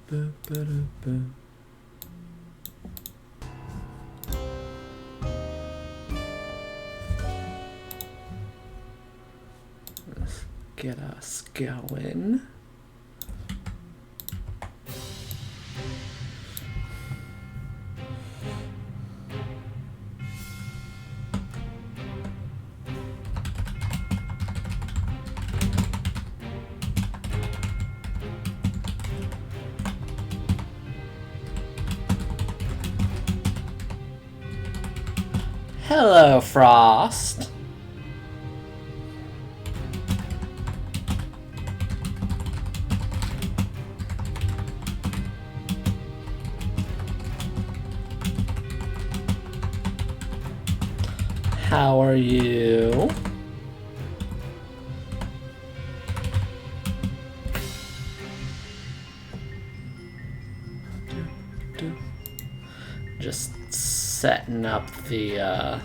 Let's get us going. Hello, Frost. How are you? Just setting up the,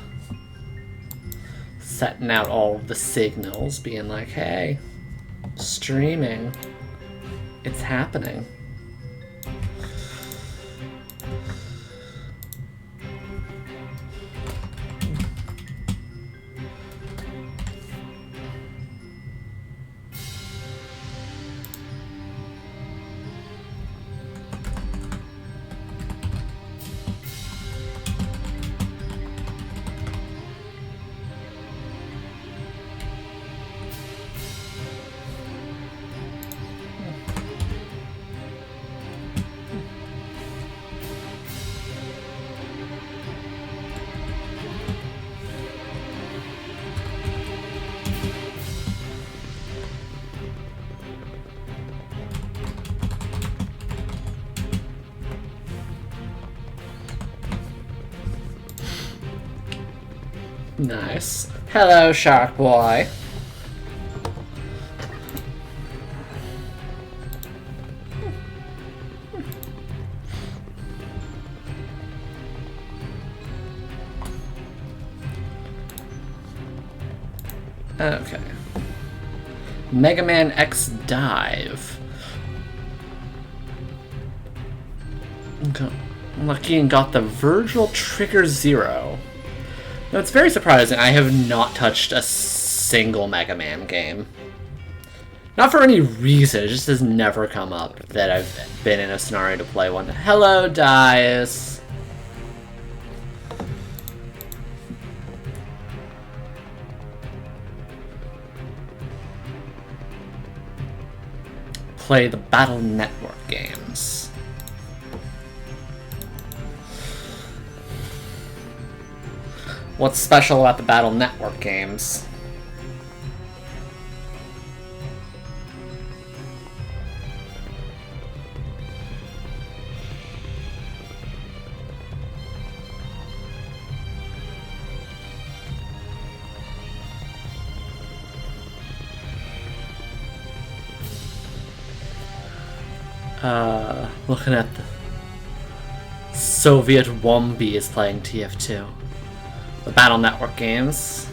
setting out all of the signals, being like, hey, streaming, it's happening. Nice. Hello, Shark Boy. Okay. Mega Man X Dive. Okay. Lucky and got the Virgil Trigger Zero. Now, it's very surprising. I have not touched a single Mega Man game. Not for any reason, it just has never come up that I've been in a scenario to play one. Hello, Dice. Play the Battle Network games. What's special about the Battle Network games? Looking at the Soviet Wombi is playing TF2. The Battle Network games.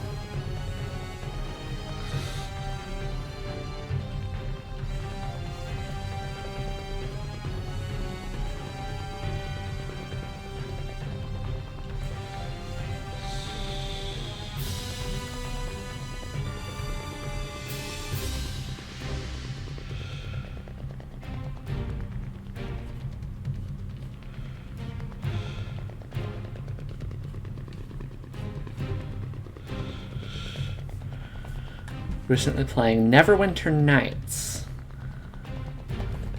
Recently playing Neverwinter Nights.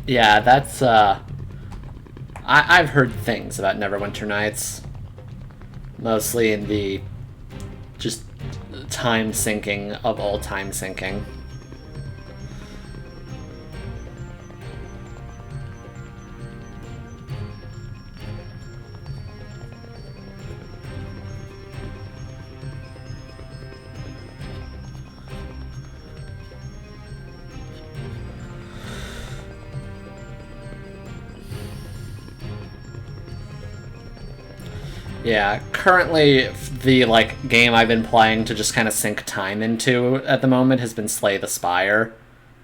Yeah, that's, I've heard things about Neverwinter Nights. Mostly in the just time sinking of all time sinking. Yeah, currently the game I've been playing to just kind of sink time into at the moment has been Slay the Spire.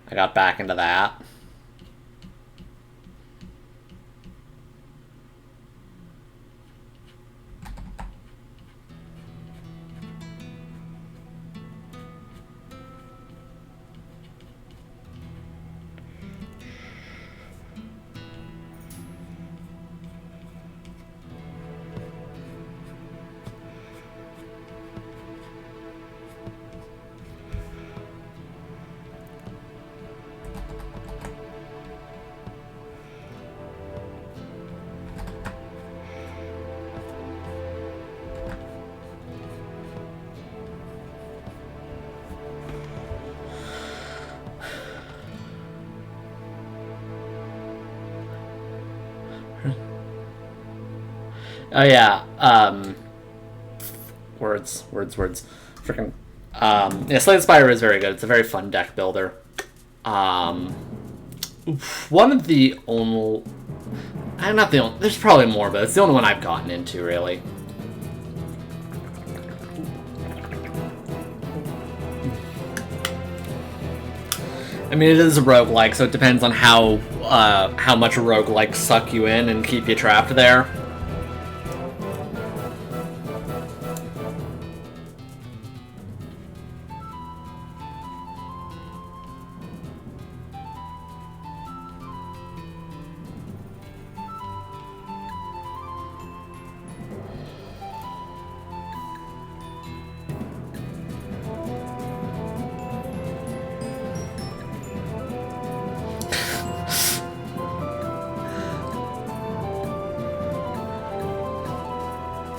I got back into that. Oh yeah. Words. Freaking. Yeah, Slay the Spire is very good. It's a very fun deck builder. One of the only... not the only... There's probably more, but it's the only one I've gotten into, really. I mean, it is a roguelike, so it depends on how much roguelikes suck you in and keep you trapped there.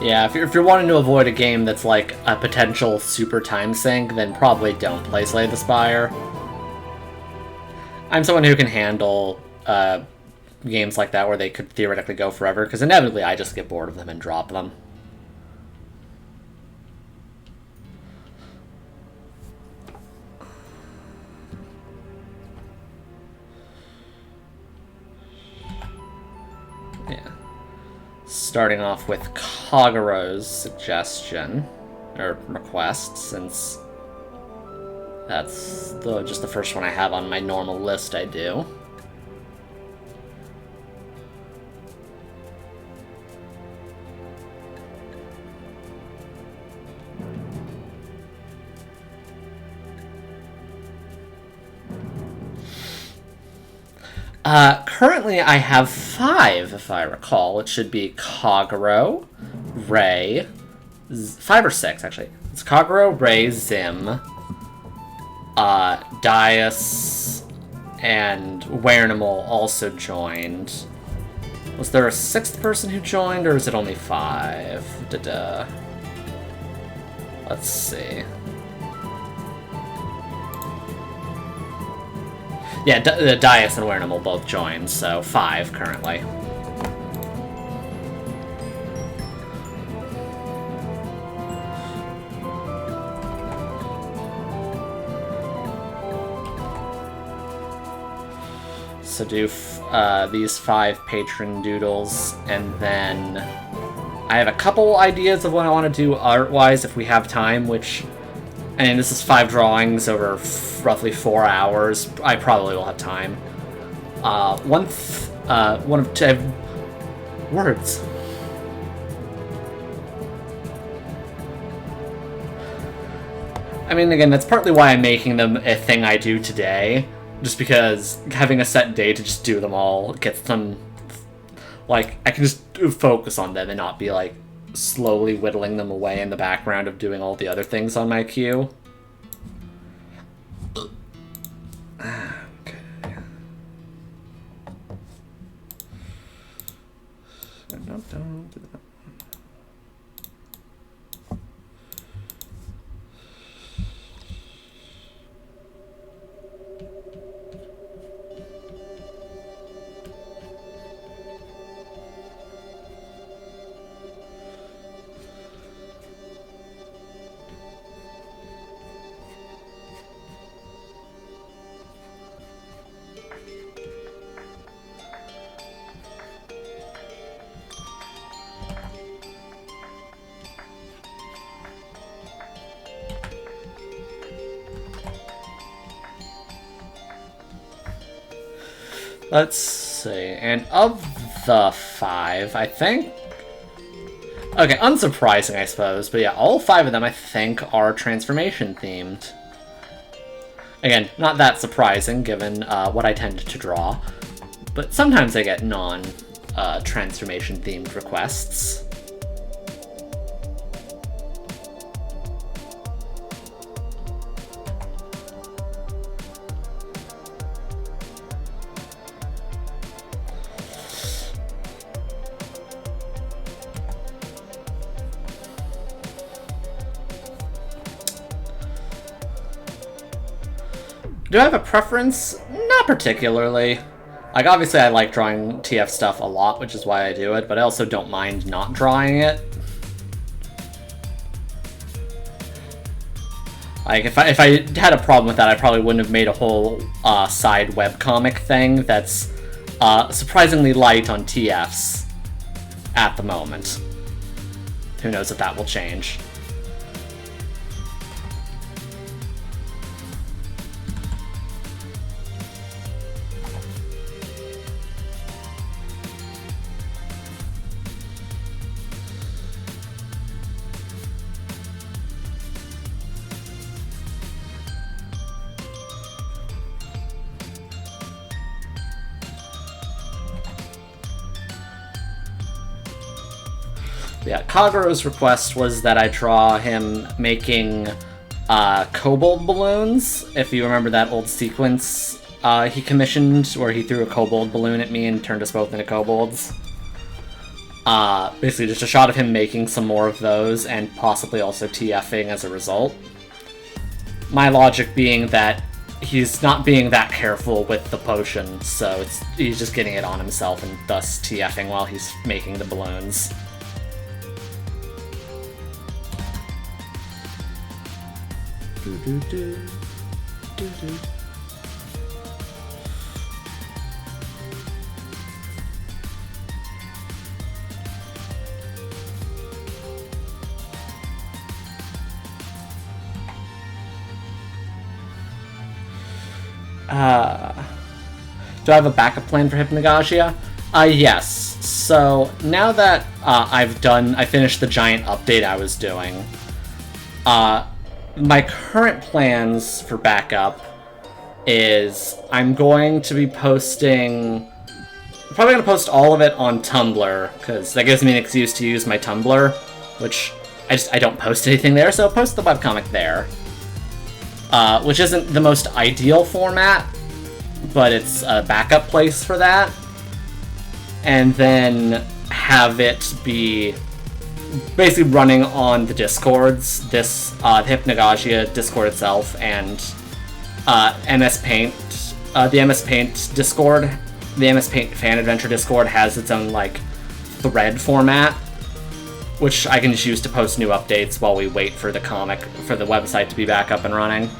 Yeah, if you're wanting to avoid a game that's like a potential super time sink, then probably don't play Slay the Spire. I'm someone who can handle games like that where they could theoretically go forever, because inevitably I just get bored of them and drop them. Yeah. Starting off with Kagura's suggestion, or request, since that's just the first one I have on my normal list I do. Currently I have 5, if I recall. It should be Kagura, Ray, 5 or 6, actually. It's Kagura, Ray, Zim, Dias, and Werenimal also joined. Was there a 6th person who joined, or is it only 5? Da-da. Let's see. Yeah, Dias and Werenimal both joined, so 5 currently. So do these 5 patron doodles, and then I have a couple ideas of what I want to do art-wise if we have time, which... And this is 5 drawings over roughly 4 hours. I probably will have time. One of 2 words. I mean, again, that's partly why I'm making them a thing I do today. Just because having a set day to just do them all gets them... Like, I can just focus on them and not be, like, slowly whittling them away in the background of doing all the other things on my queue. Okay. Don't do that. Let's see, and of the 5, I think... Okay, unsurprising, I suppose, but yeah, all 5 of them, I think, are transformation-themed. Again, not that surprising, given what I tend to draw, but sometimes I get non-transformation-themed requests. Do I have a preference? Not particularly. Like, obviously I like drawing TF stuff a lot, which is why I do it, but I also don't mind not drawing it. Like, if I had a problem with that, I probably wouldn't have made a whole side webcomic thing that's surprisingly light on TFs at the moment. Who knows if that will change. Yeah, Kagero's request was that I draw him making kobold balloons. If you remember that old sequence he commissioned where he threw a kobold balloon at me and turned us both into kobolds. Basically just a shot of him making some more of those and possibly also TFing as a result. My logic being that he's not being that careful with the potion, so he's just getting it on himself and thus TFing while he's making the balloons. Do I have a backup plan for Hypnagogia? Yes. So now that I finished the giant update I was doing, my current plans for backup is I'm going to be posting... I'm probably going to post all of it on Tumblr, because that gives me an excuse to use my Tumblr, which I don't post anything there, so I'll post the webcomic there. Which isn't the most ideal format, but it's a backup place for that. And then have it be basically running on the Discords, the Hypnagogia Discord itself, and MS Paint. The MS Paint Discord, the MS Paint Fan Adventure Discord has its own, like, thread format, which I can just use to post new updates while we wait for the website to be back up and running.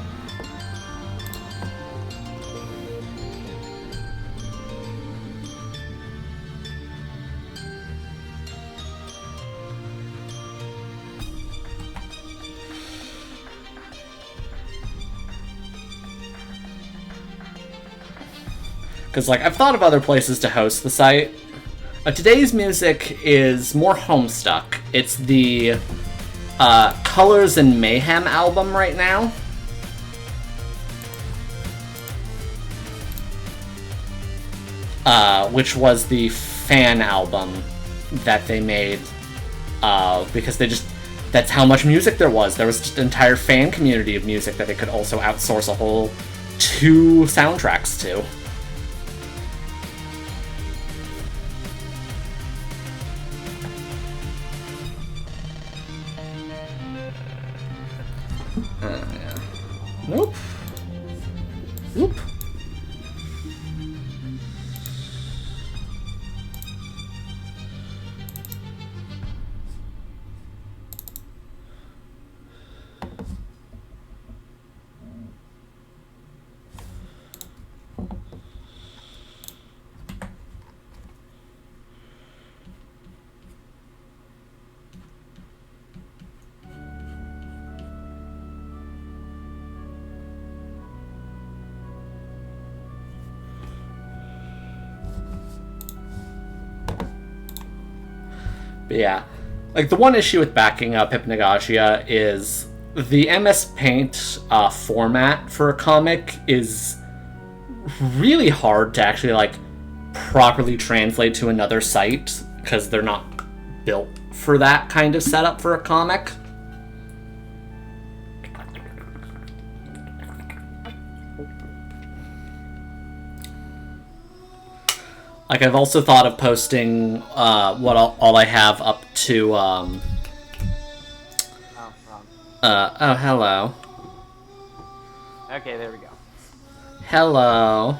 Because, like, I've thought of other places to host the site. Today's music is more Homestuck. It's the Colors and Mayhem album right now. Which was the fan album that they made. Because that's how much music there was. There was just an entire fan community of music that they could also outsource a whole 2 soundtracks to. Yeah. Nope. Whoop. But yeah, like, the one issue with backing up Hypnagogia is the MS Paint format for a comic is really hard to actually, like, properly translate to another site, because they're not built for that kind of setup for a comic. Like, I've also thought of posting all I have up to, oh, hello. Okay, there we go. Hello.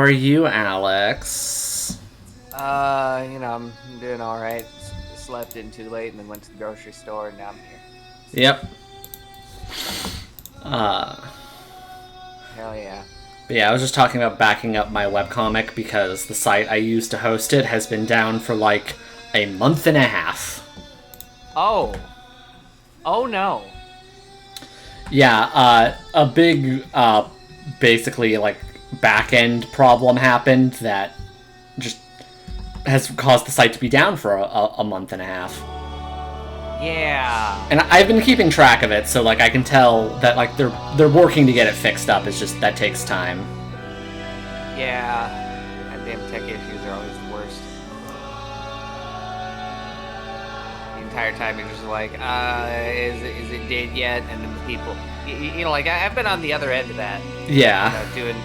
are you, Alex? I'm doing alright. Slept in too late and then went to the grocery store and now I'm here. Yep. Hell yeah. But yeah, I was just talking about backing up my webcomic because the site I used to host it has been down for like a month and a half. Oh. Oh no. Yeah, a big, basically, like, back-end problem happened that just has caused the site to be down for a month and a half. Yeah. And I've been keeping track of it, so, like, I can tell that, like, they're working to get it fixed up. It's just that takes time. Yeah. Goddamn tech issues are always the worst. The entire time you're just like, is it dead yet? And then the people, like, I've been on the other end of that. Yeah. Doing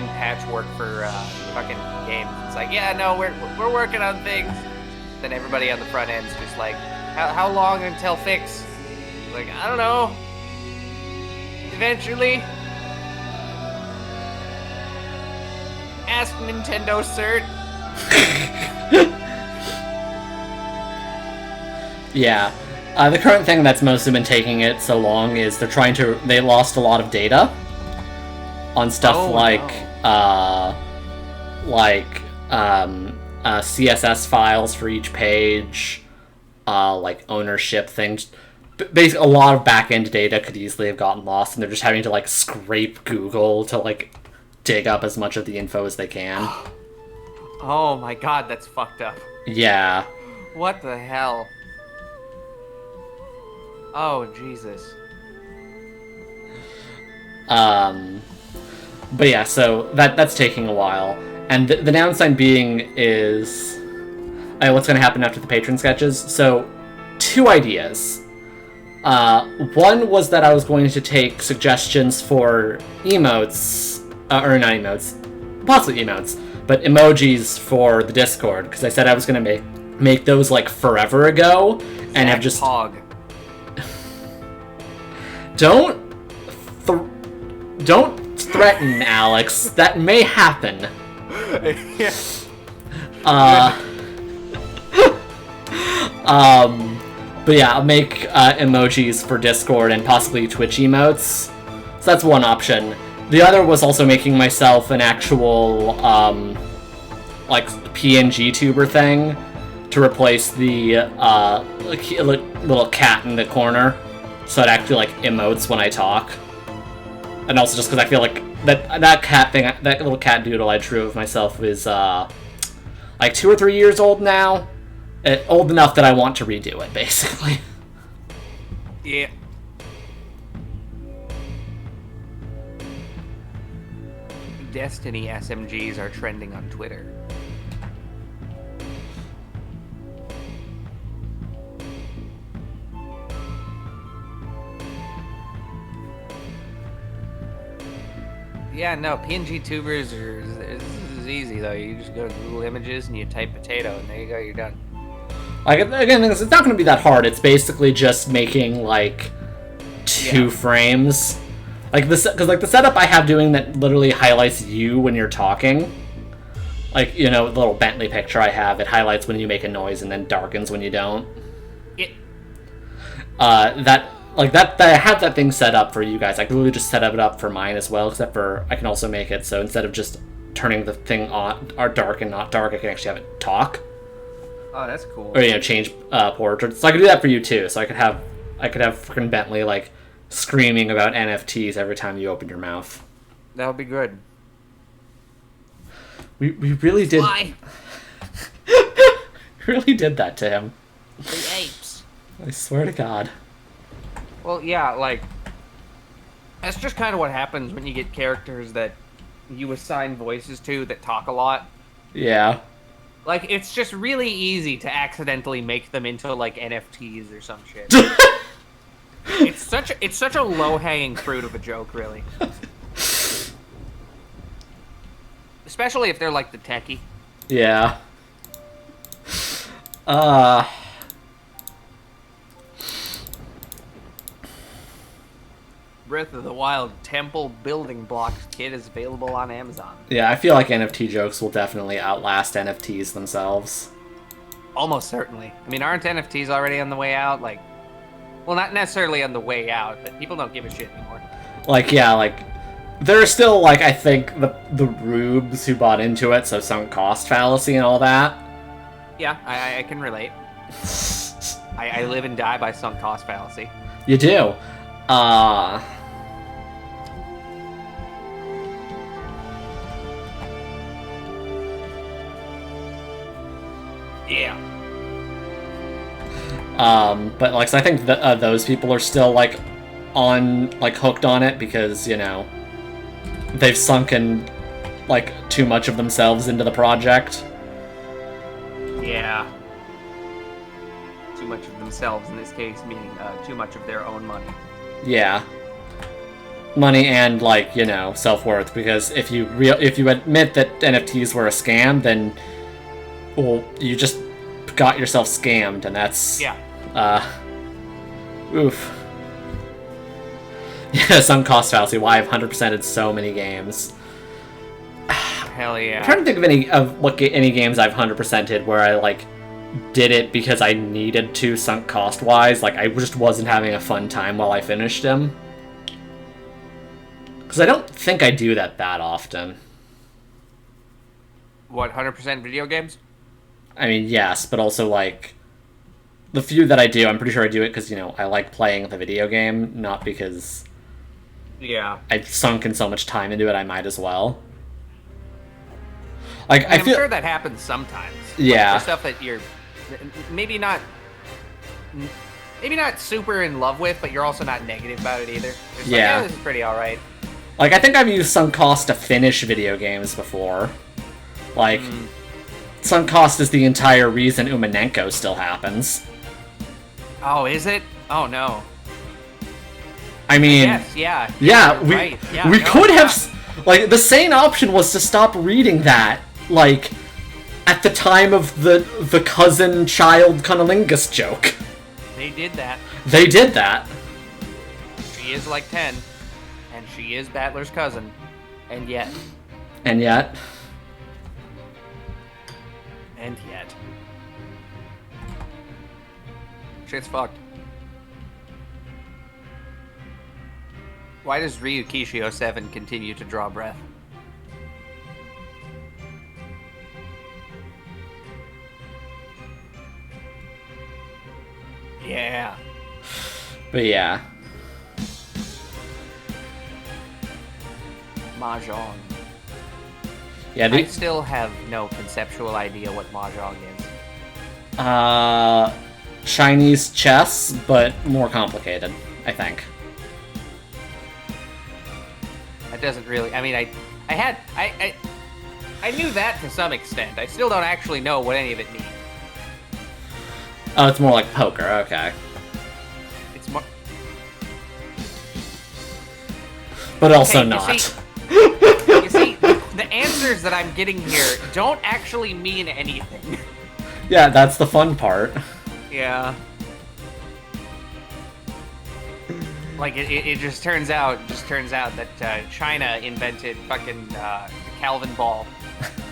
patchwork for fucking games. It's like, yeah, no, we're working on things. Then everybody on the front end's just like, how long until fix? Like, I don't know. Eventually. Ask Nintendo, sir. Yeah. The current thing that's mostly been taking it so long is they lost a lot of data on stuff CSS files for each page, like ownership things. Basically, a lot of back-end data could easily have gotten lost, and they're just having to, like, scrape Google to, like, dig up as much of the info as they can. Oh my god, that's fucked up. Yeah. What the hell? Oh, Jesus. But yeah, so that's taking a while. And the downside being is what's going to happen after the Patron sketches. So, 2 ideas. One was that I was going to take suggestions for emotes, or not emotes, possibly emotes, but emojis for the Discord, because I said I was going to make those like forever ago, and have just... Hog. Don't threaten, Alex. That may happen. Yeah. But yeah, I'll make emojis for Discord and possibly Twitch emotes. So that's one option. The other was also making myself an actual, like, PNG tuber thing to replace the little cat in the corner, so it actually, like, emotes when I talk. And also just because I feel like that cat thing, that little cat doodle I drew of myself is, like 2 or 3 years old now. Old enough that I want to redo it, basically. Yeah. Destiny SMGs are trending on Twitter. Yeah, no, PNG tubers this is easy though. You just go to Google Images and you type potato, and there you go, you're done. Like, again, it's not going to be that hard. It's basically just making, like, 2 frames. Like, because, like, the setup I have doing that literally highlights you when you're talking. Like, the little Bentley picture I have, it highlights when you make a noise and then darkens when you don't. Yeah. I have that thing set up for you guys. I can literally just set it up for mine as well, except for I can also make it so instead of just turning the thing on, or dark and not dark, I can actually have it talk. Oh, that's cool. Or, change portraits. So I could do that for you, too. So I could have freaking Bentley, like, screaming about NFTs every time you open your mouth. That would be good. We really did... Why? really did that to him. The apes. I swear to God. Well, yeah, like, that's just kind of what happens when you get characters that you assign voices to that talk a lot. Yeah. Like, it's just really easy to accidentally make them into, like, NFTs or some shit. It's such a low-hanging fruit of a joke, really. Especially if they're, like, the techie. Yeah. Breath of the Wild temple building blocks kit is available on Amazon. Yeah, I feel like NFT jokes will definitely outlast NFTs themselves. Almost certainly. I mean, aren't NFTs already on the way out? Like, well, not necessarily on the way out, but people don't give a shit anymore. Like, yeah, like, there are still, like, I think, the rubes who bought into it, so sunk cost fallacy and all that. Yeah, I can relate. I live and die by sunk cost fallacy. You do. Yeah. But, like, so I think that those people are still, like, hooked on it because, you know, they've sunken, like, too much of themselves into the project. Yeah. Too much of themselves, in this case, meaning too much of their own money. Yeah. Money and, like, you know, self-worth, because if you admit that NFTs were a scam, then, well, you just got yourself scammed, and that's... Yeah. Oof. Yeah, sunk cost fallacy, why I've 100%ed so many games. Hell yeah. I'm trying to think of any games I've 100%ed where I, like, did it because I needed to sunk cost-wise. Like, I just wasn't having a fun time while I finished them. Because I don't think I do that often. What, 100% video games? I mean, yes, but also, like, the few that I do, I'm pretty sure I do it because, you know, I like playing the video game, not because Yeah. I've sunken so much time into it, I might as well. Like, I mean, I feel... I'm sure that happens sometimes. Yeah. Like, the stuff that you're maybe not super in love with, but you're also not negative about it either. It's Yeah. Like, yeah, this is pretty alright. Like, I think I've used sunk cost to finish video games before. Like, sunk cost is the entire reason Umanenko still happens. Oh, is it? Oh, no. I mean... Yes, yeah. Yeah, we, right. Yeah, we no, could yeah. have... Like, the sane option was to stop reading that, like, at the time of the cousin-child cunnilingus joke. They did that. They did that. She is like 10, and she is Battler's cousin, and yet... And yet... Shit's fucked. Why does Ryukishi 07 continue to draw breath? Yeah. But yeah. Mahjong. Yeah, I still have no conceptual idea what Mahjong is. Chinese chess, but more complicated, I think. That doesn't really... I mean, I knew that to some extent. I still don't actually know what any of it means. Oh, it's more like poker, okay. It's more... But also okay, not. You see, the answers that I'm getting here don't actually mean anything. Yeah, that's the fun part. Yeah. Like, it just turns out that China invented fucking Calvin Ball.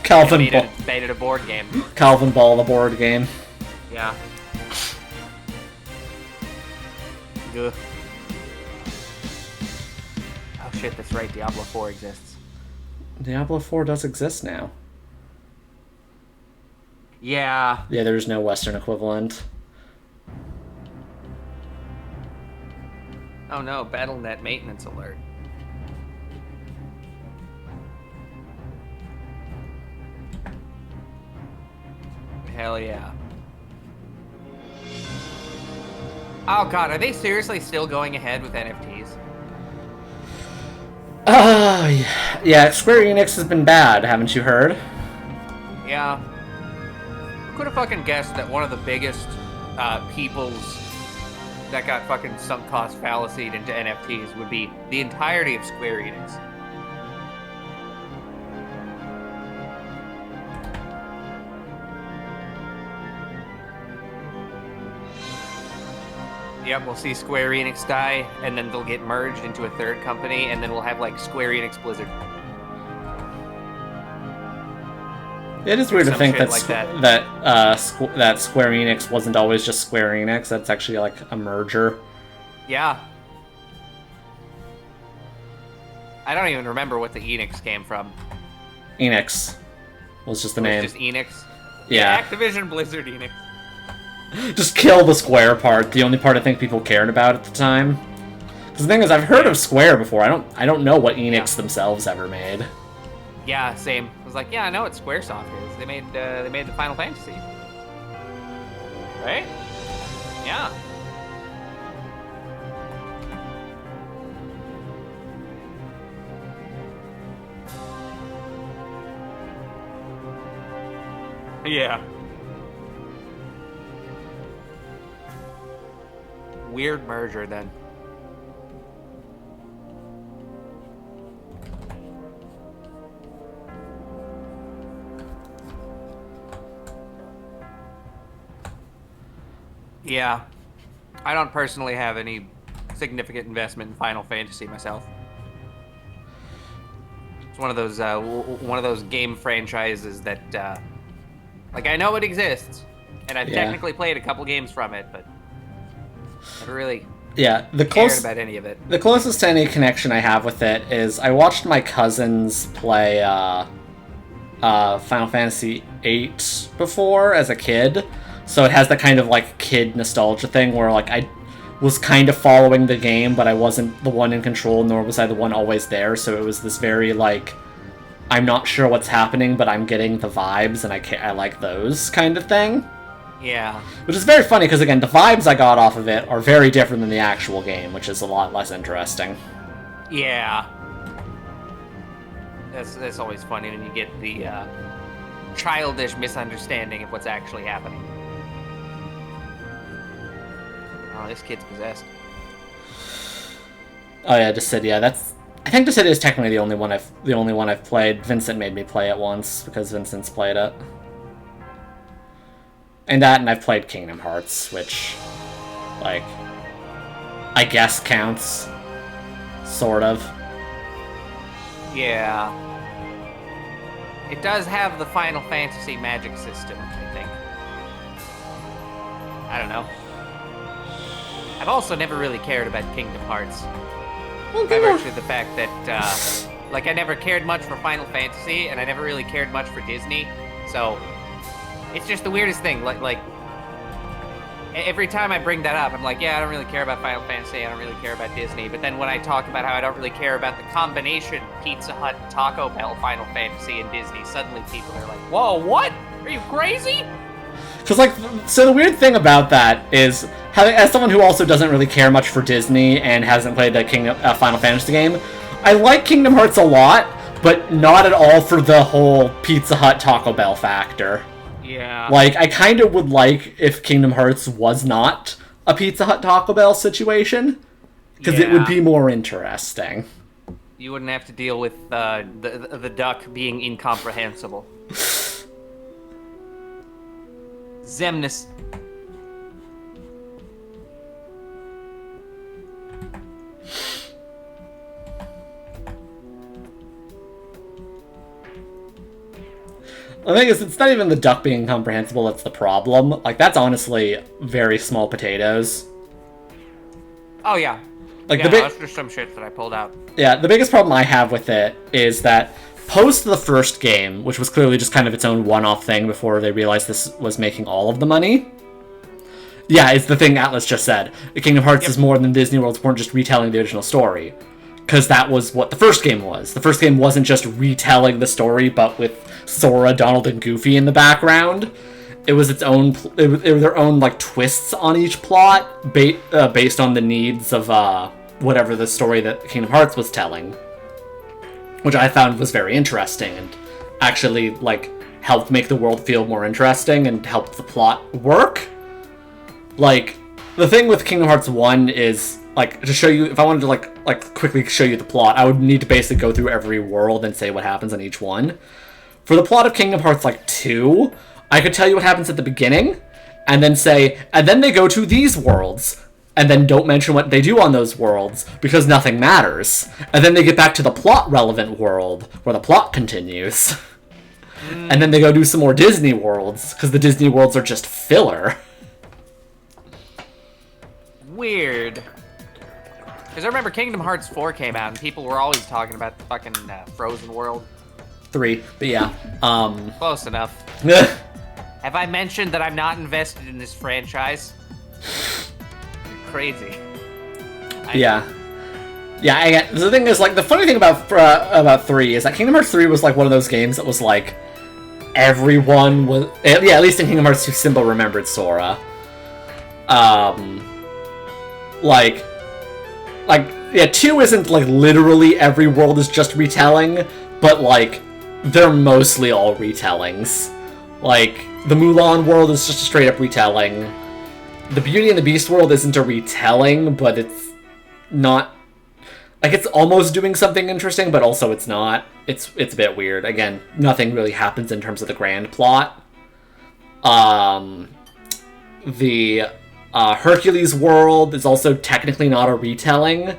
Calvin Ball. Made it a board game. Calvin Ball, the board game. Yeah. Ugh. Oh shit, that's right, Diablo 4 exists. Diablo 4 does exist now. Yeah. Yeah, there's no Western equivalent. Oh no, BattleNet maintenance alert. Hell yeah. Oh god, are they seriously still going ahead with NFTs? Yeah, Square Enix has been bad, haven't you heard? Yeah. Who could have fucking guessed that one of the biggest peoples that got fucking sunk cost fallacied into NFTs would be the entirety of Square Enix? Yep, we'll see Square Enix die, and then they'll get merged into a third company, and then we'll have, like, Square Enix Blizzard. It is weird to think that like that Square Enix wasn't always just Square Enix. That's actually like a merger. Yeah. I don't even remember what the Enix came from. Enix was just the name. Just Enix? Yeah. Activision Blizzard Enix. Just kill the Square part, the only part I think people cared about at the time. Because the thing is, I've heard of Square before. I don't know what Enix themselves ever made. Yeah, same. I was like, yeah, I know what SquareSoft is. They made the Final Fantasy. Right? Yeah. Yeah. Weird merger then. Yeah. I don't personally have any significant investment in Final Fantasy myself. It's one of those game franchises that like, I know it exists, and I've technically played a couple games from it, but never really cared about any of it. The closest to any connection I have with it is I watched my cousins play Final Fantasy VIII before as a kid, so it has that kind of like kid nostalgia thing where like I was kind of following the game, but I wasn't the one in control, nor was I the one always there, so it was this very like, I'm not sure what's happening, but I'm getting the vibes, and I like those kind of thing. Yeah. Which is very funny, because again, the vibes I got off of it are very different than the actual game, which is a lot less interesting. Yeah. That's always funny when you get the childish misunderstanding of what's actually happening. Oh, this kid's possessed. Oh yeah, Dissidia. I think Dissidia is technically the only one I've played. Vincent made me play it once because Vincent's played it. And I've played Kingdom Hearts, which, like, I guess counts, sort of. Yeah. It does have the Final Fantasy magic system, I think. I don't know. I've also never really cared about Kingdom Hearts. Actually, the fact that, like, I never cared much for Final Fantasy, and I never really cared much for Disney, so it's just the weirdest thing. Like, every time I bring that up, I'm like, yeah, I don't really care about Final Fantasy, I don't really care about Disney, but then when I talk about how I don't really care about the combination Pizza Hut, Taco Bell, Final Fantasy, and Disney, suddenly people are like, whoa, what? Are you crazy? Because, like, so the weird thing about that is, as someone who also doesn't really care much for Disney and hasn't played the Final Fantasy game, I like Kingdom Hearts a lot, but not at all for the whole Pizza Hut, Taco Bell factor. Yeah. Like, I kind of would like if Kingdom Hearts was not a Pizza Hut, Taco Bell situation, because it would be more interesting. You wouldn't have to deal with the duck being incomprehensible. Zemnis. The thing is, it's not even the duck being incomprehensible that's the problem. Like, that's honestly very small potatoes. Oh, yeah. Like, that's just some shit that I pulled out. Yeah, the biggest problem I have with it is that post the first game, which was clearly just kind of its own one-off thing before they realized this was making all of the money. Yeah, it's the thing Atlas just said. Kingdom Hearts is more than Disney Worlds weren't just retelling the original story. Because that was what the first game was. The first game wasn't just retelling the story, but with Sora, Donald, and Goofy in the background. It was its own. It was their own like twists on each plot, based on the needs of whatever the story that Kingdom Hearts was telling, which I found was very interesting and actually like helped make the world feel more interesting and helped the plot work. Like, the thing with Kingdom Hearts 1 is, like, to show you, if I wanted to, like quickly show you the plot, I would need to basically go through every world and say what happens on each one. For the plot of Kingdom Hearts, like, 2, I could tell you what happens at the beginning, and then say, and then they go to these worlds. and then don't mention what they do on those worlds because nothing matters. And then they get back to the plot-relevant world where the plot continues. And then they go do some more Disney worlds because the Disney worlds are just filler. Weird. Because I remember Kingdom Hearts 4 came out and people were always talking about the fucking Frozen world. 3, but yeah. Close enough. Have I mentioned that I'm not invested in this franchise? You're crazy. Yeah. The thing is, like, the funny thing about 3 is that Kingdom Hearts 3 was like one of those games that was like everyone was at least in Kingdom Hearts 2, Simba remembered Sora. Like 2 isn't like literally every world is just retelling, but like they're mostly all retellings. Like the Mulan world is just a straight up retelling. The Beauty and the Beast world isn't a retelling, but it's not. Like, it's almost doing something interesting, but also it's not. It's a bit weird. Again, nothing really happens in terms of the grand plot. The Hercules world is also technically not a retelling,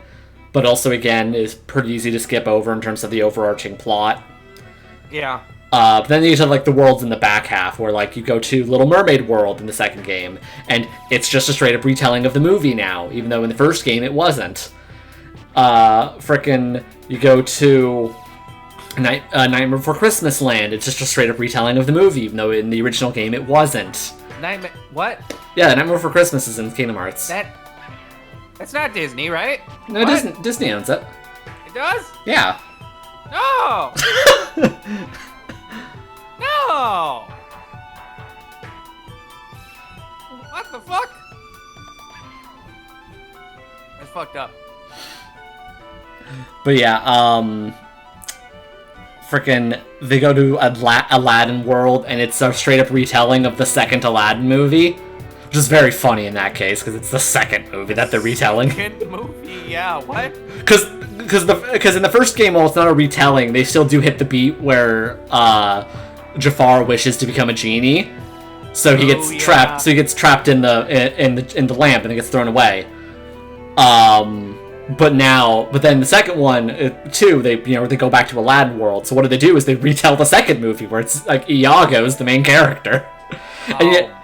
but also, again, is pretty easy to skip over in terms of the overarching plot. Yeah. But then you have, like, the worlds in the back half, where, like, you go to Little Mermaid world in the second game, and it's just a straight-up retelling of the movie now, even though in the first game it wasn't. You go to Nightmare Before Christmas Land. It's just a straight-up retelling of the movie, even though in the original game it wasn't. What? Yeah, Nightmare Before Christmas is in Kingdom Hearts. That's not Disney, right? No, Disney owns it. It does? Yeah. No! No! What the fuck? That's fucked up. But yeah, they go to Aladdin world, and it's a straight-up retelling of the second Aladdin movie, which is very funny in that case, because it's the second movie that they're retelling. Second movie, yeah, what? Because in the first game, while it's not a retelling, they still do hit the beat where Jafar wishes to become a genie, so he gets trapped. So he gets trapped in the lamp, and it gets thrown away. But then the second one, too, they go back to Aladdin world. So what do? Is they retell the second movie where it's like Iago's the main character.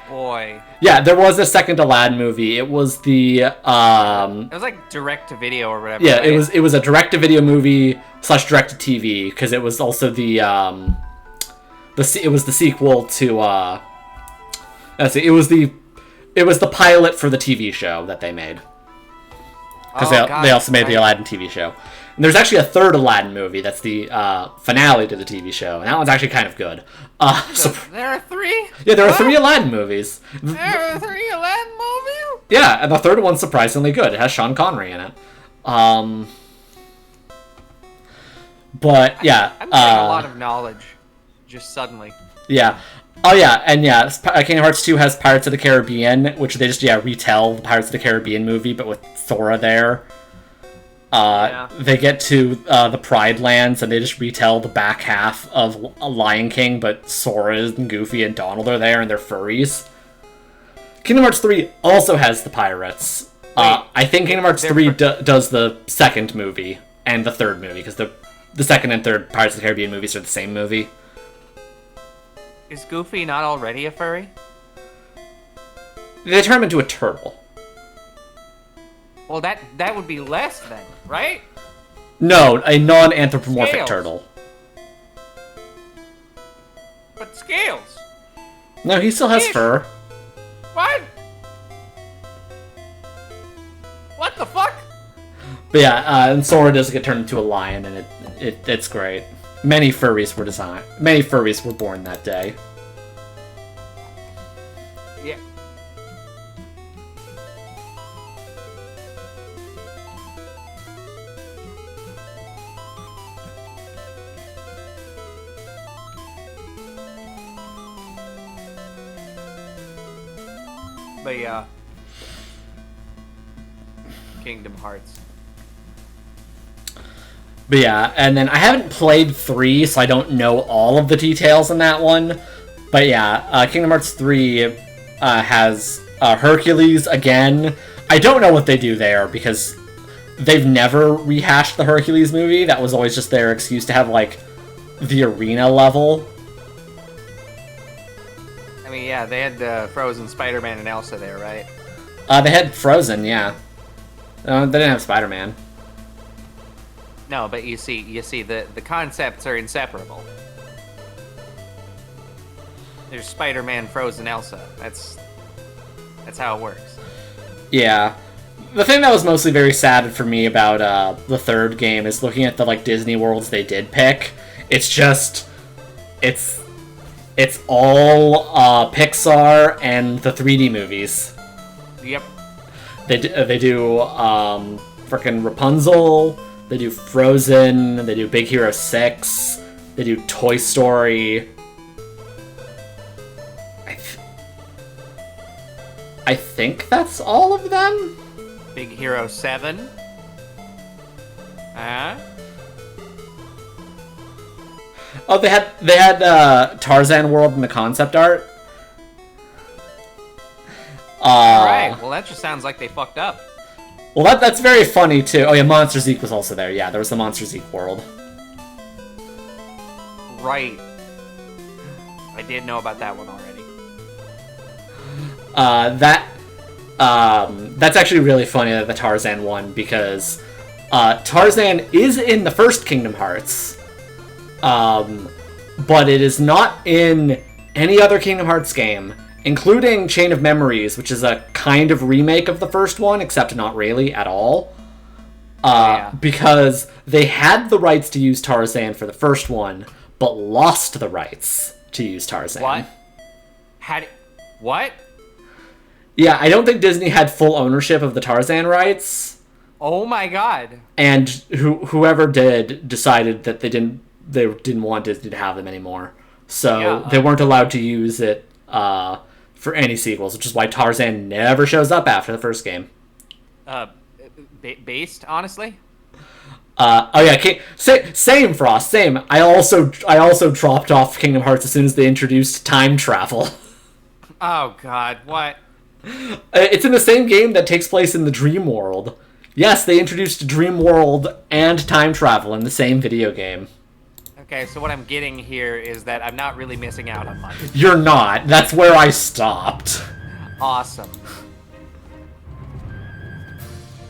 Boy. Yeah, there was a second Aladdin movie. It was the It was like direct to video or whatever. Yeah, right? it was a direct to video movie / direct to TV, because it was also it was the sequel to it was the pilot for the TV show that they made. Because they also made the Aladdin TV show. And there's actually a third Aladdin movie that's the finale to the TV show. And that one's actually kind of good. There are 3? Yeah, there are 3 Aladdin movies. There are 3 Aladdin movies? Yeah, and the third one's surprisingly good. It has Sean Connery in it. But, yeah. I'm getting a lot of knowledge, just suddenly. Yeah. Oh, yeah, and yeah, Kingdom Hearts 2 has Pirates of the Caribbean, which they just, retell the Pirates of the Caribbean movie, but with Sora there. They get to the Pride Lands, and they just retell the back half of Lion King, but Sora and Goofy and Donald are there, and they're furries. Kingdom Hearts 3 also has the pirates. I think Kingdom Hearts 3 does the second movie and the third movie, because the second and third Pirates of the Caribbean movies are the same movie. Is Goofy not already a furry? They turn him into a turtle. Well, that would be less then, right? No, a non-anthropomorphic Scales. turtle. But scales. No, he still has Fish. fur. What? What the fuck? But yeah, and Sora does get turned into a lion, and it's great. Many furries were born that day. Yeah. But yeah. Kingdom Hearts. But yeah, and then I haven't played 3, so I don't know all of the details in that one. But yeah, Kingdom Hearts 3 has Hercules again. I don't know what they do there, because they've never rehashed the Hercules movie. That was always just their excuse to have, like, the arena level. I mean, yeah, they had Frozen, Spider-Man, and Elsa there, right? They had Frozen, yeah. They didn't have Spider-Man. No, but you see, the concepts are inseparable. There's Spider-Man, Frozen, Elsa. That's how it works. Yeah. The thing that was mostly very sad for me about the third game is looking at the, like, Disney worlds they did pick. It's just... It's all Pixar and the 3D movies. Yep. They do frickin' Rapunzel, they do Frozen, they do Big Hero 6, they do Toy Story. I think that's all of them? Big Hero 7. Oh, they had Tarzan World in the concept art. Alright, well that just sounds like they fucked up. Well, that's very funny, too. Oh, yeah, Monsters, Inc. was also there. Yeah, there was the Monsters, Inc. world. Right. I did know about that one already. That's actually really funny, the Tarzan one, because Tarzan is in the first Kingdom Hearts, but it is not in any other Kingdom Hearts game, including Chain of Memories, which is a kind of remake of the first one, except not really at all. Because they had the rights to use Tarzan for the first one, but lost the rights to use Tarzan. What? What? Yeah, I don't think Disney had full ownership of the Tarzan rights. Oh my god. And whoever did decided that they didn't want Disney to have them anymore. So they weren't allowed to use it for any sequels, which is why Tarzan never shows up after the first game. Based, honestly? Oh yeah, same Frost, same. I also dropped off Kingdom Hearts as soon as they introduced time travel. Oh god, what? It's in the same game that takes place in the Dream World. Yes, they introduced Dream World and time travel in the same video game. Okay, so what I'm getting here is that I'm not really missing out on much. You're not. That's where I stopped. Awesome.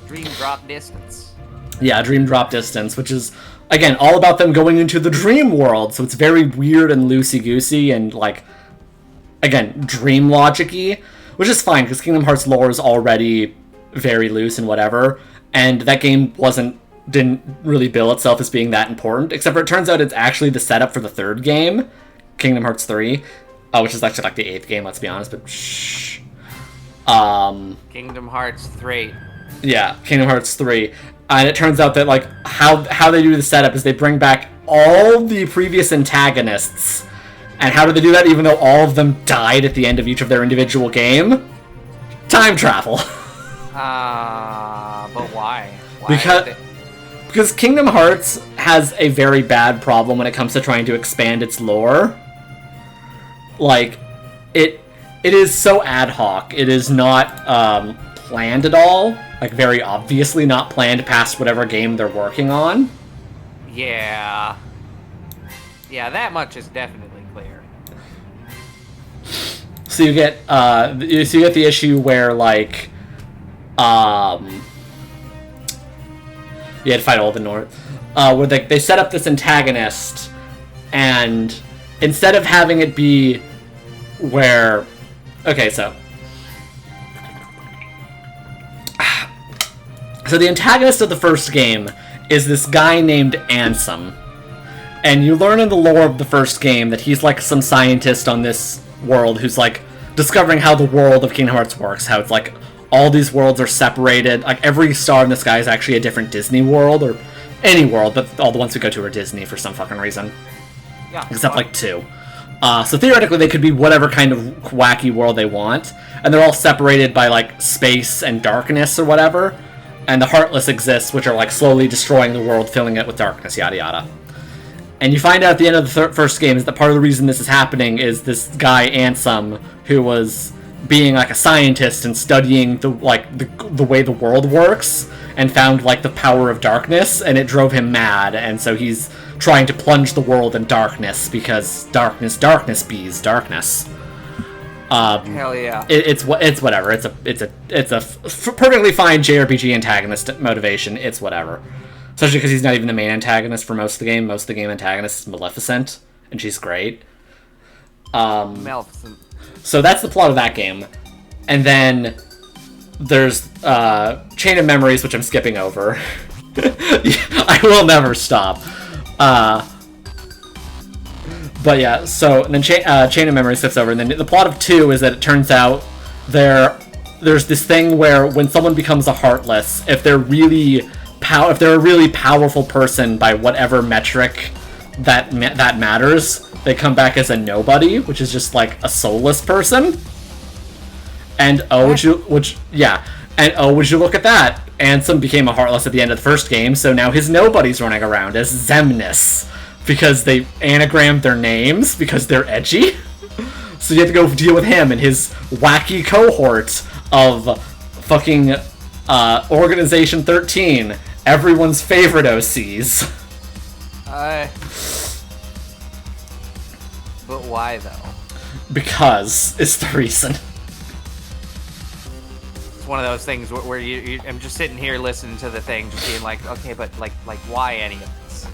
Dream Drop Distance. Yeah, Dream Drop Distance, which is, again, all about them going into the Dream World, so it's very weird and loosey-goosey and, like, again, dream logic-y, which is fine, because Kingdom Hearts lore is already very loose and whatever, and that game didn't really bill itself as being that important, except for it turns out it's actually the setup for the third game, Kingdom Hearts 3, which is actually like the 8th game, let's be honest, but shh. Kingdom Hearts 3. Yeah, Kingdom Hearts 3. And it turns out that, like, how they do the setup is they bring back all the previous antagonists. And how do they do that even though all of them died at the end of each of their individual game? Time travel. But why? Because Kingdom Hearts has a very bad problem when it comes to trying to expand its lore. Like, it is so ad hoc. It is not planned at all. Like, very obviously not planned past whatever game they're working on. Yeah. Yeah, that much is definitely clear. So you get the issue where, like, you had to fight all the North, where they set up this antagonist, and instead of having it be where, okay, so the antagonist of the first game is this guy named Ansem, and you learn in the lore of the first game that he's like some scientist on this world who's like discovering how the world of Kingdom Hearts works, how it's like all these worlds are separated, like every star in the sky is actually a different Disney world, or any world, but all the ones we go to are Disney for some fucking reason. Yeah. Except like 2. So theoretically they could be whatever kind of wacky world they want, and they're all separated by like space and darkness or whatever, and the Heartless exists, which are like slowly destroying the world, filling it with darkness, yada yada. And you find out at the end of the first game is that part of the reason this is happening is this guy Ansem, who was being like a scientist and studying the way the world works, and found like the power of darkness, and it drove him mad, and so he's trying to plunge the world in darkness because darkness bees darkness. Hell yeah! It's whatever. It's a perfectly fine JRPG antagonist motivation. It's whatever, especially because he's not even the main antagonist for most of the game. Most of the game antagonist is Maleficent, and she's great. Maleficent. So that's the plot of that game, and then there's Chain of Memories, which I'm skipping over. I will never stop. But yeah, so and then Chain of Memories skips over, and then the plot of 2 is that it turns out there's this thing where when someone becomes a Heartless, if they're a really powerful person by whatever metric that matters, they come back as a nobody, which is just like a soulless person. And would you look at that? Ansem became a Heartless at the end of the first game, so now his nobody's running around as Xemnas, because they anagrammed their names because they're edgy. So you have to go deal with him and his wacky cohort of fucking Organization 13, everyone's favorite OCs. But why though? Because it's the reason. It's one of those things where I'm just sitting here listening to the thing, just being like, okay, but like why any of this?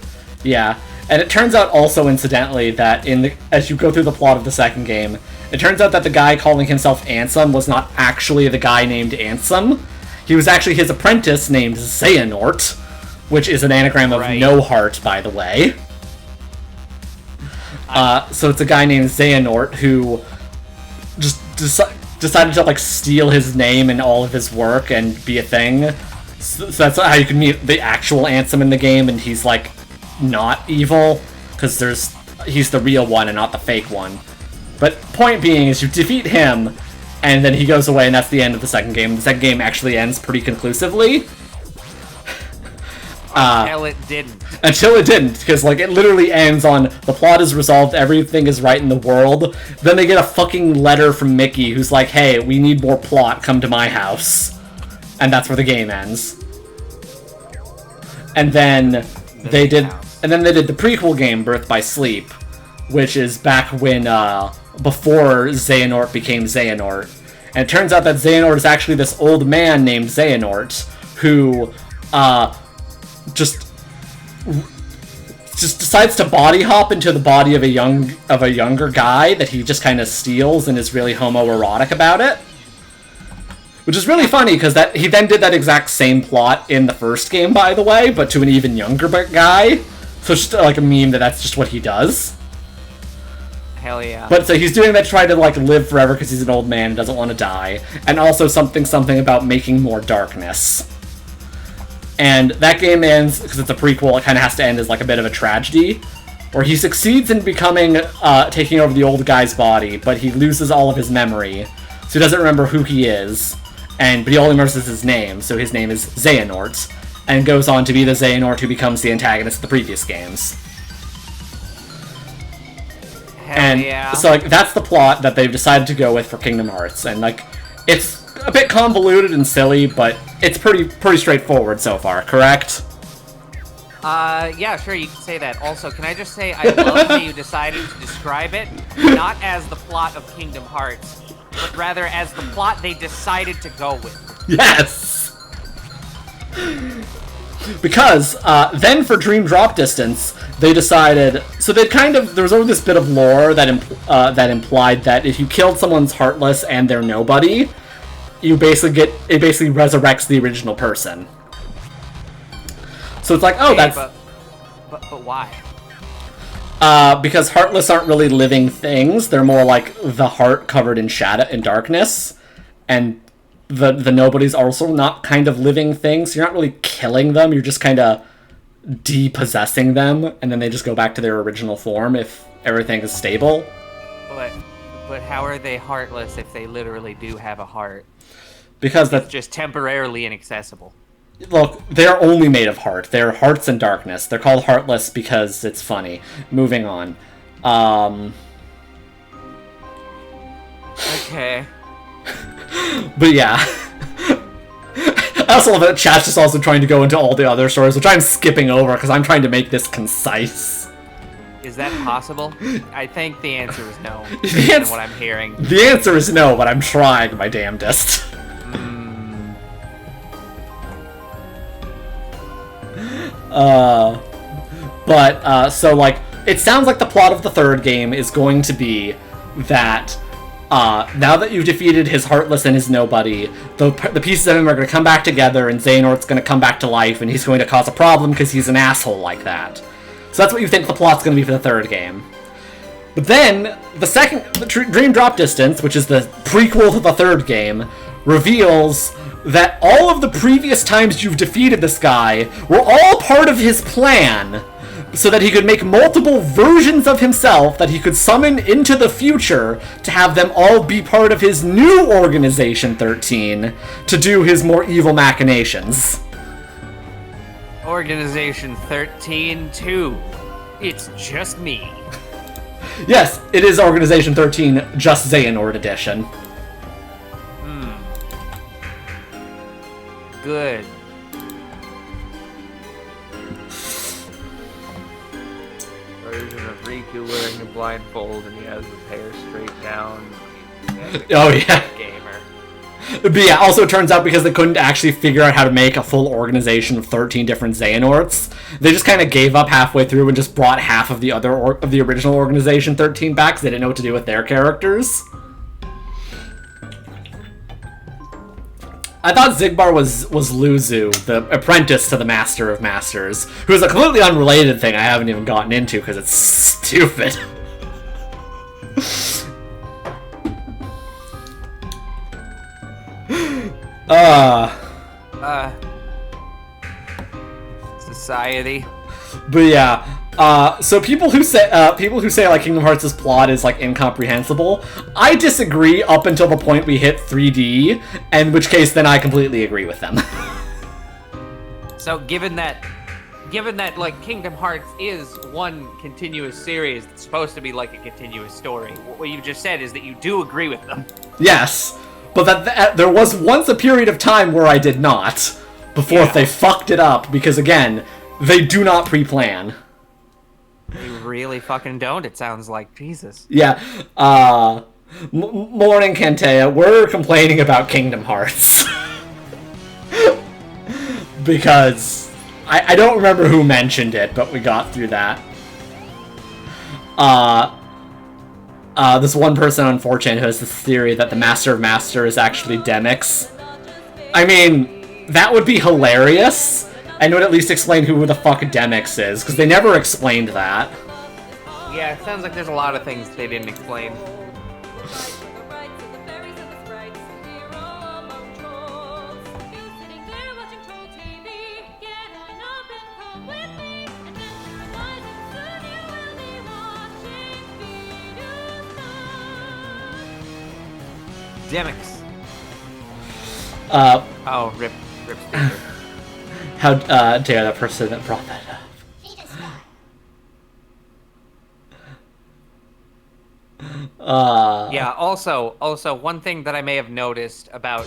Yeah, and it turns out also incidentally that as you go through the plot of the second game, it turns out that the guy calling himself Ansem was not actually the guy named Ansem. He was actually his apprentice named Xehanort, which is an anagram of no heart, by the way. So it's a guy named Xehanort who just decided to like steal his name and all of his work and be a thing. So that's how you can meet the actual Ansem in the game, and he's like not evil because he's the real one and not the fake one. But point being is you defeat him, and then he goes away, and that's the end of the second game. The second game actually ends pretty conclusively. Until it didn't. Until it didn't, because like it literally ends on the plot is resolved, everything is right in the world. Then they get a fucking letter from Mickey who's like, "Hey, we need more plot. Come to my house," and that's where the game ends. And then they did the prequel game, Birth by Sleep, which is back when before Xehanort became Xehanort. And it turns out that Xehanort is actually this old man named Xehanort who just decides to body hop into the body of a younger guy that he just kind of steals and is really homoerotic about it. Which is really funny because he then did that exact same plot in the first game, by the way, but to an even younger guy. So it's just like a meme that's just what he does. Hell yeah. But so he's doing that to try to like live forever because he's an old man and doesn't want to die. And also something about making more darkness. And that game ends, because it's a prequel, it kind of has to end as like a bit of a tragedy, where he succeeds in taking over the old guy's body, but he loses all of his memory, so he doesn't remember who he is, but he only remembers his name, so his name is Xehanort, and goes on to be the Xehanort who becomes the antagonist of the previous games. Hell yeah. So like that's the plot that they've decided to go with for Kingdom Hearts, and like it's a bit convoluted and silly, but it's pretty straightforward so far, correct? Yeah, sure, you can say that. Also, can I just say, I love how you decided to describe it not as the plot of Kingdom Hearts, but rather as the plot they decided to go with. Yes! Because, then for Dream Drop Distance, they decided... So there was always this bit of lore that implied that if you killed someone's Heartless and they're nobody, it basically resurrects the original person. So it's like, oh, okay, that's... But why? Because Heartless aren't really living things. They're more like the heart covered in shadow and darkness. And the nobodies are also not kind of living things. You're not really killing them. You're just kind of depossessing them. And then they just go back to their original form if everything is stable. But how are they heartless if they literally do have a heart? Because that's just temporarily inaccessible. Look, they're only made of heart. They're hearts and darkness. They're called heartless because it's funny. Moving on. Okay. But yeah. I also love that chat's just also trying to go into all the other stories, which I'm skipping over because I'm trying to make this concise. Is that possible? I think the answer is no, based on what I'm hearing. The answer is no, but I'm trying my damnedest. So, like, it sounds like the plot of the third game is going to be that, now that you've defeated his Heartless and his Nobody, the pieces of him are going to come back together, and Xehanort's going to come back to life, and he's going to cause a problem because he's an asshole like that. So that's what you think the plot's going to be for the third game. But then, the Dream Drop Distance, which is the prequel to the third game, reveals that all of the previous times you've defeated this guy were all part of his plan, so that he could make multiple versions of himself that he could summon into the future to have them all be part of his new Organization 13 to do his more evil machinations. Organization 13-2. It's just me. Yes, it is Organization 13, just Xehanort edition. Good. Version of Riku wearing a blindfold and he has his hair straight down. Oh yeah. Gamer. But yeah, also it turns out because they couldn't actually figure out how to make a full organization of 13 different Xehanorts, they just kind of gave up halfway through and just brought half of the of the original Organization 13 back because they didn't know what to do with their characters. I thought Xigbar was Luzu, the apprentice to the Master of Masters, who is a completely unrelated thing I haven't even gotten into because it's stupid. Society. But yeah, so people who say like Kingdom Hearts' plot is like incomprehensible, I disagree up until the point we hit 3D, in which case then I completely agree with them. So given that like Kingdom Hearts is one continuous series that's supposed to be like a continuous story, what you just said is that you do agree with them. Yes, but that there was once a period of time where I did not, before they fucked it up, because again, they do not pre-plan. You really fucking don't, it sounds like. Jesus. Yeah, morning, Kantea, we're complaining about Kingdom Hearts. Because I don't remember who mentioned it, but we got through that. This one person on 4chan who has this theory that the Master of Master is actually Demyx. I mean, that would be hilarious, and would at least explain who the fuck Demyx is, because they never explained that. Yeah, it sounds like there's a lot of things they didn't explain. Demyx. Oh, rip speaker. How dare that person that brought that up. Yeah, also, one thing that I may have noticed about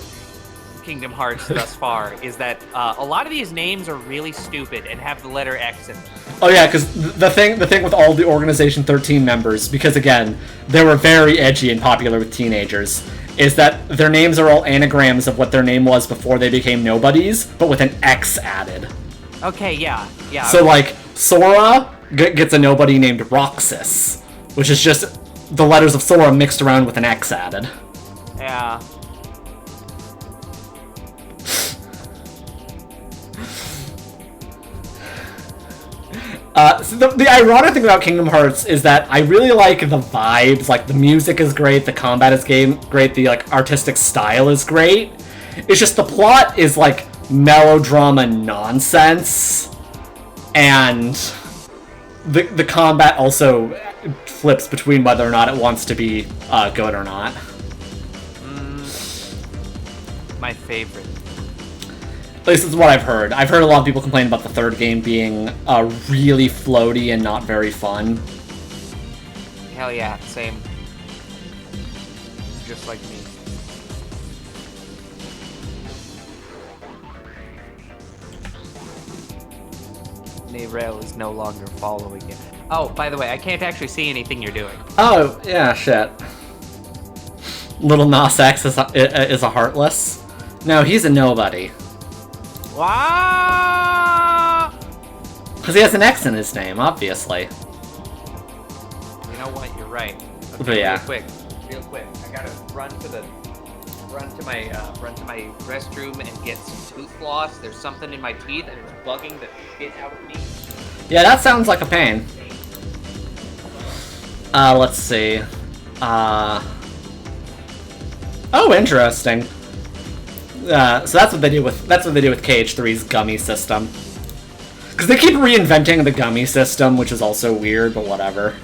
Kingdom Hearts thus far is that a lot of these names are really stupid and have the letter X in them. Oh yeah, because the thing with all the Organization 13 members, because again, they were very edgy and popular with teenagers, is that their names are all anagrams of what their name was before they became nobodies, but with an X added. Okay, yeah. So like, Sora gets a nobody named Roxas, which is just the letters of Sora mixed around with an X added. Yeah. So the ironic thing about Kingdom Hearts is that I really like the vibes, like the music is great, the combat is great, the like artistic style is great. It's just the plot is like melodrama nonsense, and the combat also flips between whether or not it wants to be good or not. My favorite. At least that's what I've heard. I've heard a lot of people complain about the third game being really floaty and not very fun. Hell yeah, same. Just like me. Rail is no longer following you. Oh, by the way, I can't actually see anything you're doing. Oh, yeah, shit. Little Nas X is a Heartless. No, he's a nobody. Wow! Because he has an X in his name, obviously. You know what? You're right. Okay, But yeah. Real quick. I gotta run to my restroom and get some tooth floss. There's something in my teeth and it's bugging the shit out of me. Yeah, that sounds like a pain. Let's see. Oh, interesting. So that's what they do with KH3's gummy system. Because they keep reinventing the gummy system, which is also weird, but whatever.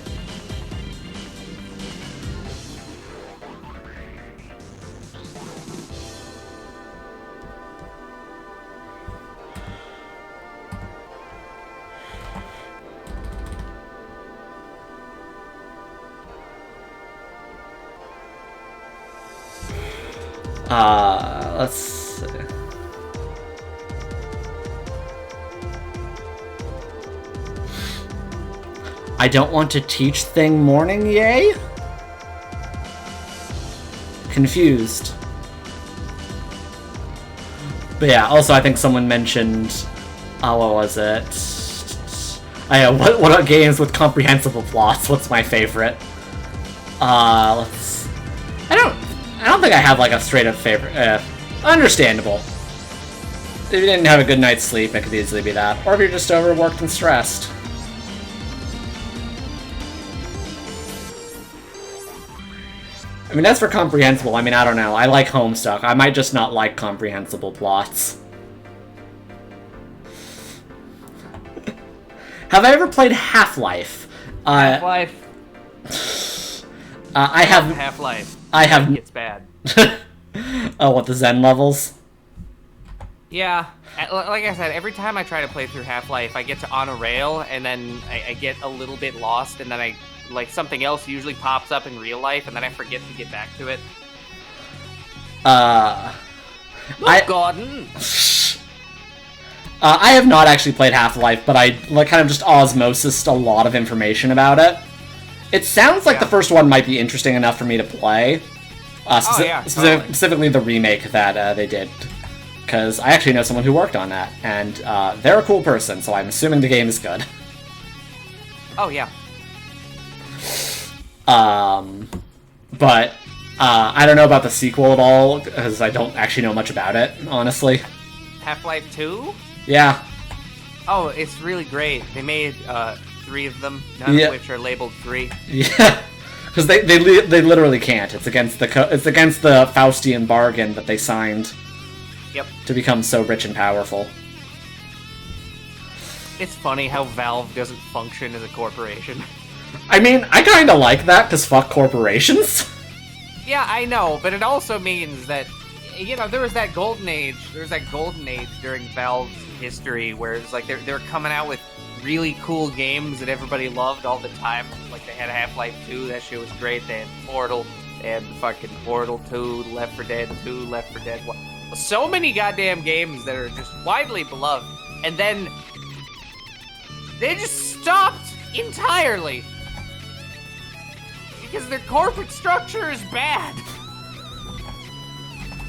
Let's see. I don't want to teach thing morning, yay? Confused. But yeah, also I think someone mentioned, what was it? What are games with comprehensible plots? What's my favorite? I don't think I have like a straight up favorite. Understandable. If you didn't have a good night's sleep, it could easily be that. Or if you're just overworked and stressed. I mean, as for comprehensible, I mean, I don't know. I like Homestuck. I might just not like comprehensible plots. Have I ever played Half-Life? Half-Life. I have... Half-Life. I have... It's bad. Oh, what, the Zen levels? Yeah. Like I said, every time I try to play through Half-Life, I get to on a rail, and then I get a little bit lost, and then something else usually pops up in real life, and then I forget to get back to it. Gordon! I have not actually played Half-Life, but I kind of just osmosised a lot of information about it. It sounds like the first one might be interesting enough for me to play. Specifically the remake that they did. Because I actually know someone who worked on that, and they're a cool person, so I'm assuming the game is good. Oh, yeah. But I don't know about the sequel at all, because I don't actually know much about it, honestly. Half-Life 2? Yeah. Oh, it's really great. They made 3 of them, none of which are labeled 3. Yeah, because they literally can't. It's against the Faustian bargain that they signed. Yep. To become so rich and powerful. It's funny how Valve doesn't function as a corporation. I mean, I kind of like that, because fuck corporations. Yeah, I know, but it also means that, there was that golden age during Valve's history where it's like they're coming out with really cool games that everybody loved all the time. Like, they had Half-Life 2, that shit was great. They had Portal, they had fucking Portal 2, Left 4 Dead 2, Left 4 Dead 1. So many goddamn games that are just widely beloved, and then they just stopped entirely because their corporate structure is bad.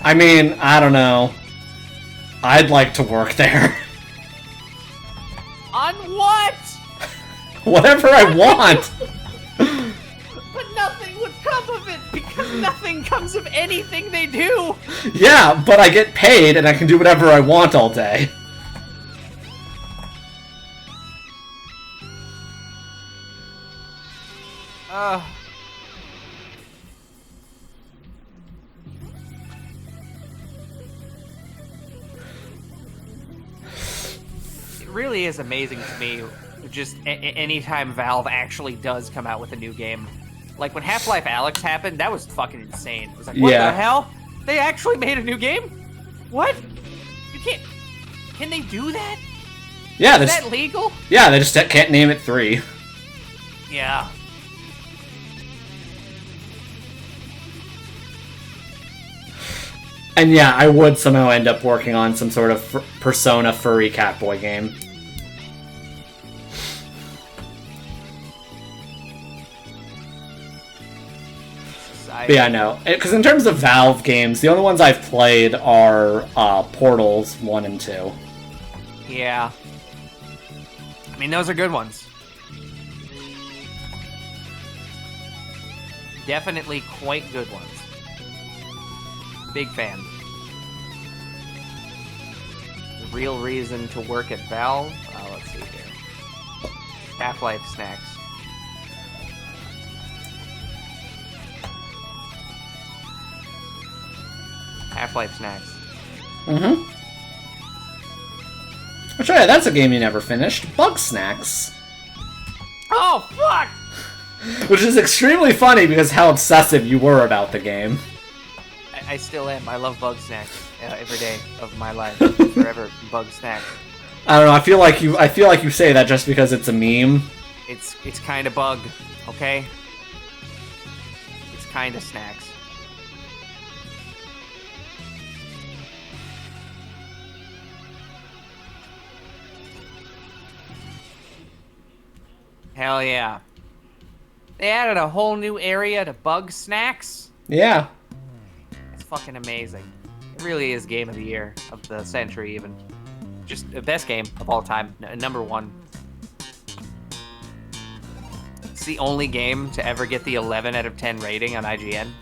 I mean, I don't know. I'd like to work there. On what? Whatever I want. But nothing would come of it because nothing comes of anything they do. Yeah, but I get paid and I can do whatever I want all day. It really is amazing to me, just anytime Valve actually does come out with a new game. Like, when Half-Life Alyx happened, that was fucking insane. It was like, what the hell? They actually made a new game? What? You can't... Can they do that? Yeah, is that legal? Yeah, they just can't name it 3. Yeah. And yeah, I would somehow end up working on some sort of Persona furry Catboy game. But yeah, no. Because in terms of Valve games, the only ones I've played are Portals 1 and 2. Yeah. I mean, those are good ones. Definitely quite good ones. Big fan. The real reason to work at Valve? Let's see here. Half-Life snacks. Half-Life snacks. Mm-hmm. Which, yeah, that's a game you never finished. Bug Snacks. Oh, fuck! Which is extremely funny because how obsessive you were about the game. I still am. I love bug snacks every day of my life. Forever bug snacks. I don't know. I feel like you say that just because it's a meme. It's kind of bug, okay? It's kind of snacks. Hell yeah. They added a whole new area to bug snacks. Yeah. It's fucking amazing. It really is game of the year, of the century even. Just the best game of all time, number one. It's the only game to ever get the 11 out of 10 rating on IGN.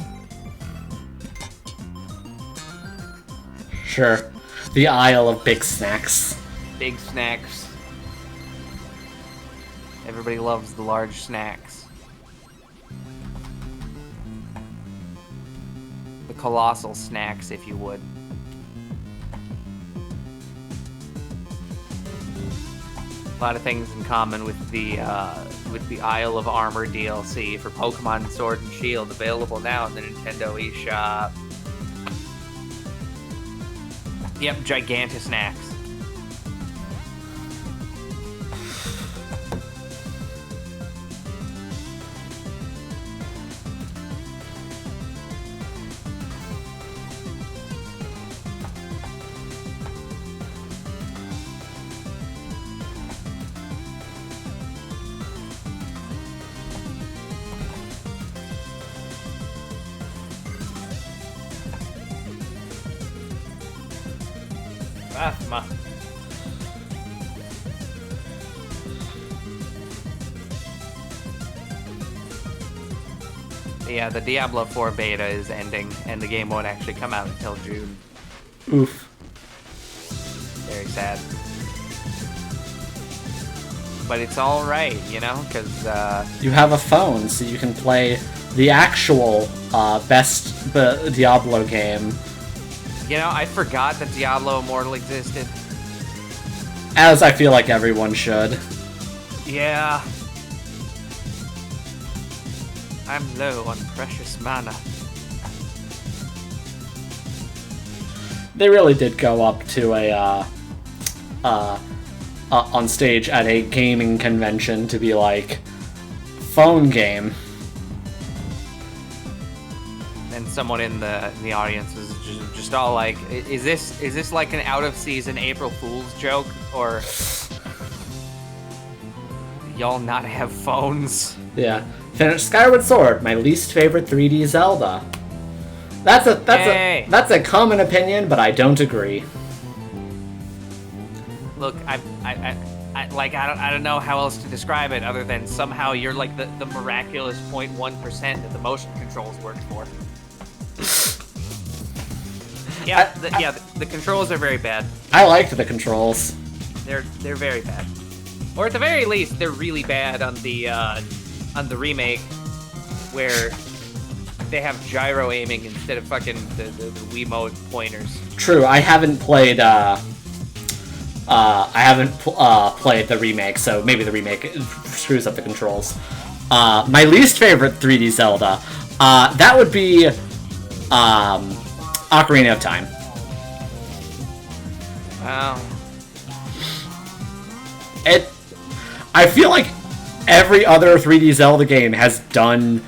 Sure. The Isle of Big Snacks. Big snacks. Everybody loves the large snacks. The colossal snacks, if you would. A lot of things in common with the Isle of Armor DLC for Pokemon Sword and Shield, available now in the Nintendo eShop. Yep, Gigantisnacks. Yeah, the Diablo 4 beta is ending, and the game won't actually come out until June. Oof. Very sad. But it's alright, you know, because... You have a phone, so you can play the actual best Diablo game. You know, I forgot that Diablo Immortal existed. As I feel like everyone should. Yeah. I'm low on precious mana. They really did go up to on stage at a gaming convention to be like, phone game. And someone in the audience was just all like, "Is this like an out of season April Fool's joke, or y'all not have phones?" Yeah. Finished Skyward Sword, my least favorite 3D Zelda. That's a common opinion, but I don't agree. Look, I don't know how else to describe it other than somehow you're like the miraculous 0.1% that the motion controls work for. Yeah, the controls are very bad. I liked the controls. They're very bad, or at the very least, they're really bad on the remake, where they have gyro aiming instead of fucking the Wiimote pointers. True, I haven't played played the remake, so maybe the remake screws up the controls. My least favorite 3D Zelda, that would be Ocarina of Time. Wow. I feel like every other 3D Zelda game has done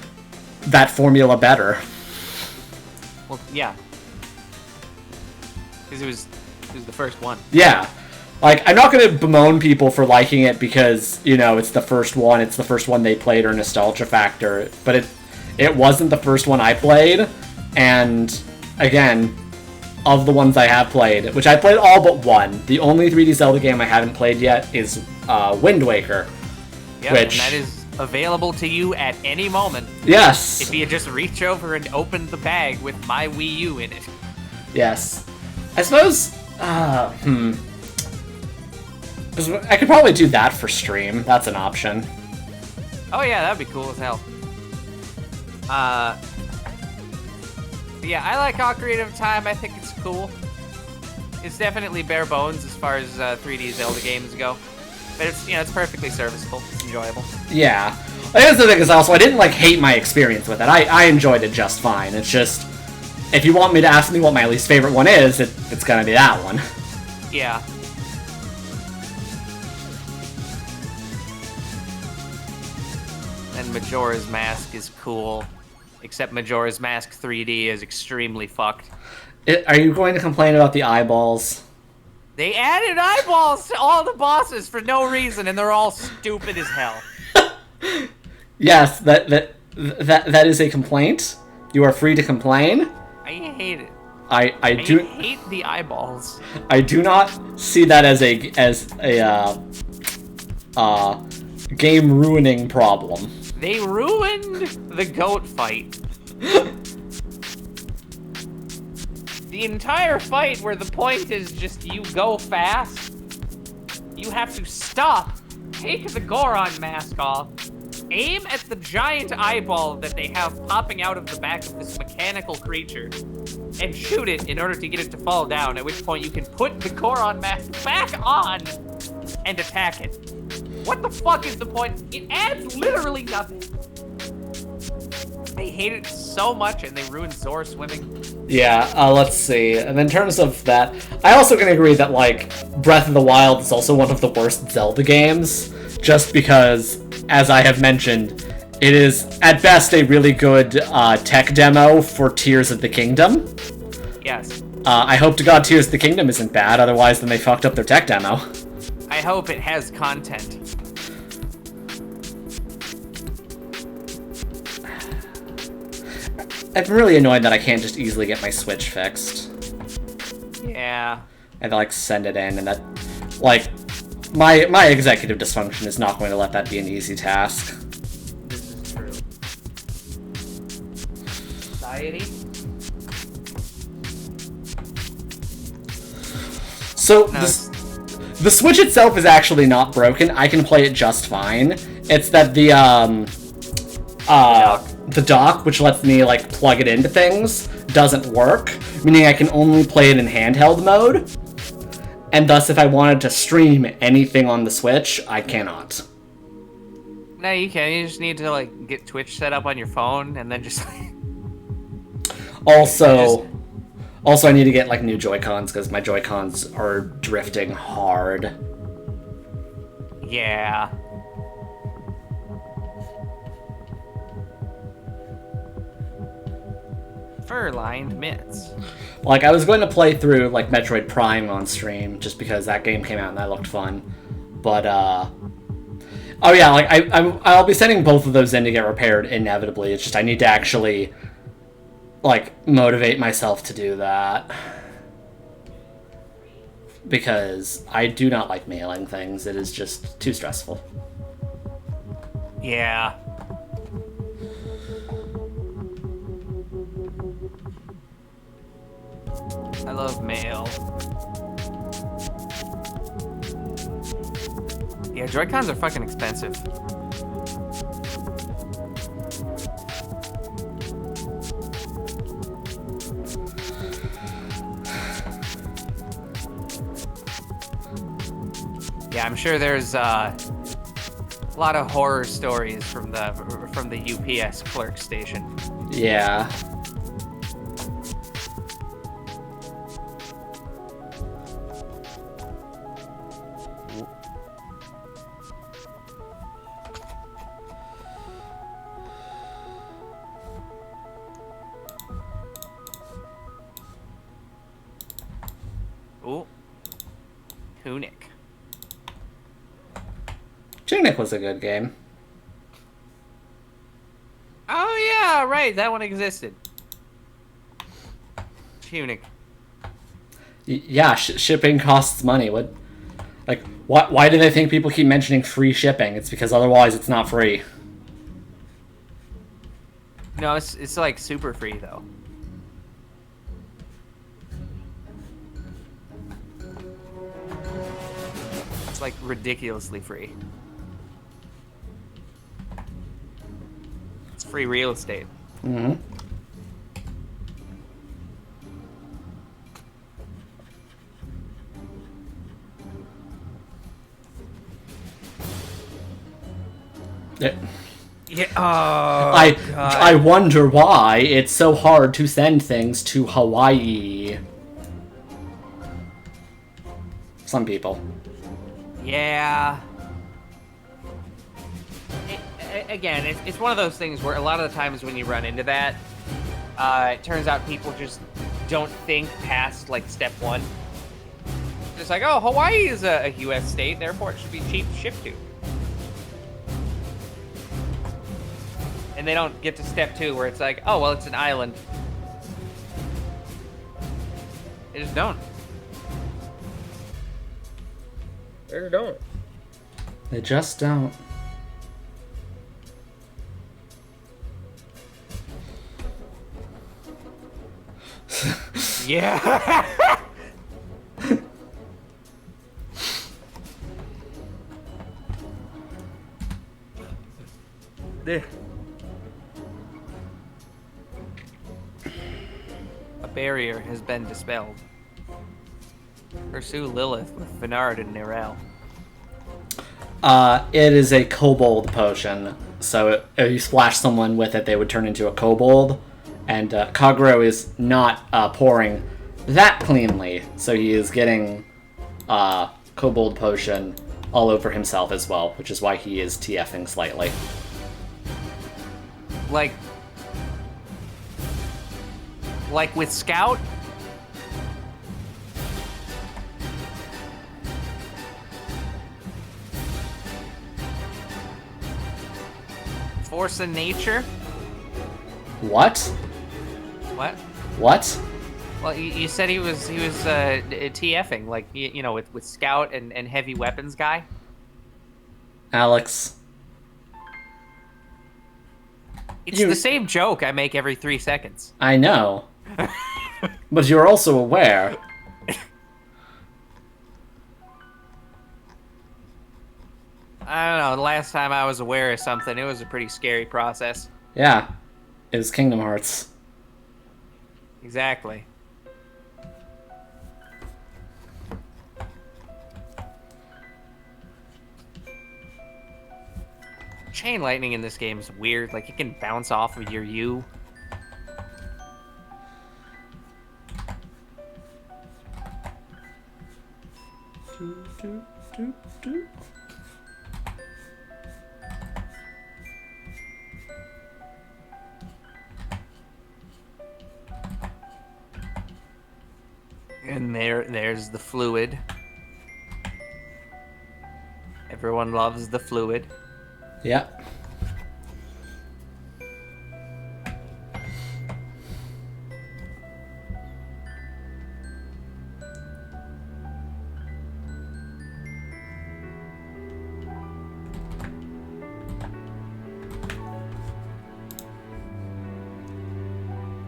that formula better. Well, yeah. Because it was the first one. Yeah. Like, I'm not going to bemoan people for liking it because, you know, it's the first one they played or nostalgia factor, but It wasn't the first one I played, and again, of the ones I have played, which I played all but one, the only 3D Zelda game I haven't played yet is Wind Waker. Yep, which... and that is available to you at any moment. Yes! If you just reach over and open the bag with my Wii U in it. Yes. I suppose, 'cause I could probably do that for stream. That's an option. Oh yeah, that'd be cool as hell. Yeah, I like Ocarina of Time. I think it's cool. It's definitely bare bones as far as 3D Zelda games go. But it's, it's perfectly serviceable. It's enjoyable. Yeah. I guess the thing is also, I didn't, hate my experience with it. I enjoyed it just fine. It's just, if you want me to ask me what my least favorite one is, it's gonna be that one. Yeah. And Majora's Mask is cool. Except Majora's Mask 3D is extremely fucked. Are you going to complain about the eyeballs? They added eyeballs to all the bosses for no reason, and they're all stupid as hell. Yes, that is a complaint. You are free to complain. I hate it. I hate the eyeballs. I do not see that as a game ruining problem. They ruined the goat fight. The entire fight where the point is just you go fast, you have to stop, take the Goron mask off, aim at the giant eyeball that they have popping out of the back of this mechanical creature, and shoot it in order to get it to fall down, at which point you can put the Goron mask back on and attack it. What the fuck is the point? It adds literally nothing. I hate it so much, and they ruined Zora swimming. Yeah, let's see. And in terms of that, I also can agree that, Breath of the Wild is also one of the worst Zelda games, just because, as I have mentioned, it is, at best, a really good tech demo for Tears of the Kingdom. Yes. I hope to God Tears of the Kingdom isn't bad, otherwise then they fucked up their tech demo. I hope it has content. I'm really annoyed that I can't just easily get my Switch fixed. Yeah. And send it in, and that, my executive dysfunction is not going to let that be an easy task. This is true. Society? So, No. the Switch itself is actually not broken. I can play it just fine. It's that the dock, which lets me, plug it into things, doesn't work, meaning I can only play it in handheld mode, and thus if I wanted to stream anything on the Switch, I cannot. No, you can. You just need to, get Twitch set up on your phone, and then just, Also, I need to get, new Joy-Cons, because my Joy-Cons are drifting hard. Yeah. Fur-lined mitts. I was going to play through, Metroid Prime on stream, just because that game came out and that looked fun. But, oh yeah, I'll be sending both of those in to get repaired inevitably. It's just I need to actually, motivate myself to do that. Because I do not like mailing things. It is just too stressful. Yeah. I love mail. Yeah, Joy-Cons are fucking expensive. Yeah, I'm sure there's a lot of horror stories from the UPS clerk station. Yeah. Ooh. Tunic. Tunic was a good game. Oh yeah, right, that one existed. Punic. Yeah, shipping costs money. What? Like, why do they think people keep mentioning free shipping? It's because otherwise it's not free. No, it's like super free though. It's like ridiculously free. It's free real estate. Mm-hmm. Yeah. Oh, God. I wonder why it's so hard to send things to Hawaii. Some people. Yeah. Again, it's one of those things where a lot of the times when you run into that, it turns out people just don't think past like step one. It's like, oh, Hawaii is a U.S. state, therefore it should be cheap to ship to. And they don't get to step two where it's like, oh, well, it's an island. They just don't. They don't. They just don't. Yeah. There. A barrier has been dispelled. Pursue Lilith with Venard and Nirel. It is a kobold potion. So if you splash someone with it, they would turn into a kobold. And Kaguro is not pouring that cleanly, so he is getting kobold potion all over himself as well, which is why he is TFing slightly. Like with Scout? Force of nature? What? What? What? Well, you said he was TFing, like, you know, with Scout and heavy weapons guy? Alex. It's the same joke I make every 3 seconds. I know. But you're also aware. I don't know, the last time I was aware of something, it was a pretty scary process. Yeah. It was Kingdom Hearts. Exactly. Chain lightning in this game is weird. Like, it can bounce off of your U. And there's the fluid. Everyone loves the fluid. Yeah.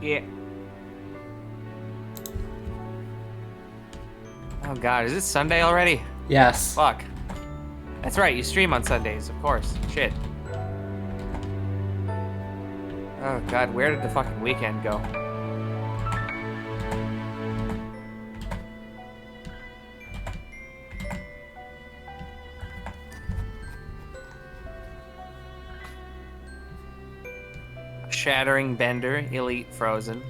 Yeah. Oh god, is it Sunday already? Yes. Fuck. That's right, you stream on Sundays, of course. Shit. Oh god, where did the fucking weekend go? Shattering Bender, Elite Frozen.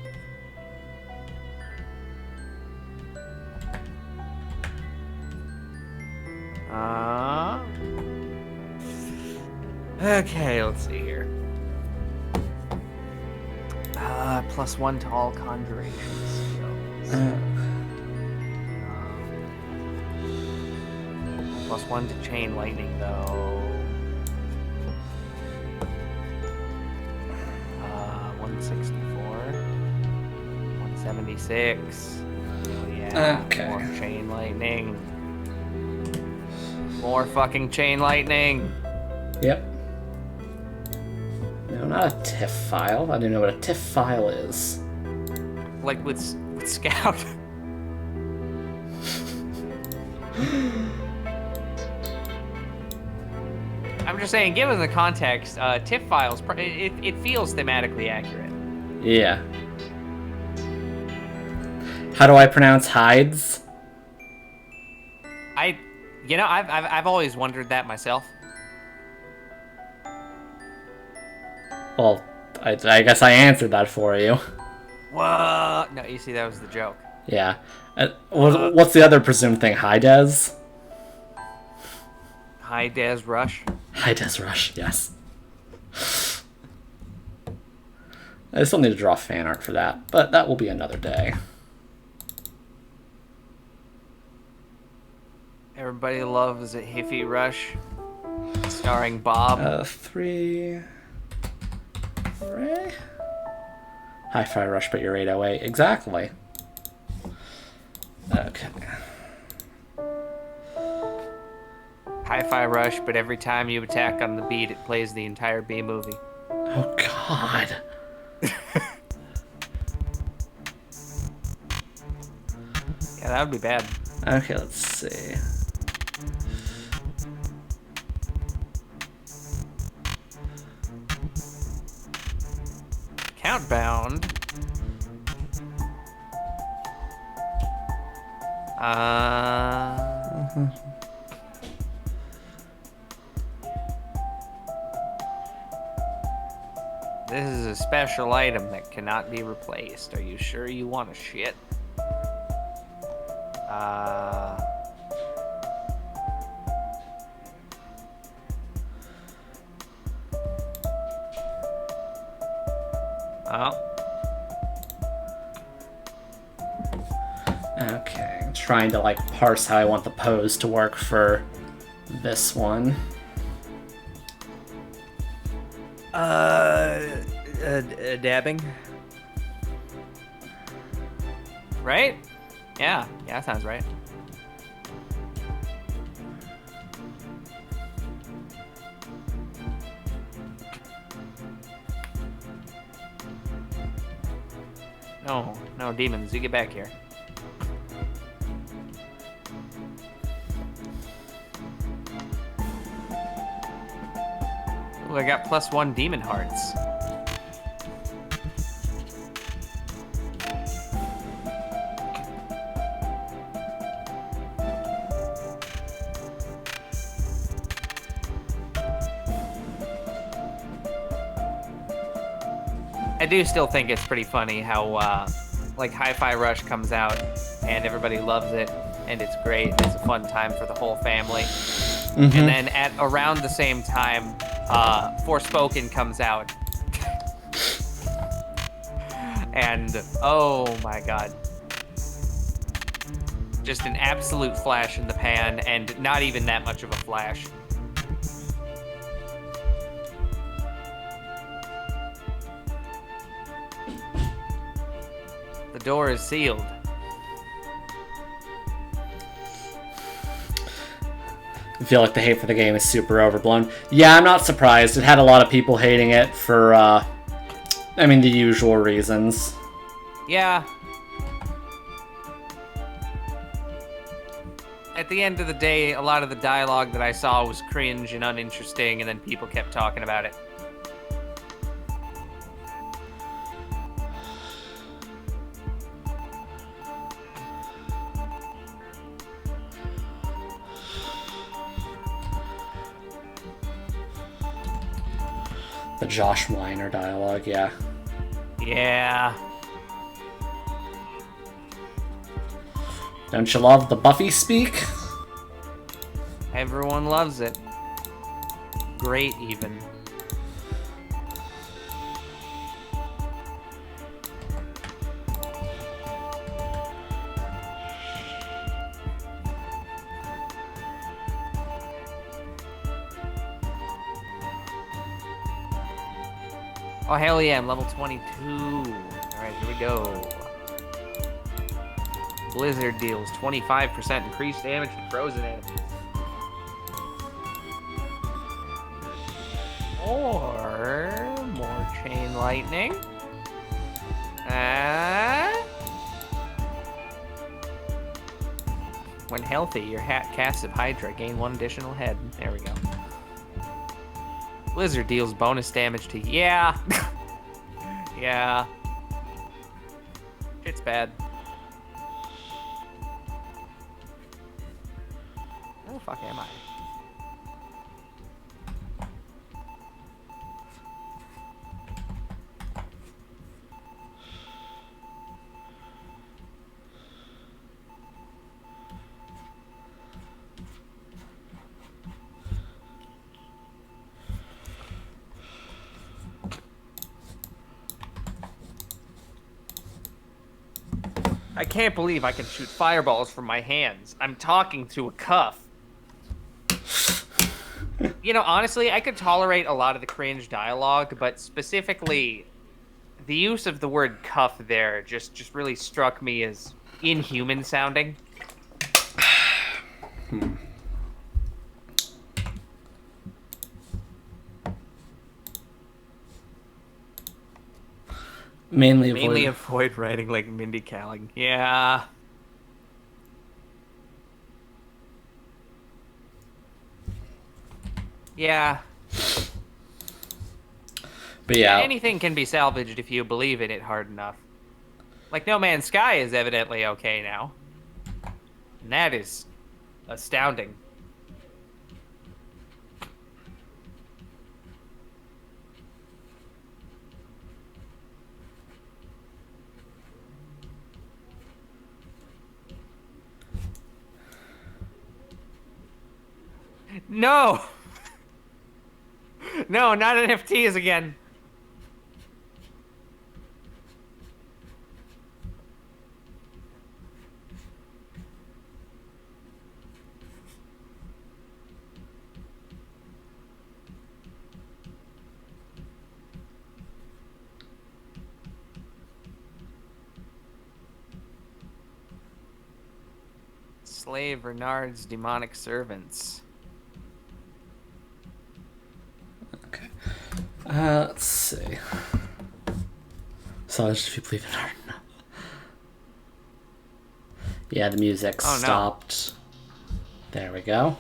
Okay, let's see here. +1 to all conjuration skills. +1 to chain lightning, though. 1 164. 176. Oh, yeah. Okay. More chain lightning. More fucking chain lightning. Yep. No, not a TIFF file. I didn't know what a TIFF file is. Like with Scout. I'm just saying, given the context, TIFF files, it feels thematically accurate. Yeah. How do I pronounce Hydez? I've always wondered that myself. Well, I guess I answered that for you. What? No, you see, that was the joke. Yeah. What's the other presumed thing? Hydez? Hydez Rush. Hydez Rush, yes. I still need to draw fan art for that, but that will be another day. Everybody loves a Hiffy Rush, starring Bob. 3... Hi-Fi Rush, but you're 808. Exactly. Okay. Hi-Fi Rush, but every time you attack on the beat, it plays the entire B movie. Oh, God. Yeah, that would be bad. Okay, let's see. Countbound. This is a special item that cannot be replaced. Are you sure you want to shit? Oh. Okay, I'm trying to like parse how I want the pose to work for this one. Dabbing. Right? Yeah, that sounds right. No, demons, you get back here. Ooh, I got +1 demon hearts. I do still think it's pretty funny how, like, Hi-Fi Rush comes out, and everybody loves it, and it's great, and it's a fun time for the whole family. And then at around the same time, Forspoken comes out. And, oh my god. Just an absolute flash in the pan, and not even that much of a flash. The door is sealed. I feel like the hate for the game is super overblown. Yeah, I'm not surprised. It had a lot of people hating it for, I mean, the usual reasons. Yeah. At the end of the day, a lot of the dialogue that I saw was cringe and uninteresting, and then people kept talking about it. The Josh Weiner dialogue, yeah. Yeah. Don't you love the Buffy speak? Everyone loves it. Great, even. Oh, hell yeah, I'm level 22. Alright, here we go. Blizzard deals 25% increased damage to frozen enemies. Or more chain lightning. When healthy, your casts of Hydra gain 1 additional head. There we go. Blizzard deals bonus damage to... Yeah! Yeah. Shit's bad. Where the fuck am I? I can't believe I can shoot fireballs from my hands. I'm talking to a cuff. You know, honestly, I could tolerate a lot of the cringe dialogue, but specifically, the use of the word cuff there just really struck me as inhuman sounding. Mainly avoid writing like Mindy Kaling. Yeah. Yeah. But yeah. Anything can be salvaged if you believe in it hard enough. Like No Man's Sky is evidently okay now. And that is astounding. No! No, not NFTs again. Slave Renard's demonic servants. Okay. Let's see. So if you believe in art. No. Yeah, the music stopped. No. There we go.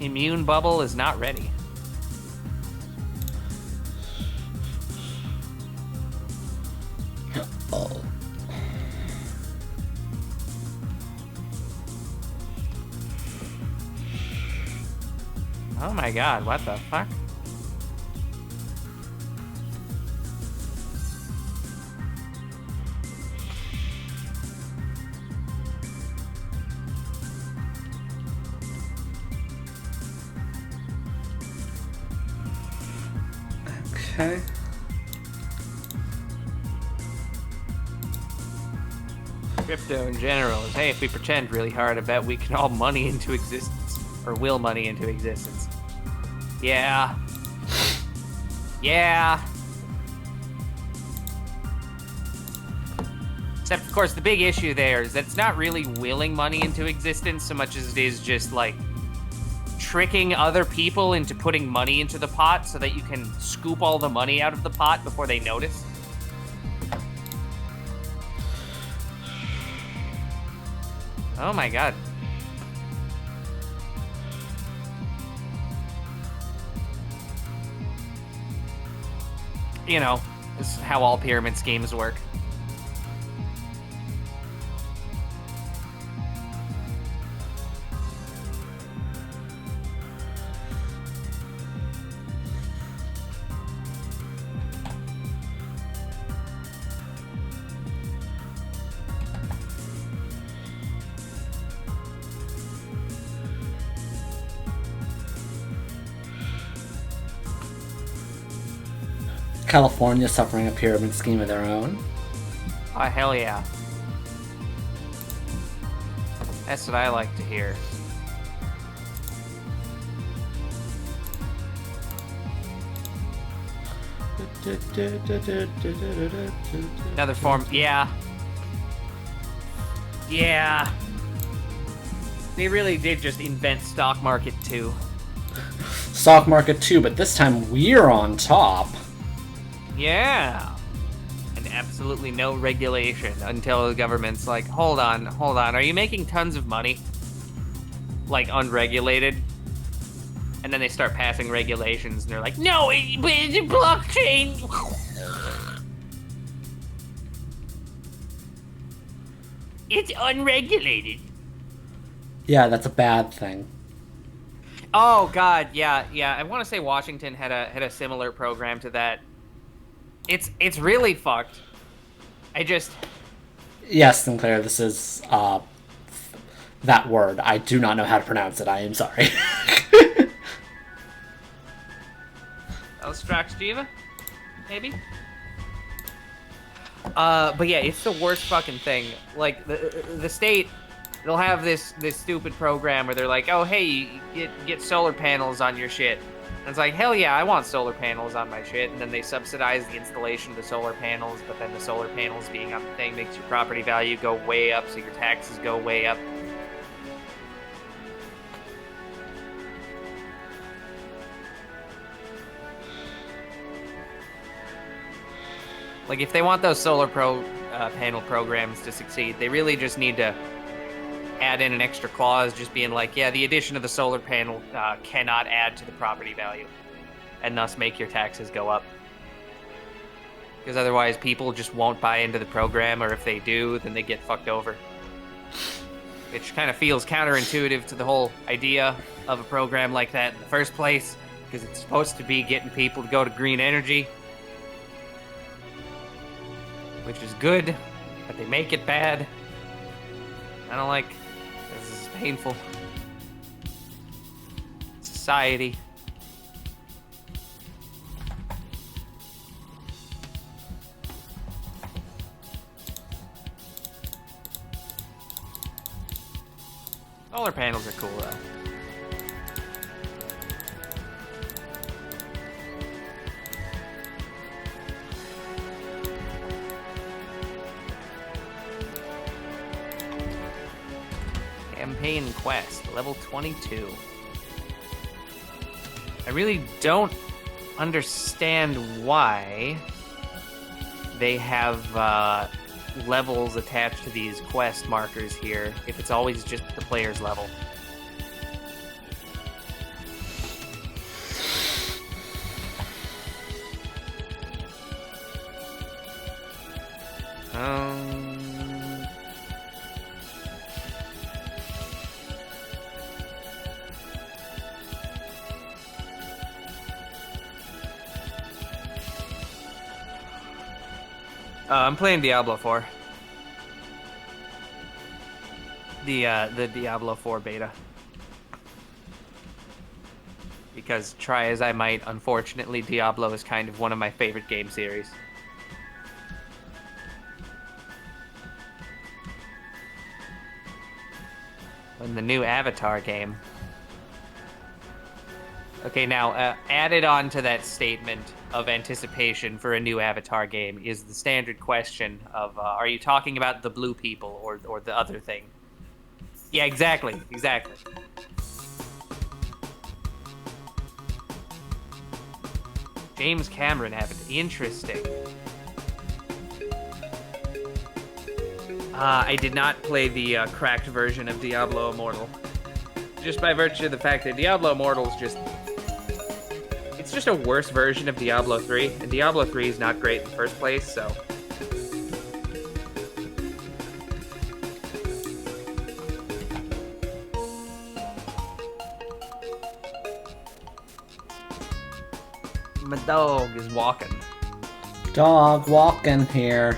Immune bubble is not ready. Oh. Oh my god, what the fuck? Okay. Crypto in general is, hey, if we pretend really hard, I bet we can all money into existence. Or will money into existence. Yeah. Yeah. Except, of course, the big issue there is that it's not really willing money into existence so much as it is just, like, tricking other people into putting money into the pot so that you can scoop all the money out of the pot before they notice. Oh my god. You know, this is how all pyramid schemes work. California suffering a pyramid scheme of their own. Oh, hell yeah. That's what I like to hear. Another form, yeah. Yeah. They really did just invent stock market 2. Stock market 2, but this time we're on top. Yeah. And absolutely no regulation until the government's like, hold on, are you making tons of money? Like, unregulated? And then they start passing regulations, and they're like, no, it's a blockchain! It's unregulated. Yeah, that's a bad thing. Oh God, yeah. I want to say Washington had a similar program to that. It's really fucked. Yes, Sinclair, this is that word. I do not know how to pronounce it. I am sorry. Elstraxjiva? Maybe? But yeah, it's the worst fucking thing. Like, the state, they'll have this stupid program where they're like, oh, hey, get solar panels on your shit. And it's like, hell yeah, I want solar panels on my shit. And then they subsidize the installation of the solar panels, but then the solar panels being on the thing makes your property value go way up, so your taxes go way up. Like, if they want those solar panel programs to succeed, they really just need to add in an extra clause just being like, yeah, the addition of the solar panel cannot add to the property value, and thus make your taxes go up. Because otherwise people just won't buy into the program, or if they do, then they get fucked over. Which kind of feels counterintuitive to the whole idea of a program like that in the first place, because it's supposed to be getting people to go to green energy. Which is good, but they make it bad. I don't like this. Is painful. Society. Solar panels are cool though. Campaign quest, level 22. I really don't understand why they have levels attached to these quest markers here, if it's always just the player's level. I'm playing Diablo 4. The Diablo 4 beta. Because try as I might, unfortunately, Diablo is kind of one of my favorite game series. And the new Avatar game. Okay, now, added on to that statement of anticipation for a new Avatar game is the standard question of, are you talking about the blue people or the other thing? Yeah, exactly. James Cameron happened. Interesting. I did not play the cracked version of Diablo Immortal. Just by virtue of the fact that Diablo Immortal is just... It's just a worse version of Diablo 3, and Diablo 3 is not great in the first place, so... My dog is walking. Dog walking here.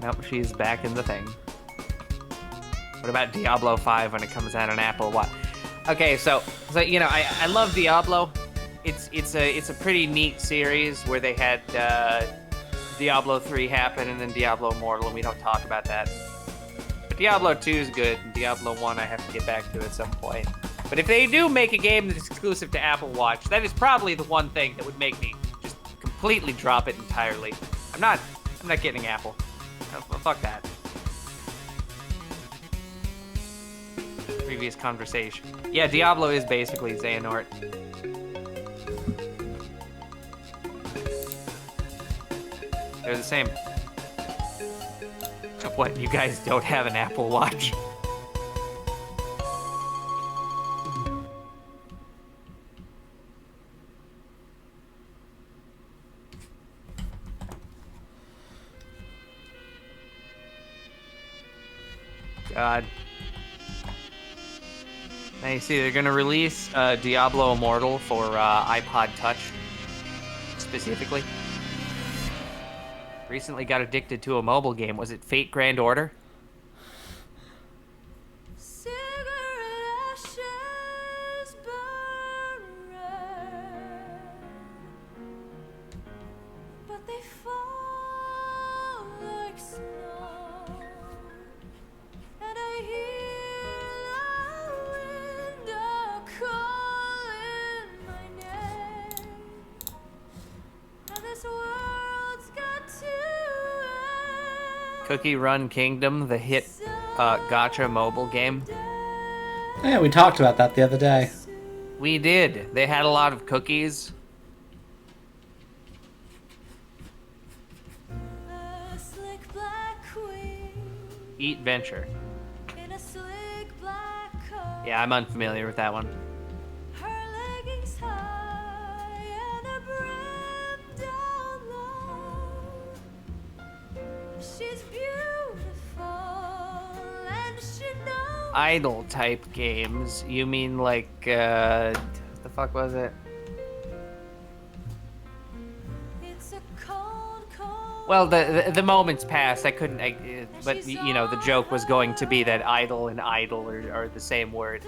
Nope, she's back in the thing. What about Diablo 5 when it comes out on Apple? What? Okay, so you know, I love Diablo. it's a pretty neat series where they had Diablo 3 happen and then Diablo Immortal, and we don't talk about that. But Diablo 2 is good, and Diablo 1 I have to get back to at some point. But if they do make a game that's exclusive to Apple Watch, that is probably the one thing that would make me just completely drop it entirely. I'm not getting Apple. Fuck that. Previous conversation. Yeah, Diablo is basically Xehanort. They're the same. What, you guys don't have an Apple Watch? God. Now you see they're gonna release Diablo Immortal for iPod Touch, specifically. Recently got addicted to a mobile game. Was it Fate Grand Order? Cookie Run Kingdom, the hit gacha mobile game. Yeah, we talked about that the other day. We did. They had a lot of cookies. Eat Venture. Yeah, I'm unfamiliar with that one. Idle type games. You mean like what the fuck was it? Well, the moments passed. I couldn't. But you know, the joke was going to be that idle and idle are the same word.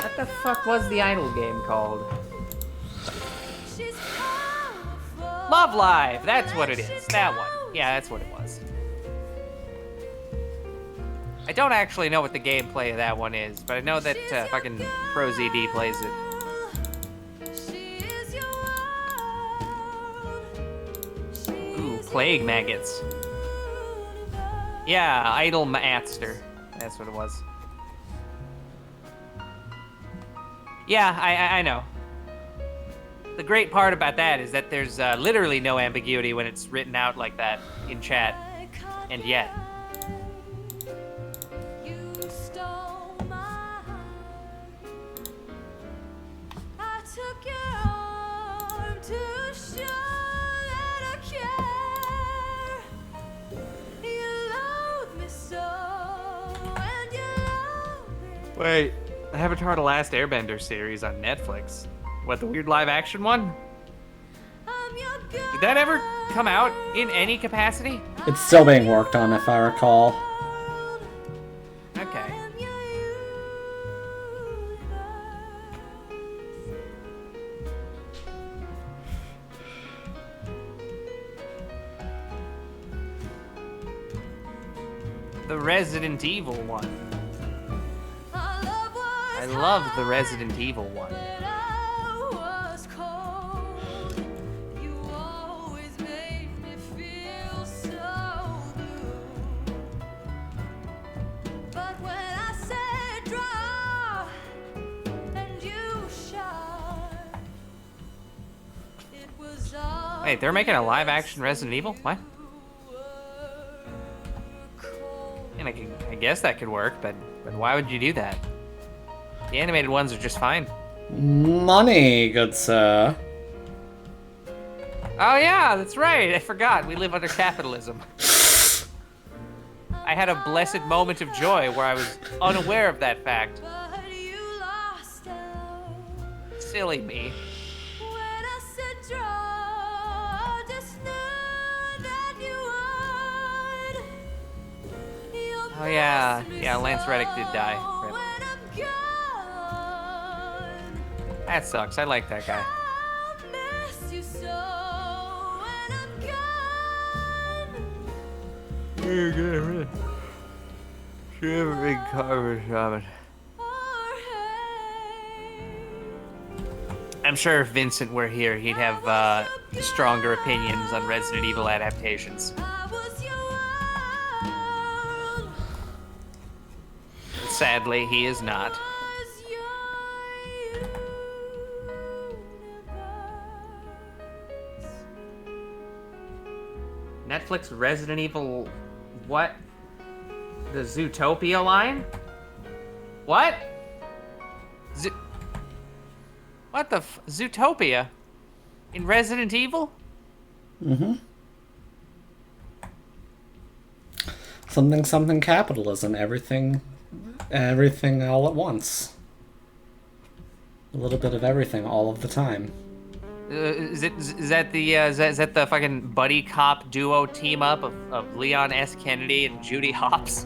What the fuck was the idle game called? Love Live. That's what it is. That one. Yeah, that's what it was. I don't actually know what the gameplay of that one is, but I know that fucking ProZD plays it. Ooh, Plague Maggots. Yeah, Idle Master. That's what it was. Yeah, I know. The great part about that is that there's literally no ambiguity when it's written out like that in chat. And yet... Wait, Avatar: The Last Airbender series on Netflix. What, the weird live action one? Did that ever come out in any capacity? It's still being worked on, if I recall. Okay. The Resident Evil one. I love the Resident Evil one. Wait, they're making a live-action Resident Evil? What? And I guess that could work, but why would you do that? The animated ones are just fine. Money, good sir. Oh yeah, that's right. I forgot. We live under capitalism. I had a blessed moment of joy where I was unaware of that fact. Silly me. Oh yeah, Lance Reddick did die. That sucks. I like that guy. You're good. Should have a big carver shop. I'm sure if Vincent were here, he'd have stronger opinions on Resident Evil adaptations. Sadly, he is not. Netflix Resident Evil... What? The Zootopia line? What? What the Zootopia? In Resident Evil? Mm-hmm. Something capitalism. Everything all at once. A little bit of everything all of the time. Is that the fucking buddy cop duo team up of Leon S. Kennedy and Judy Hopps?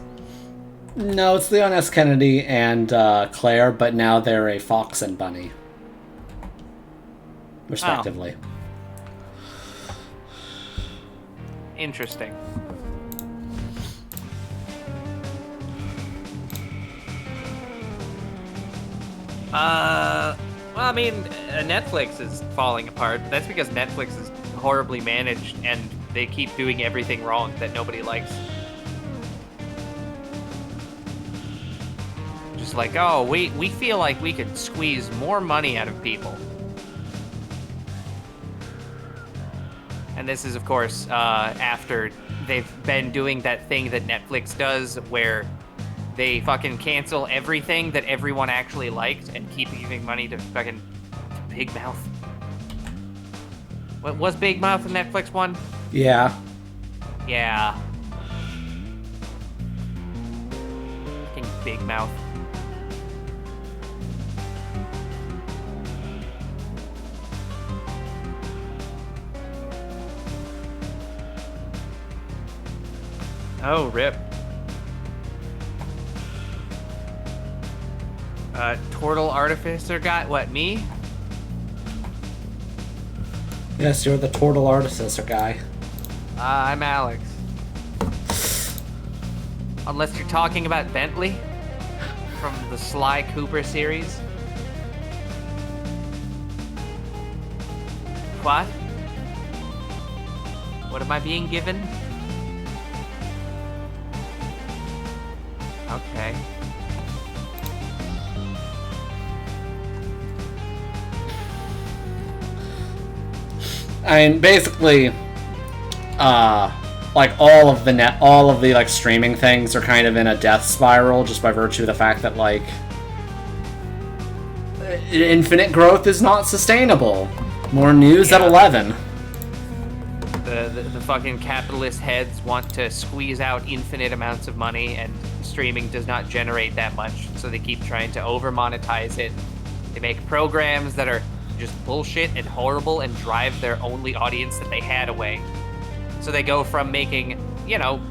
No, it's Leon S. Kennedy and Claire, but now they're a fox and bunny, respectively. Oh. Interesting. Well, I mean, Netflix is falling apart. But that's because Netflix is horribly managed, and they keep doing everything wrong that nobody likes. Just like, oh, we feel like we could squeeze more money out of people. And this is, of course, after they've been doing that thing that Netflix does, where they fucking cancel everything that everyone actually liked and keep giving money to fucking Big Mouth. What was Big Mouth the Netflix one? Yeah. Yeah. Fucking Big Mouth. Oh, rip. Tortle Artificer guy? What, me? Yes, you're the Tortle Artificer guy. I'm Alex. Unless you're talking about Bentley from the Sly Cooper series. What? What am I being given? Okay. I mean, basically, like all of the like streaming things are kind of in a death spiral just by virtue of the fact that like infinite growth is not sustainable. More news at 11. The fucking capitalist heads want to squeeze out infinite amounts of money, and streaming does not generate that much, so they keep trying to over monetize it. They make programs that are just bullshit and horrible and drive their only audience that they had away. So they go from making, you know,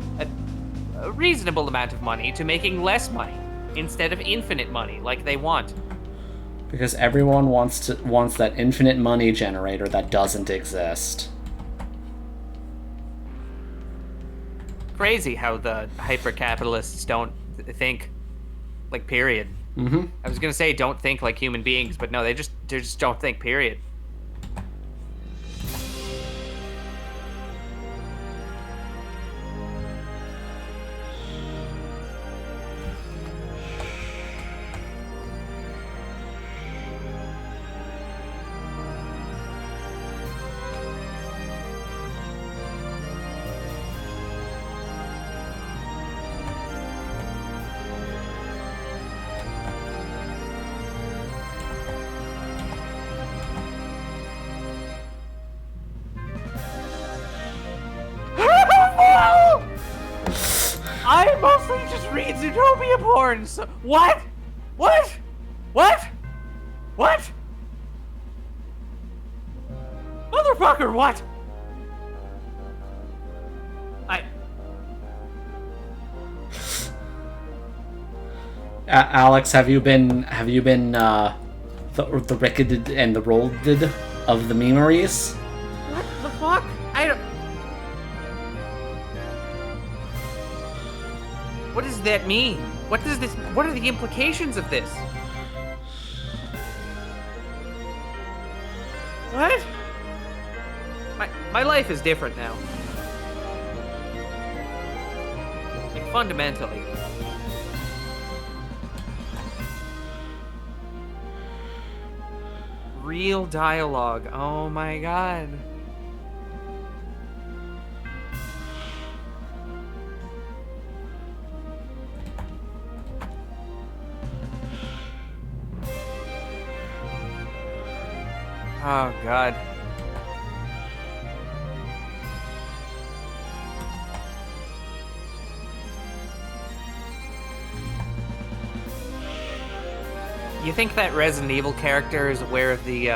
a reasonable amount of money to making less money instead of infinite money like they want. Because everyone wants that infinite money generator that doesn't exist. Crazy how the hyper-capitalists don't think, like, period. Mm-hmm. I was gonna say don't think like human beings, but no, they just don't think, period. I mostly just read Zootopia porn, so... What? What? What? What? Motherfucker, what? Alex, have you been the wicked and the rolled of the memories. What the fuck? I don't... What does that mean? What are the implications of this? What? My life is different now. Like, fundamentally. Real dialogue. Oh my god. Oh god. You think that Resident Evil character is aware of the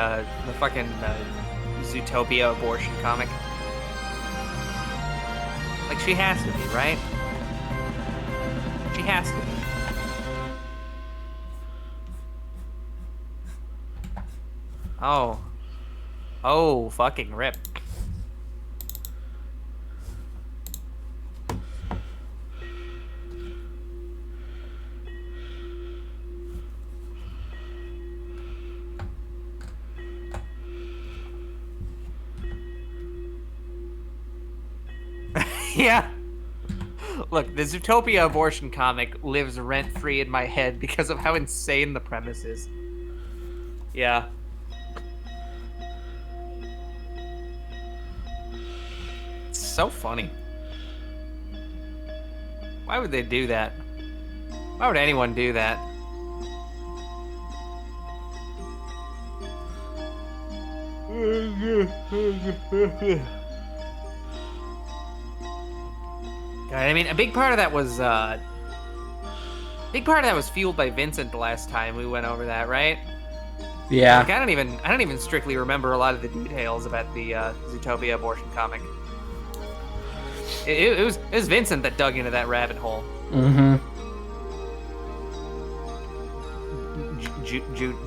fucking Zootopia abortion comic? Like, she has to be, right? She has to be. Oh. Oh, fucking rip. Yeah. Look, the Zootopia abortion comic lives rent-free in my head because of how insane the premise is. Yeah. It's so funny. Why would they do that? Why would anyone do that? God, I mean, a big part of that was fueled by Vincent the last time we went over that, right? Yeah. Like, I don't even strictly remember a lot of the details about the Zootopia abortion comic. It was Vincent that dug into that rabbit hole. Mm-hmm.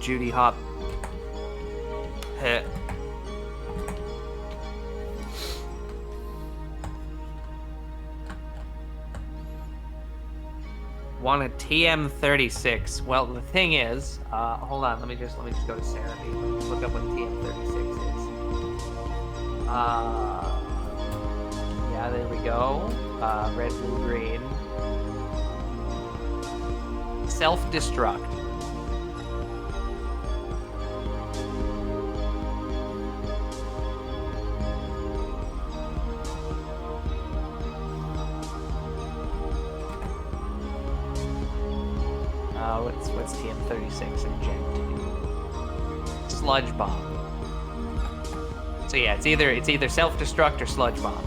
Judy Hop. Heh. Want a TM36? Well, the thing is, hold on. Let me just go to Sanity. Let me just look up what TM36 is. Yeah, there we go. Red, blue, green. Self-destruct. What's TM36 in Gen 2? Sludge bomb. So yeah, it's either self-destruct or sludge bomb.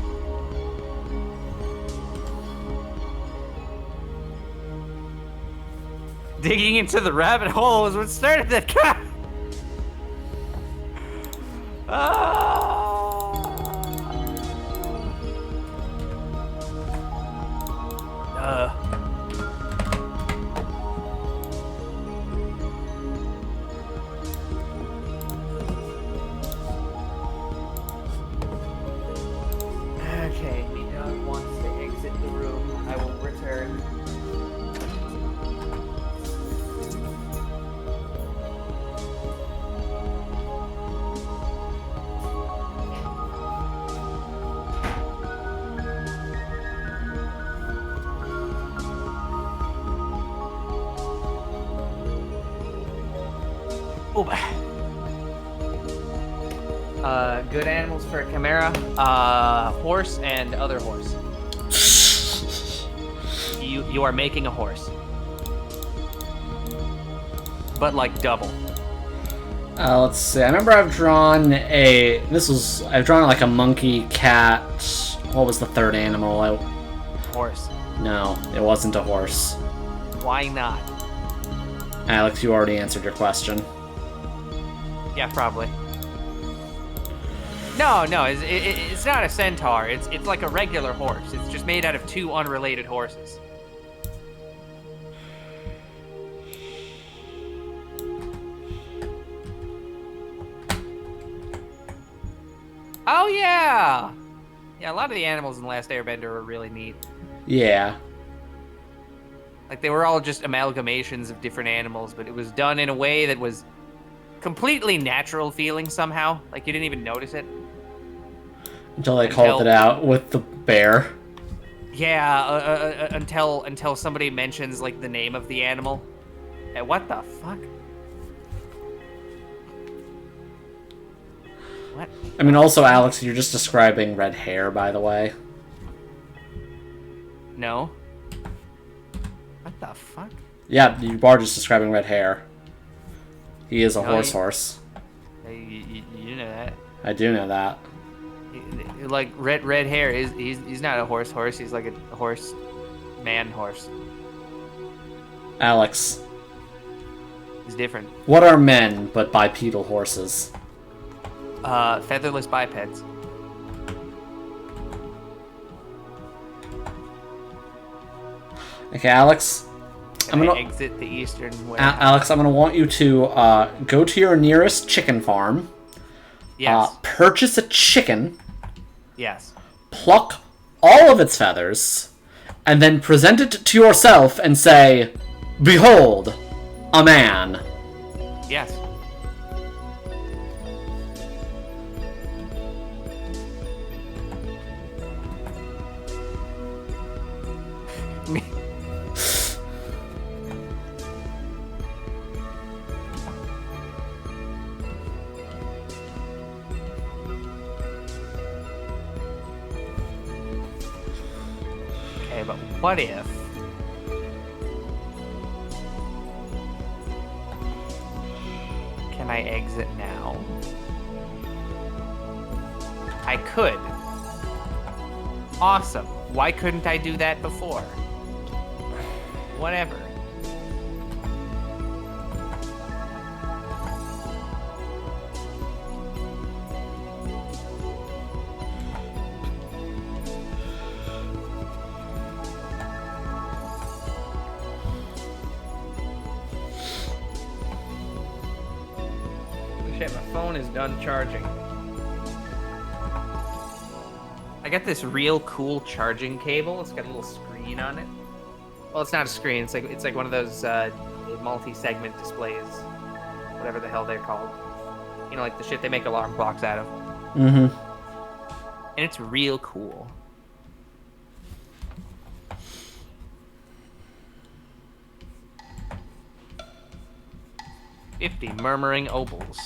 Digging into the rabbit hole is what started that car. Okay, me dog wants to exit the room. I will return. Oh, good animals for a chimera. Horse and other horse. You are making a horse, but like double. Let's see. I remember I've drawn like a monkey, cat. What was the third animal? Horse. No, it wasn't a horse. Why not? Alex, you already answered your question. Yeah, probably. No, it's not a centaur. It's like a regular horse. It's just made out of two unrelated horses. Oh yeah. Yeah, a lot of the animals in Last Airbender are really neat. Yeah. Like they were all just amalgamations of different animals, but it was done in a way that was completely natural feeling somehow. Like you didn't even notice it. Until they called it out with the bear. Yeah, until somebody mentions like the name of the animal. Hey, what the fuck? What? I mean, also, Alex, you're just describing red hair, by the way. No. What the fuck? Yeah, you are just describing red hair. He is a No, horse. You know that. I do know that. Like red hair he's not a horse. He's like a horse horse. Alex, He's different. what are men but bipedal horses? Featherless bipeds. Okay, Alex. I'm gonna exit the eastern way. Alex, I'm gonna want you to go to your nearest chicken farm. Yes. Purchase a chicken. Yes. Pluck all of its feathers, and then present it to yourself and say, "Behold, a man." Yes. Okay, but what if can I exit now? I could. Awesome. Why couldn't I do that before? Whatever. Shit, my phone is done charging. I got this real cool charging cable. It's got a little screen on it. Well, it's not a screen. It's like one of those multi-segment displays, whatever the hell they're called. You know, like the shit they make alarm clocks out of. Mm-hmm. And it's real cool. "50 murmuring opals."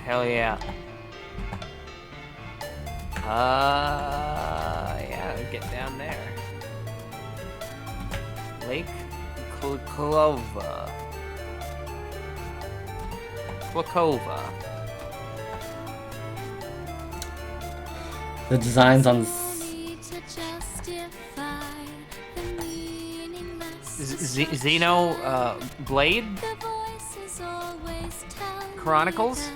Hell yeah. Yeah, get down there. Lake Klokova. The designs on Xeno Blade Chronicles.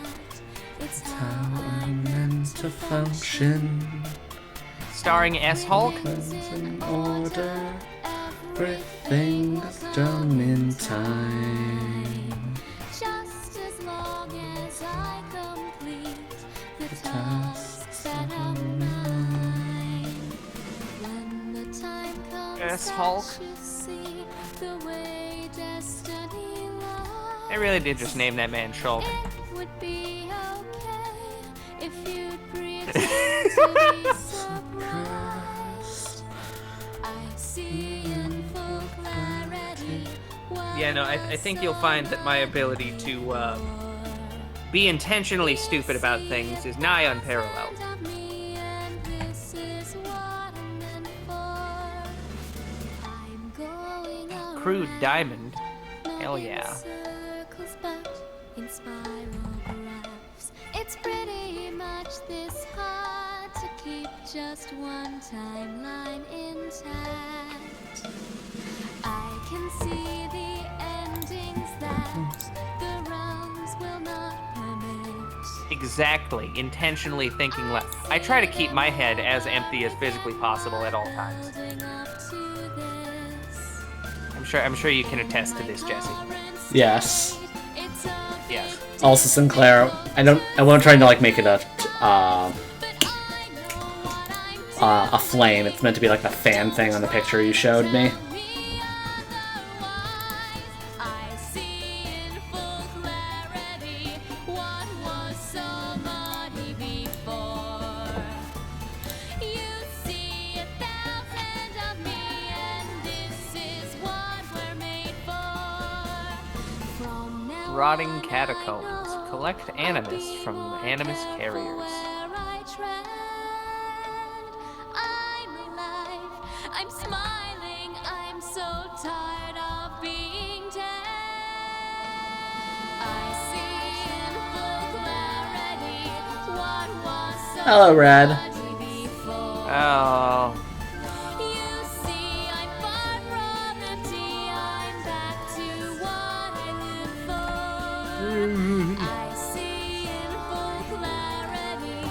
how I'm meant to function. Starring S-Hulk. In order, everything's done in time. Just as long as I complete the tasks that are mine. When the time comes, S-Hulk. I shall see the way destiny lies. They really did just name that man Shulk. It would be okay if you'd pretend to be surprised. I see in full clarity. Yeah, no, I think you'll find that my ability to be intentionally stupid about things is nigh unparalleled. Crude diamond. Hell yeah. this hard to keep just one timeline intact. I can see the endings that the realms will not permit. Exactly. Intentionally thinking left. I try to keep my head as empty as physically possible at all times. Building up to this. I'm sure you can attest to this, Jesse. Yes. It's a Yes. Also, Sinclair, I wasn't trying to like make it a flame. It's meant to be like the fan thing on the picture you showed me. I see in full clarity what was so muddy before. You see 1,000 of me, and this is what we're made for. From now Rotting on, catacombs. I know Collect animus from animus carriers. where I tread. I'm alive, I'm smiling, I'm so tired of being dead. I see in full clarity what was so Hello, Red. muddy before. Oh. You see, I'm far from empty, I'm back to what I live for. I see in full clarity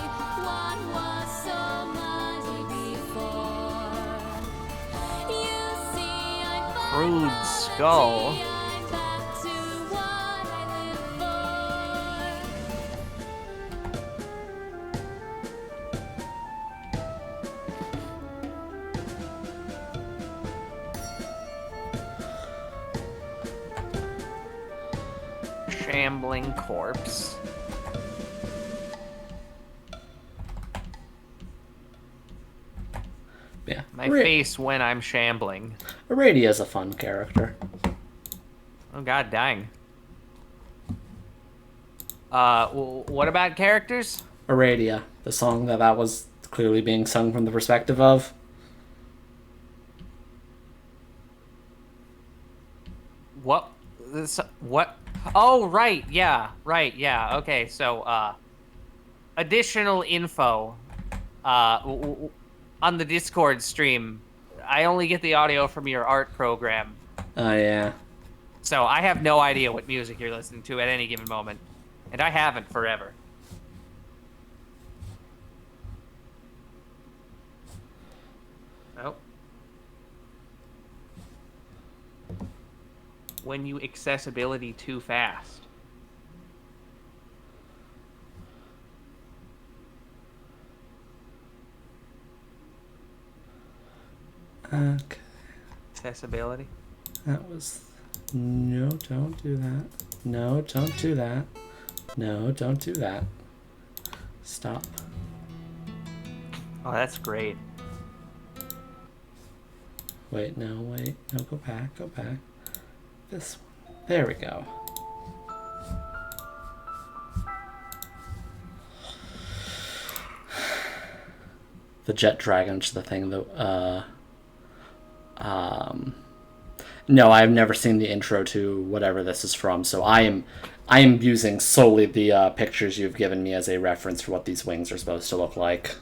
what was so muddy before. You see, I'm far Crude from skull. empty, I'm back to what I live for. Shambling corpse. Yeah. My face when I'm shambling. Aradia's a fun character. Oh god dang. What about characters? Aradia, the song that was clearly being sung from the perspective of. What? What? Oh, right, yeah, okay, so, additional info, on the Discord stream, I only get the audio from your art program, Oh, yeah. so I have no idea what music you're listening to at any given moment, and I haven't forever. Oh. When you accessibility too fast. Okay. Accessibility. That was... No, don't do that. No, don't do that. No, don't do that. Stop. Oh, that's great. Wait, no, wait. No, go back, go back. This one. There we go. The jet dragon's the thing that, no, I've never seen the intro to whatever this is from, so I am using solely the pictures you've given me as a reference for what these wings are supposed to look like.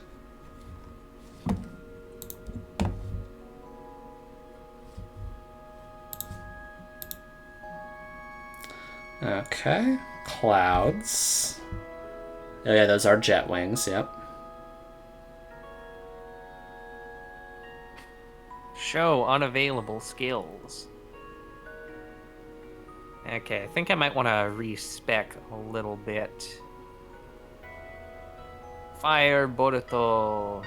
Okay, clouds. Oh yeah, those are jet wings, yep. Show unavailable skills. Okay, I think I might want to respec a little bit. Fire Boruto.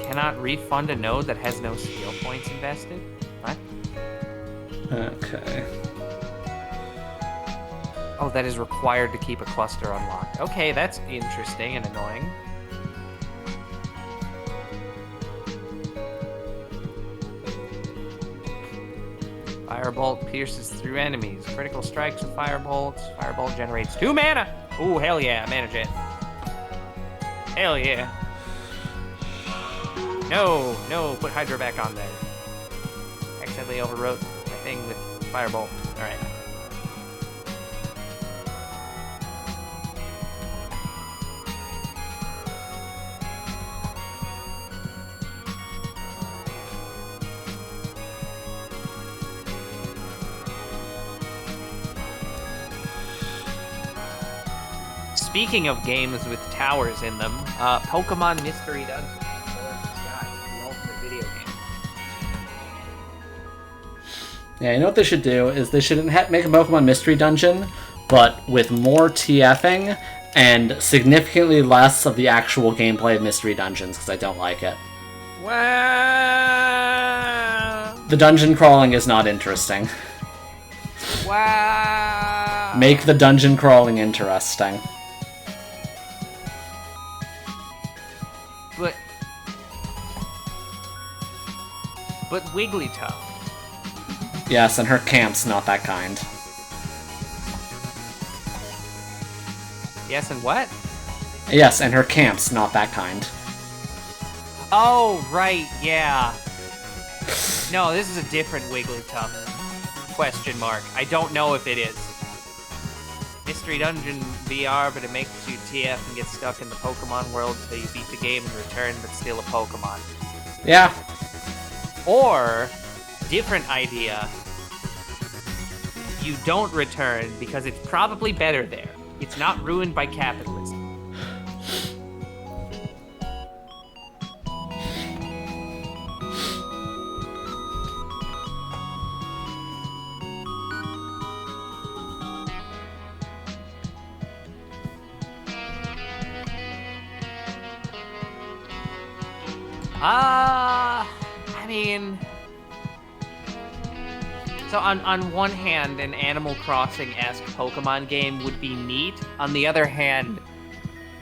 Cannot refund a node that has no skill points invested? What? Okay. Oh, that is required to keep a cluster unlocked. Okay, that's interesting and annoying. Fire Firebolt pierces through enemies. Critical strikes with Firebolt. Firebolt generates 2 mana. Ooh, hell yeah, mana gen. Hell yeah. No, put Hydra back on there. Accidentally overwrote my thing with Firebolt. Alright. Speaking of games with towers in them, Pokemon Mystery Dungeon. The ultimate video game. Yeah, you know what they should do is they should make a Pokemon Mystery Dungeon, but with more TFing and significantly less of the actual gameplay of Mystery Dungeons, because I don't like it. Wow. The dungeon crawling is not interesting. Wow. Make the dungeon crawling interesting. But Wigglytuff. Yes, and her camp's not that kind. Yes, and what? Yes, and her camp's not that kind. Oh, right, yeah. No, this is a different Wigglytuff. Question mark. I don't know if it is. Mystery Dungeon VR, but it makes you TF and get stuck in the Pokemon world until you beat the game and return, but still a Pokemon. Yeah. Or, different idea, you don't return because it's probably better there. It's not ruined by capitalism. I mean, so on one hand, an Animal Crossing-esque Pokemon game would be neat. On the other hand,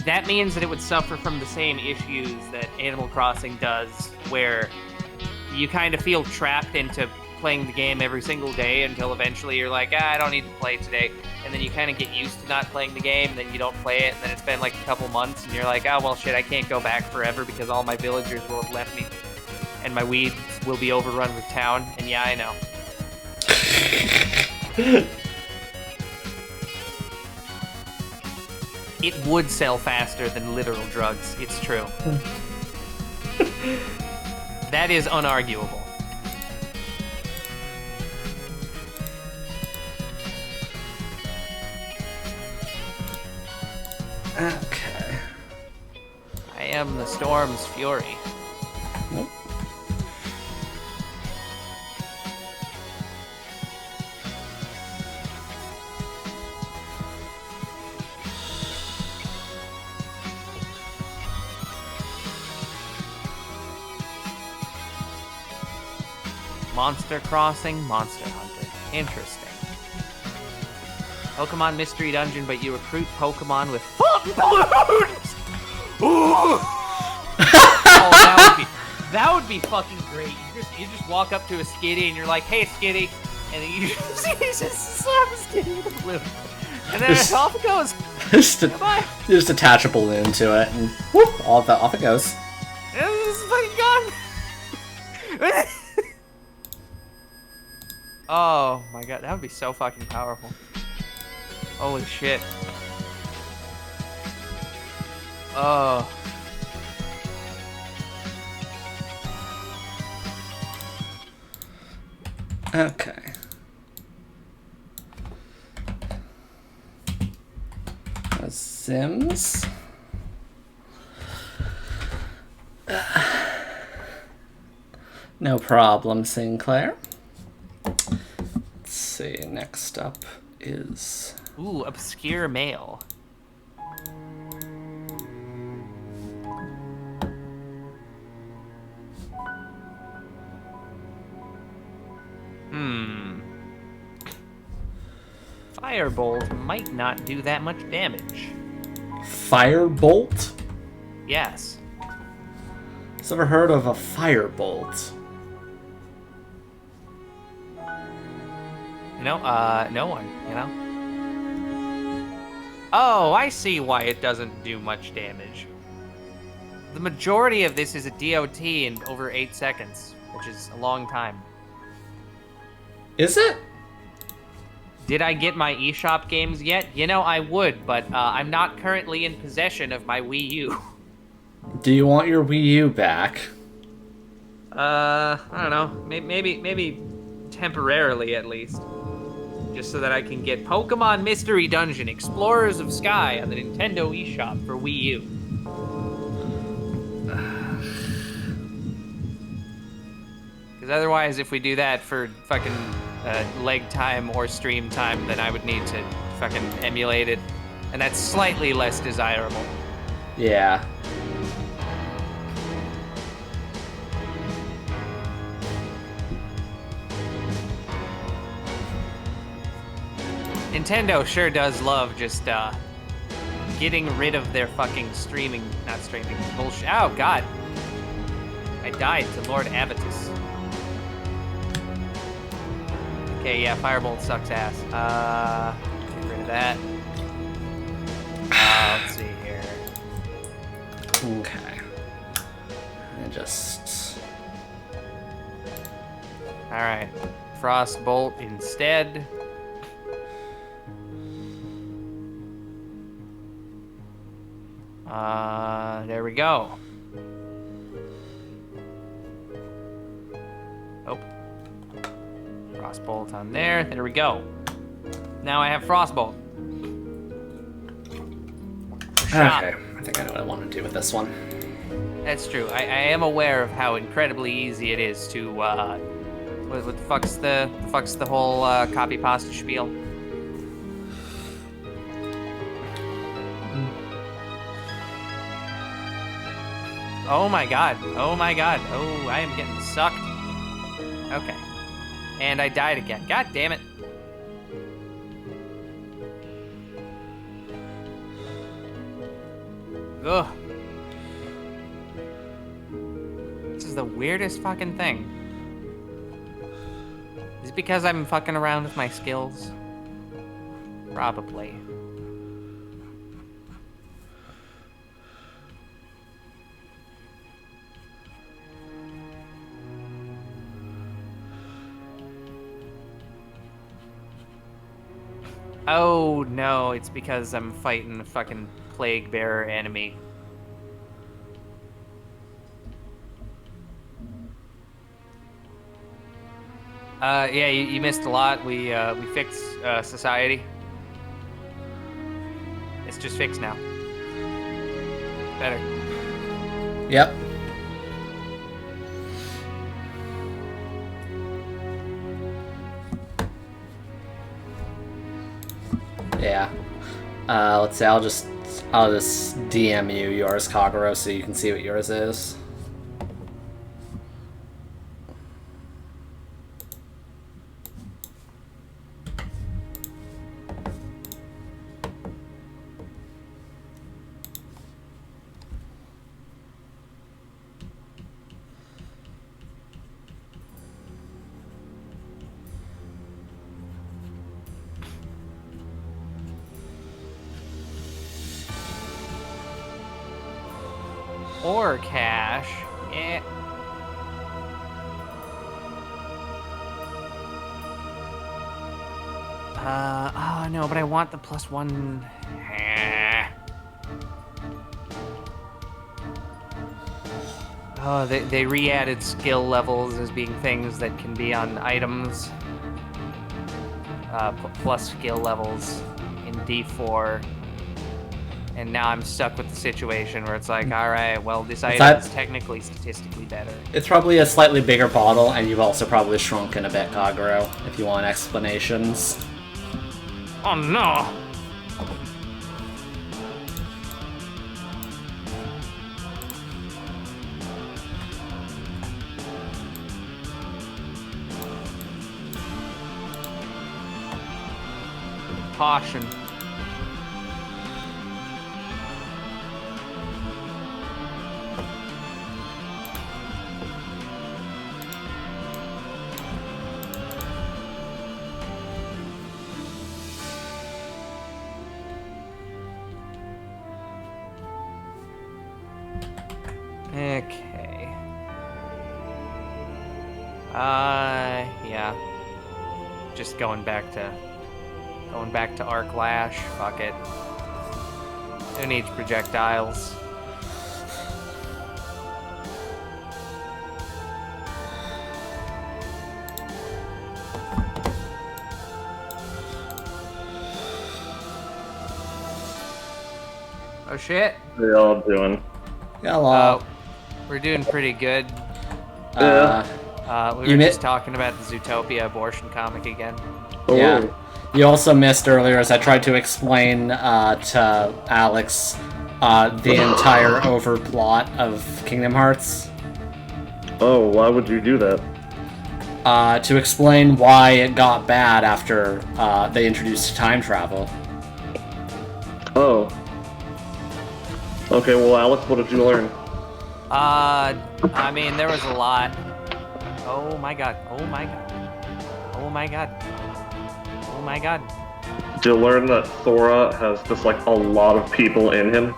that means that it would suffer from the same issues that Animal Crossing does, where you kind of feel trapped into playing the game every single day until eventually you're like, I don't need to play today. And then you kind of get used to not playing the game, and then you don't play it, and then it's been like a couple months, and you're like, oh, well, shit, I can't go back forever because all my villagers will have left me, and my weeds will be overrun with town. And yeah, I know. It would sell faster than literal drugs, it's true. That is unarguable. Okay. I am the storm's fury. Nope. Monster Crossing, Monster Hunter. Interesting. Pokemon Mystery Dungeon, but you recruit Pokemon with fucking balloons! Ooh! Oh, that would be fucking great. You just walk up to a Skitty and you're like, hey Skitty, and then you just slap a Skitty with a balloon. And then off it goes. Just attach a balloon to it and whoop, off it goes. And this is fucking gone. Oh my god, that would be so fucking powerful. Holy shit. Oh. Okay. Sims. No problem, Sinclair. Let's see, next up is... Ooh, obscure mail. Firebolt might not do that much damage. Firebolt? Yes. Has ever heard of a firebolt? No one, you know? Oh, I see why it doesn't do much damage. The majority of this is a DOT in over 8 seconds, which is a long time. Is it? Did I get my eShop games yet? You know, I would, but I'm not currently in possession of my Wii U. Do you want your Wii U back? I don't know. Maybe temporarily at least. Just so that I can get Pokemon Mystery Dungeon Explorers of Sky on the Nintendo eShop for Wii U. Because otherwise, if we do that for fucking leg time or stream time, then I would need to fucking emulate it. And that's slightly less desirable. Yeah. Nintendo sure does love just getting rid of their fucking not streaming bullshit. Oh god, I died to Lord Avitus. Okay, yeah, Firebolt sucks ass. Get rid of that. Let's see here. Okay. I just... All right, Frostbolt instead. There we go. Oh. Frostbolt on there. There we go. Now I have Frostbolt. Shot. Okay, I think I know what I want to do with this one. That's true. I am aware of how incredibly easy it is to, what the fuck's the whole, copy pasta spiel? Oh my god. Oh my god. Oh, I am getting sucked. Okay. And I died again. God damn it. Ugh. This is the weirdest fucking thing. Is it because I'm fucking around with my skills? Probably. Oh no, it's because I'm fighting a fucking plague bearer enemy. Yeah, you missed a lot. We fixed society. It's just fixed now. Better. Yep. Yeah. Let's see, I'll just DM you yours, Kagero, so you can see what yours is. Or cash. Yeah. Oh no, but I want the +1. Oh, they re-added skill levels as being things that can be on items. Plus skill levels in D4. And now I'm stuck with the situation where it's like, alright, well, this item is technically statistically better. It's probably a slightly bigger bottle, and you've also probably shrunken a bit, Kagero, if you want explanations. Oh no! Caution. Okay. Yeah. Just going back to Arc Lash. Fuck it. Who needs projectiles? Oh shit. What are y'all doing? Hello. We're doing pretty good. We You were just talking about the Zootopia abortion comic again. Oh, Yeah. You also missed earlier as I tried to explain to Alex the entire overplot of Kingdom Hearts. Oh, why would you do that? To explain why it got bad after they introduced time travel. Oh. Okay, well, Alex, what did you learn? I mean, there was a lot. Oh my god. Oh my god. Oh my god. Oh my god. Did you learn that Sora has just, like, a lot of people in him?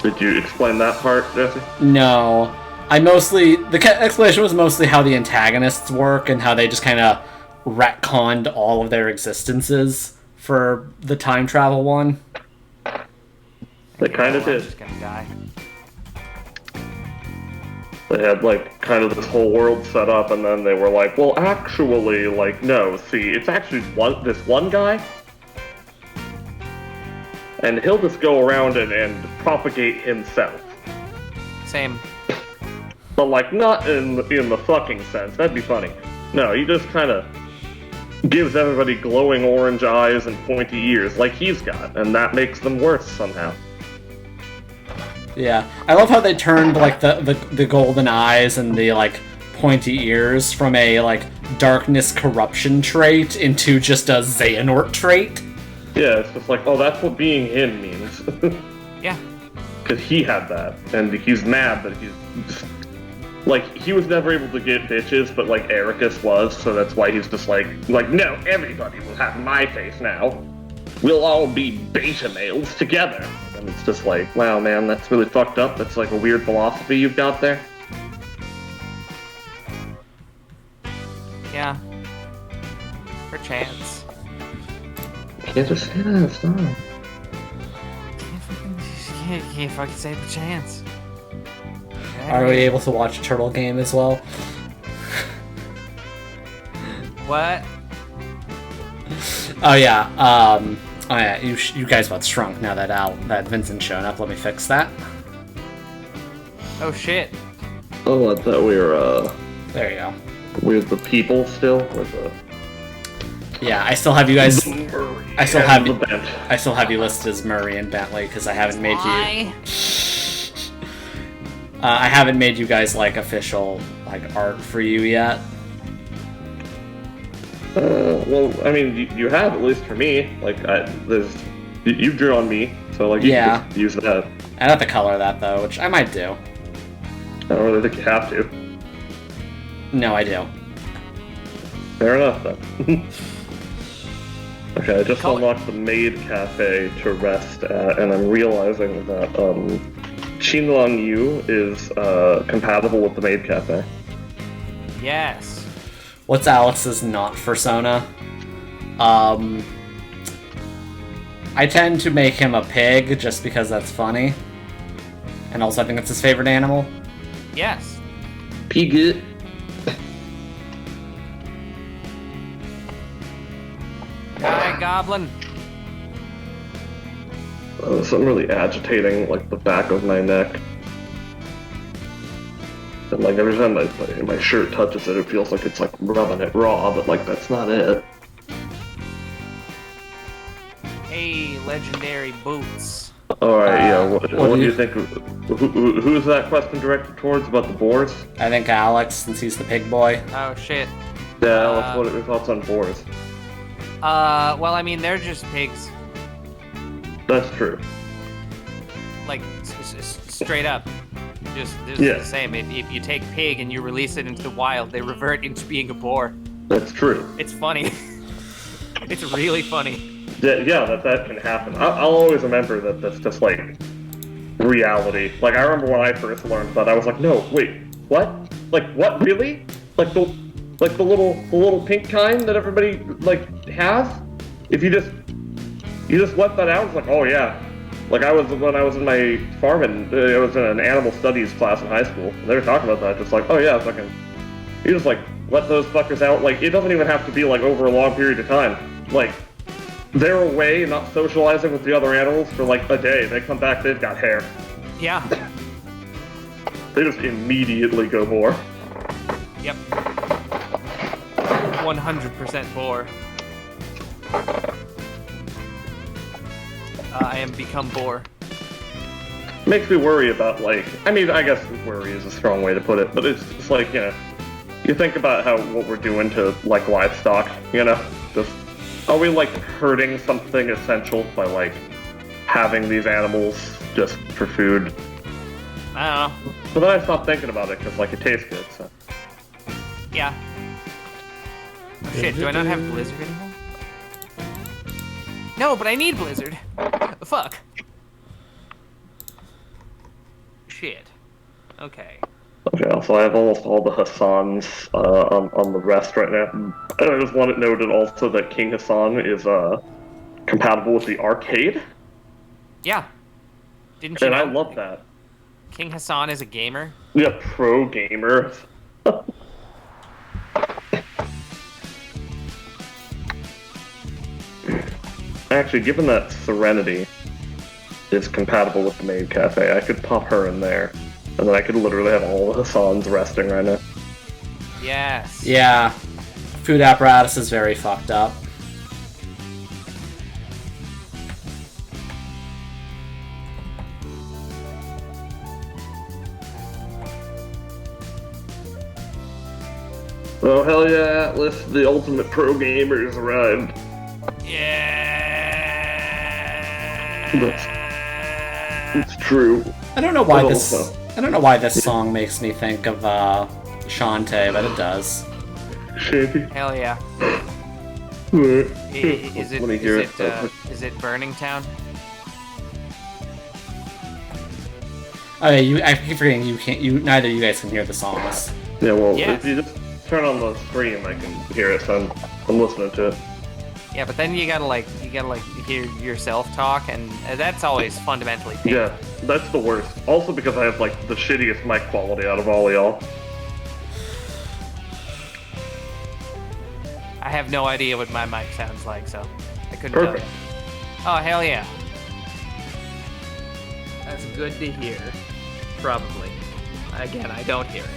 Did you explain that part, Jesse? No. The explanation was mostly how the antagonists work and how they just kind of retconned all of their existences for the time travel one. They kind of I'm did. just gonna die. They had, like, kind of this whole world set up, and then they were like, well, actually, like, no, see, it's actually this one guy, and he'll just go around and propagate himself. Same. But, like, not in the fucking sense. That'd be funny. No, he just kind of gives everybody glowing orange eyes and pointy ears like he's got, and that makes them worse somehow. Yeah, I love how they turned like the golden eyes and the like pointy ears from a like darkness corruption trait into just a Xehanort trait. Yeah, it's just like, oh, that's what being him means. Yeah. Because he had that, and he's mad that he's just, like, he was never able to get bitches, but like Ericus was, so that's why he's just like no, everybody will have my face now. We'll all be beta males together. And it's just like, wow, man, that's really fucked up. That's like a weird philosophy you've got there. Yeah. Perchance. Can't just say that, stop. Can't fucking say perchance. Are we able to watch Turtle Game as well? What? Oh yeah. Oh yeah. You guys both shrunk now that Vincent's shown up. Let me fix that. Oh shit. Oh, I thought we were, There you go. we're the people still? We're the... Yeah, I still have you guys. I still have the you. bench. I still have you listed as Murray and Bentley because I haven't made you. I haven't made you guys like official like art for you yet. Well, I mean, you have, at least for me. Like, you drew on me, so, like, you Yeah. can just use that. I have to color that though, which I might do. I don't really think you have to. No, I do. Fair enough, then. Okay, I just Color. unlocked the Maid Cafe to rest at, and I'm realizing that, Qinlang Yu is, compatible with the Maid Cafe. Yes. What's Alex's not persona? I tend to make him a pig just because that's funny. And also I think it's his favorite animal. Yes. Pig. Hi, Goblin. Something really agitating, like, the back of my neck. And, like, every time my shirt touches it, it feels like it's, like, rubbing it raw, but, like, that's not it. Hey, legendary boots. Alright, yeah, what do do you- you think? Who's that question directed towards about the boars? I think Alex, since he's the pig boy. Oh shit. Yeah, Alex, what are your thoughts on boars? Well, I mean, they're just pigs. That's true. Like, straight up. Just Yeah. the same. If you take pig and you release it into the wild, they revert into being a boar. That's true. It's funny. It's really funny. Yeah, that can happen. I'll always remember that that's just, like, reality. Like, I remember when I first learned that, I was like, no, wait, what? Like, what, really? Like the little pink kind that everybody, like, has? If you just let that out, it's like, oh yeah. Like, when I was in my farming, I was in an animal studies class in high school, and they were talking about that, just like, oh yeah, fucking, you just, like, let those fuckers out. Like, it doesn't even have to be, like, over a long period of time. Like, they're away, not socializing with the other animals for, like, a day. They come back, they've got hair. Yeah. They just immediately go boar. Yep. 100% boar. I am become boar. Makes me worry about, like, I mean, I guess worry is a strong way to put it, but it's just like, you know, you think about what we're doing to, like, livestock, you know? Just, are we, like, hurting something essential by, like, having these animals just for food? I don't know. But then I stopped thinking about it, because, like, it tastes good, so. Yeah. Oh, shit, do I not have Blizzard anymore? No, but I need Blizzard. Fuck. Shit. Okay. Okay, so I have almost all the Hassans on the rest right now. And I just want it noted also that King Hassan is compatible with the arcade. Yeah. Didn't you And know? I love that. King Hassan is a gamer. Yeah, pro gamer. Actually, given that Serenity is compatible with the Maid Cafe, I could pop her in there. And then I could literally have all the Hassans resting right now. Yes. Yeah. Food apparatus is very fucked up. Oh, hell yeah, Atlas, the ultimate pro gamer has arrived. Yeah. It's true. I don't know why But this. also- I don't know why this song makes me think of Shantae, but it does. Shanty. Hell yeah. Is Let me hear it. it Burning Town? Oh yeah, I keep forgetting you can't. Neither of you guys can hear the songs. Yeah, well, Yeah. if you just turn on the screen, I can hear it, so I'm listening to it. Yeah, but then you gotta hear yourself talk, and that's always fundamentally painful. Yeah, that's the worst. Also because I have, like, the shittiest mic quality out of all y'all. I have no idea what my mic sounds like, so I couldn't tell Perfect. you. Oh, hell yeah. That's good to hear. Probably. Again, I don't hear it.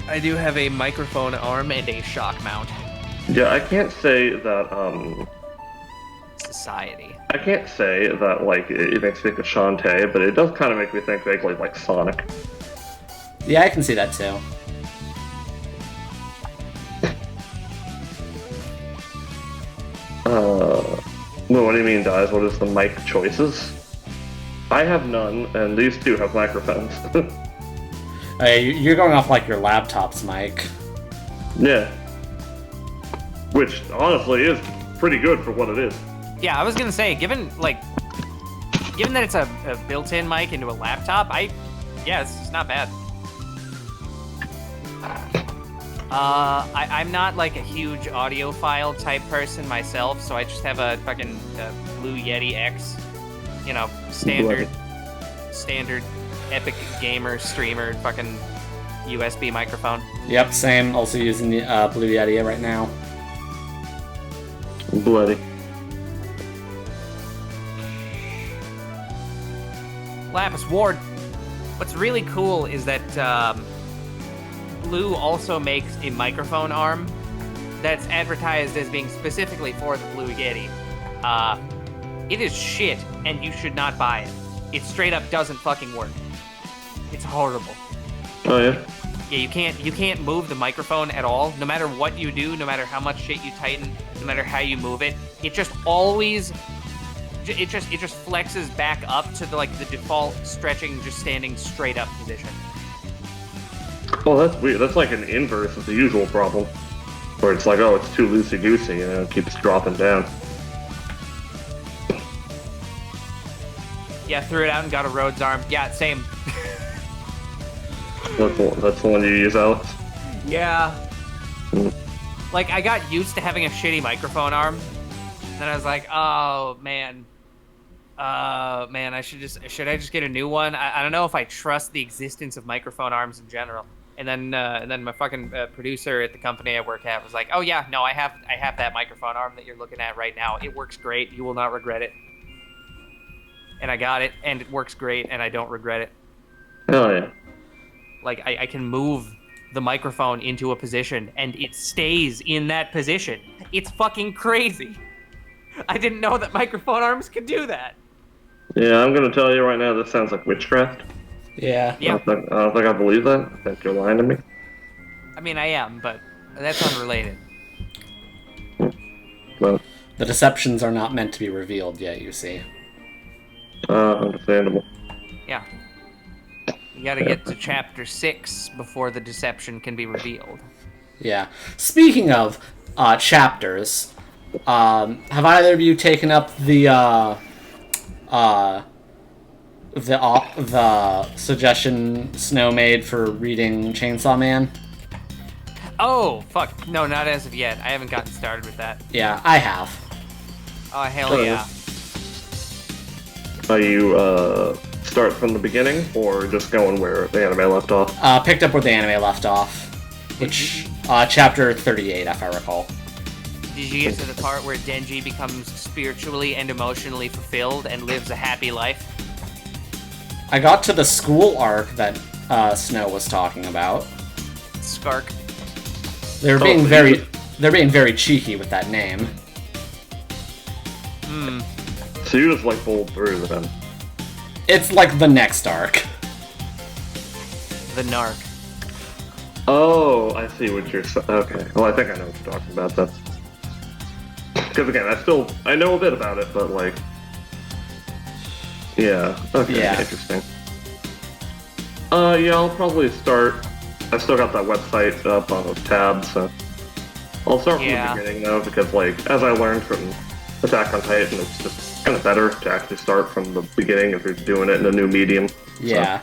I do have a microphone arm and a shock mount. Yeah, I can't say that, Society. I can't say that, like, it makes me think of Shantae, but it does kind of make me think vaguely like Sonic. Yeah, I can see that too. Well, what do you mean, guys? What is the mic choices? I have none, and these two have microphones. You're going off like your laptop's mic. Yeah. Which, honestly, is pretty good for what it is. Yeah, I was gonna say, given that it's a built-in mic into a laptop, it's not bad. I'm not like a huge audiophile type person myself, so I just have a fucking Blue Yeti X, you know, standard epic gamer streamer fucking USB microphone. Yep, same. Also using the Blue Yeti right now. Bloody. Lapis Ward. What's really cool is that Blue also makes a microphone arm that's advertised as being specifically for the Blue Yeti. It is shit, and you should not buy it. It straight up doesn't fucking work. It's horrible. Oh, yeah? Yeah, you can't move the microphone at all. No matter what you do, no matter how much shit you tighten, no matter how you move it, it just always it just flexes back up to the default stretching, just standing straight up position. Well, that's weird. That's like an inverse of the usual problem. Where it's like, oh, it's too loosey-goosey, and it keeps dropping down. Yeah, threw it out and got a Rhodes arm. Yeah, same. That's the one you use, Alex? Yeah. Mm. Like, I got used to having a shitty microphone arm. Then I was like, oh, man. Should I just get a new one? I don't know if I trust the existence of microphone arms in general. And then my fucking producer at the company I work at was like, oh yeah, no, I have that microphone arm that you're looking at right now. It works great. You will not regret it. And I got it, and it works great, and I don't regret it. Oh yeah. Like, I can move the microphone into a position, and it stays in that position. It's fucking crazy. I didn't know that microphone arms could do that. Yeah, I'm gonna tell you right now, this sounds like witchcraft. Yeah. Yeah. I don't think I believe that. I think you're lying to me. I mean, I am, but that's unrelated. Well, The deceptions are not meant to be revealed yet, you see. understandable. Yeah. You gotta get to chapter 6 before the deception can be revealed. Yeah. Speaking of chapters, have either of you taken up the suggestion Snow made for reading Chainsaw Man? Oh, fuck. No, not as of yet. I haven't gotten started with that. Yeah, I have. Oh, hell yeah. Are you start from the beginning or just going where the anime left off? Picked up where the anime left off, which chapter 38, if I recall. Did you get to the part where Denji becomes spiritually and emotionally fulfilled and lives a happy life? I got to the school arc that Snow was talking about. Skark. They're being very cheeky with that name. So you just like bowled through then? It's like the next arc. The Narc. Oh, I see what you're saying. Okay, well I think I know what you're talking about then. Because again, I know a bit about it, but like, yeah, okay, Yeah. interesting. Yeah, I'll probably start. I still got that website up on the tab, so I'll start from Yeah. the beginning though, because like as I learned from Attack on Titan, it's just kind of better to actually start from the beginning if you're doing it in a new medium. Yeah.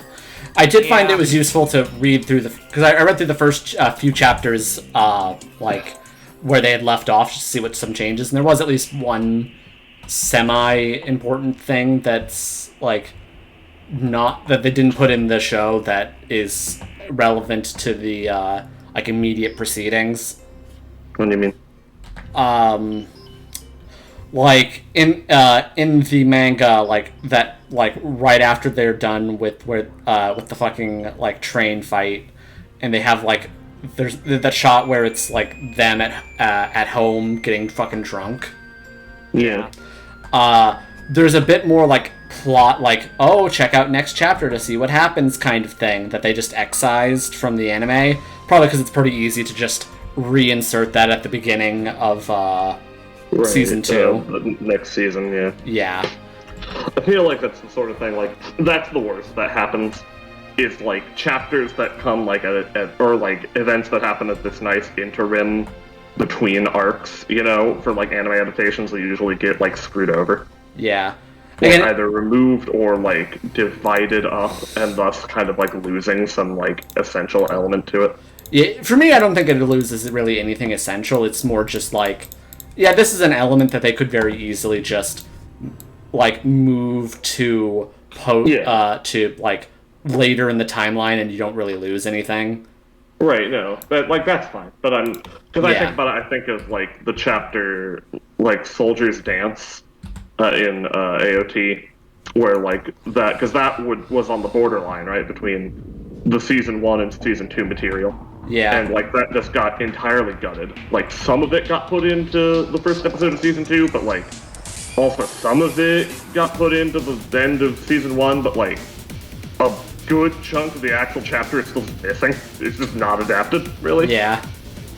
I did find Yeah. it was useful to read through because I read through the first few chapters, like where they had left off, just to see what some changes, and there was at least one semi-important thing that's like not that they didn't put in the show that is relevant to the like immediate proceedings. What do you mean? Like in the manga, like that, like right after they're done with the fucking like train fight, and they have like there's that shot where it's like them at home getting fucking drunk. Yeah. There's a bit more like plot, like, oh, check out next chapter to see what happens kind of thing that they just excised from the anime. Probably because it's pretty easy to just reinsert that at the beginning of Right, season 2. Next season, yeah. Yeah. I feel like that's the sort of thing, like, that's the worst that happens, is, like, chapters that come, like, or, like, events that happen at this nice interim between arcs, you know, for, like, anime adaptations that usually get, like, screwed over. Yeah. Or Again, either removed or, like, divided up, and thus kind of, like, losing some, like, essential element to it. yeah, for me, I don't think it loses really anything essential. It's more just like, yeah, this is an element that they could very easily just like move to to like later in the timeline, and you don't really lose anything. Right, no, but like that's fine. But because I Yeah. think about it, I think of like the chapter like Soldier's Dance in AOT, where like that because that was on the borderline right between the season 1 and season 2 material. Yeah. And like that just got entirely gutted. Like some of it got put into the first episode of season 2, but like also some of it got put into the end of season 1, but like a good chunk of the actual chapter is still missing. It's just not adapted, really. Yeah.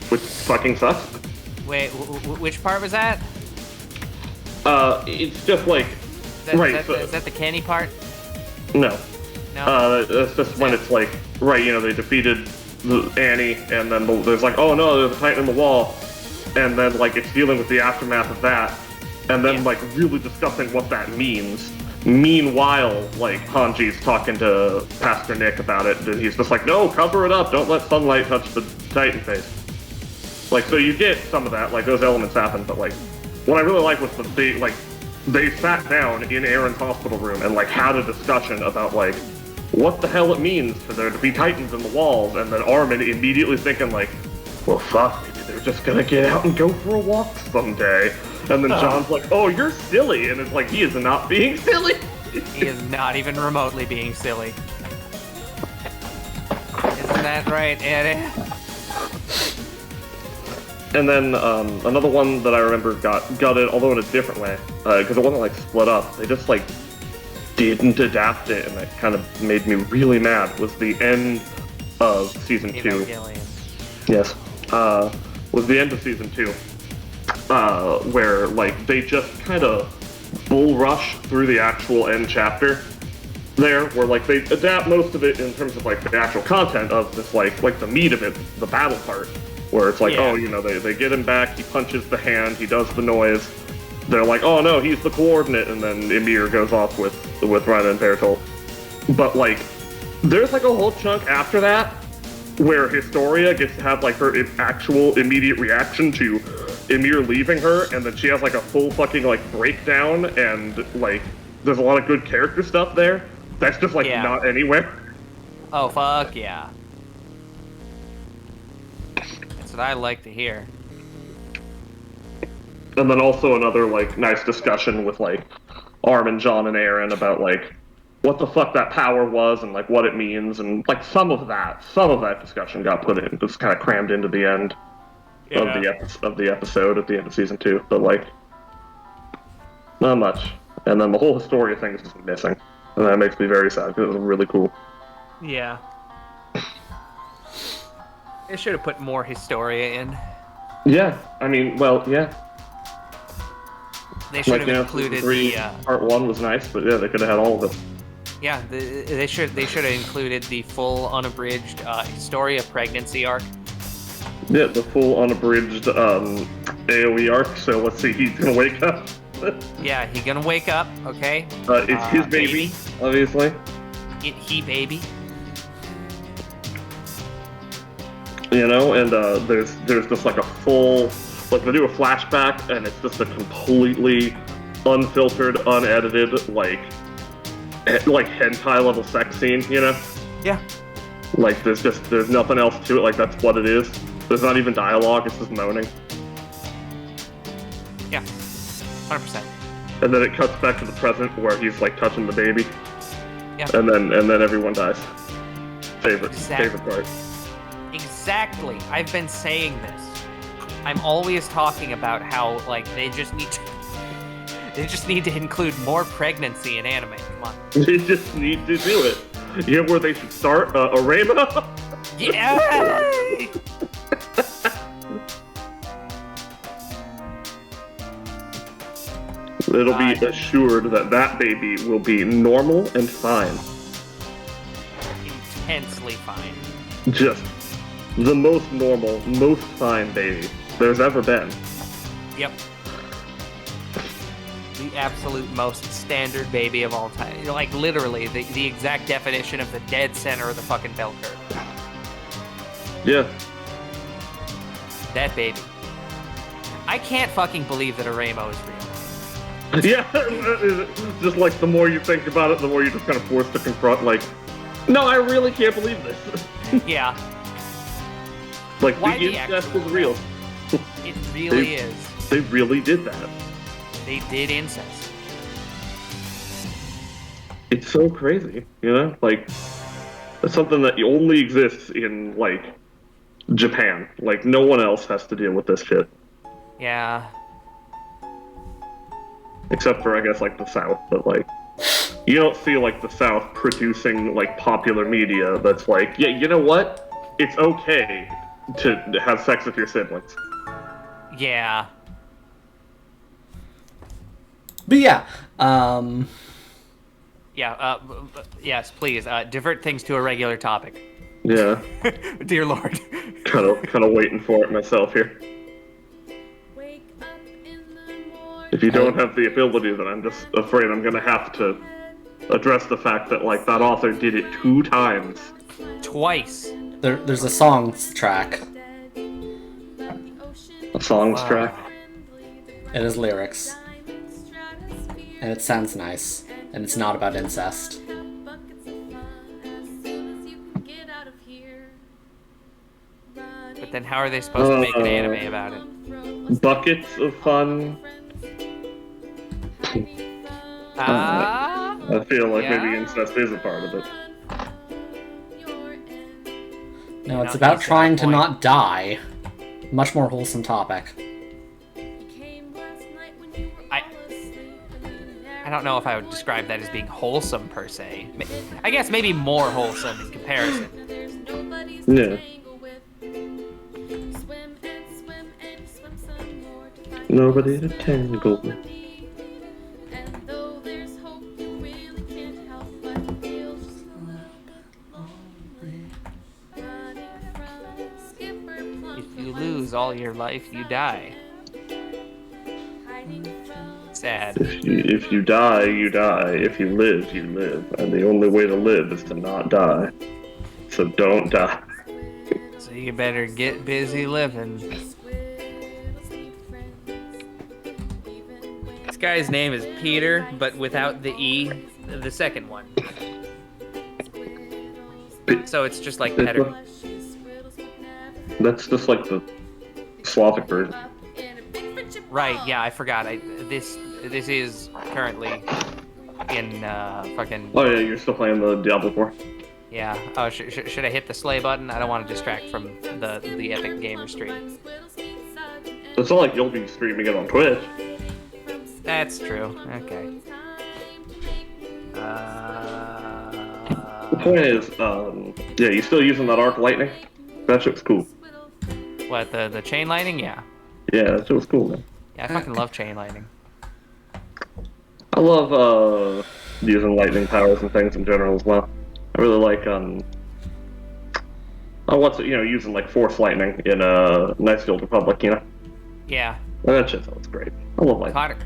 Which fucking sucks. Wait, which part was that? It's just like Is that the Kenny part? no. No. That's just when it's like right, you know, they defeated Annie, and then there's like, oh no, there's a Titan in the wall, and then like it's dealing with the aftermath of that, and then like really discussing what that means, Meanwhile, like, Hanji's talking to Pastor Nick about it, and he's just like, no, cover it up, don't let sunlight touch the Titan face. Like, so you get some of that, like, those elements happen, but, like, what I really like was that they sat down in Aaron's hospital room and, like, had a discussion about, like, what the hell it means for there to be Titans in the walls, and then Armin immediately thinking, like, well, fuck, maybe they're just gonna get out and go for a walk someday. And then John's like, oh, you're silly. And it's like, he is not being silly. He is not even remotely being silly. Isn't that right, Eddie? And then another one that I remember got gutted, although in a different way, because it wasn't like split up. They just like didn't adapt it, and that kind of made me really mad. Was the end of season 2? Evangelion. Yes, was the end of season 2. Where, like, they just kind of bull rush through the actual end chapter there, where, like, they adapt most of it in terms of, like, the actual content of this, like the meat of it, the battle part, where it's like, oh, you know, they get him back, he punches the hand, he does the noise, they're like, oh, no, he's the coordinate, and then Ymir goes off with Reina and Bertolt. But, like, there's, like, a whole chunk after that where Historia gets to have, like, her actual immediate reaction to Ymir leaving her, and then she has, like, a full fucking, like, breakdown, and, like, there's a lot of good character stuff there. That's just, like, not anywhere. Oh, fuck yeah. That's what I like to hear. And then also another, like, nice discussion with, like, Armin, John, and Aaron about, like, what the fuck that power was and, like, what it means, and, like, some of that discussion got put in, just kind of crammed into the end of the episode at the end of season 2, but, like, not much. And then the whole Historia thing is just missing, and that makes me very sad, because it was really cool. Yeah. They should have put more Historia in. Yeah, I mean, well, yeah. They should have included the part 1 was nice, but yeah, they could have had all of it. Yeah, they should have included the full unabridged Historia pregnancy arc. Yeah, the full unabridged AoE arc. So let's see, he's gonna wake up. Yeah, he's gonna wake up. Okay. It's his baby, obviously. He baby. You know, and there's just like a full, like they do a flashback, and it's just a completely unfiltered, unedited, like hentai level sex scene. You know? Yeah. Like there's nothing else to it. Like that's what it is. There's not even dialogue. It's just moaning. Yeah. 100%. And then it cuts back to the present where he's like touching the baby. Yeah. And then everyone dies. Favorite part. Exactly. I've been saying this. I'm always talking about how like they just need to include more pregnancy in anime. Come on. They just need to do it. You know where they should start? Arema? Yeah. It'll be assured that baby will be normal and fine. Intensely fine. Just the most normal, most fine baby there's ever been. Yep. The absolute most standard baby of all time. You know, like literally the exact definition of the dead center of the fucking bell curve. Yeah. That baby. I can't fucking believe that Aremo is real. Yeah, just like the more you think about it, the more you're just kind of forced to confront, like, no, I really can't believe this. Yeah. Like, Why the incest is real. It really is. They really did that. They did incest. It's so crazy, you know? Like, it's something that only exists in, like, Japan. Like, no one else has to deal with this shit. Yeah. Except for, I guess, like, the South, but, like, you don't see, like, the South producing, like, popular media that's like, yeah, you know what? It's okay to have sex with your siblings. Yeah. But yeah, Yeah, yes, please, divert things to a regular topic. Yeah. Dear Lord. kind of waiting for it myself here. Wake up in the morning. If you don't have the ability, then I'm just afraid I'm gonna have to address the fact that, like, that author did it 2 times. Twice. There's a songs track. A songs track. It has lyrics. And it sounds nice. And it's not about incest. But then how are they supposed to make an anime about it? Buckets of fun. I feel like maybe incest is a part of it. No, it's No, about he's got a trying to point. not die. Much more wholesome topic. I don't know if I would describe that as being wholesome per se. I guess maybe more wholesome in comparison. Yeah. Nobody to tangle with. If you lose all your life, you die. Sad. If you die, you die. If you live, you live. And the only way to live is to not die. So don't die. So you better get busy living. This guy's name is Peter, but without the E, the second one. So it's just like Peter. That's just like the Slavic version. Right, yeah, I forgot. This is currently in fucking... Oh yeah, you're still playing the Diablo 4? Yeah. Oh, should I hit the slay button? I don't want to distract from the Epic Gamer stream. It's not like you'll be streaming it on Twitch. That's true. Okay. The point is, yeah, you still using that arc lightning? That shit's cool. What, the chain lightning? Yeah. Yeah, that shit was cool, man. Yeah, I fucking love chain lightning. I love using lightning powers and things in general as well. I really like using like force lightning in Knights of the Old Republic, you know? Yeah. That shit sounds great. I love lightning. Caught it.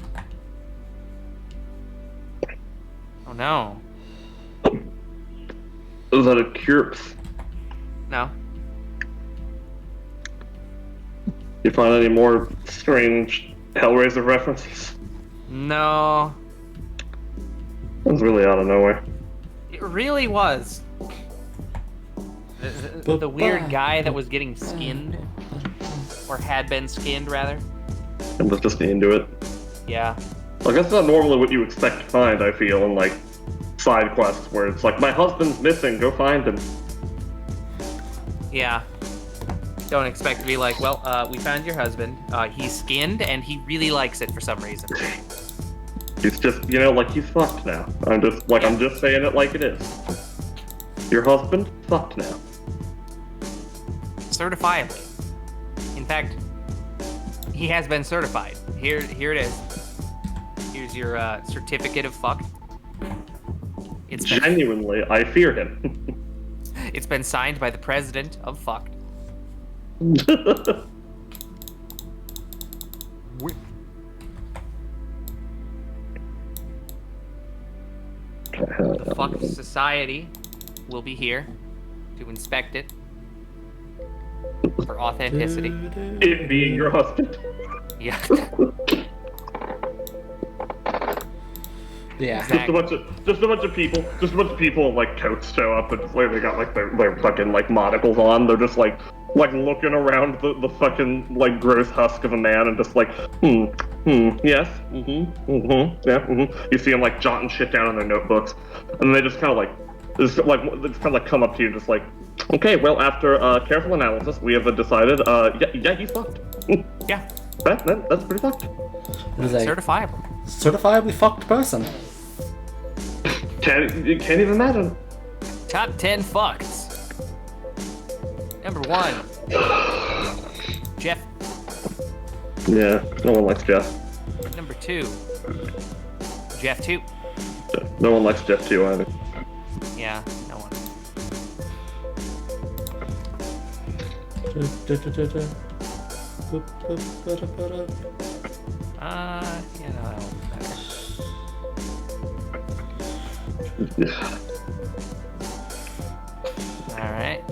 Oh no. Is that a Curps? No. You find any more strange Hellraiser references? No. That was really out of nowhere. It really was. The weird guy that was getting skinned. Or had been skinned, rather. And was just into it. Yeah. Like, that's not normally what you expect to find, I feel, in, like, side quests where it's like, my husband's missing, go find him. Yeah. Don't expect to be like, well, we found your husband. He's skinned, and he really likes it for some reason. He's just, like, he's fucked now. I'm just saying it like it is. Your husband, fucked now. Certifiably. In fact, he has been certified. Here it is. Here's your certificate of fucked. Genuinely, I fear him. It's been signed by the president of fucked. The fucked society will be here to inspect it for authenticity. It being your husband. Yeah. Yeah. Exactly. Just a bunch of people in like coats show up and like they got like their fucking like monocles on. They're just like looking around the fucking like gross husk of a man and just like yes, yeah, You see them like jotting shit down in their notebooks, and they just kind of come up to you just like, okay, well, after careful analysis, we have decided yeah, he's fucked. Yeah. That's pretty fucked. It is a Certifiable. certifiably fucked person. Can't even imagine. Top 10 fucks. Number 1. Jeff. Yeah, no one likes Jeff. Number 2. Jeff 2. No one likes Jeff too either. Yeah, no one. Yeah, no, that one's better. Alright.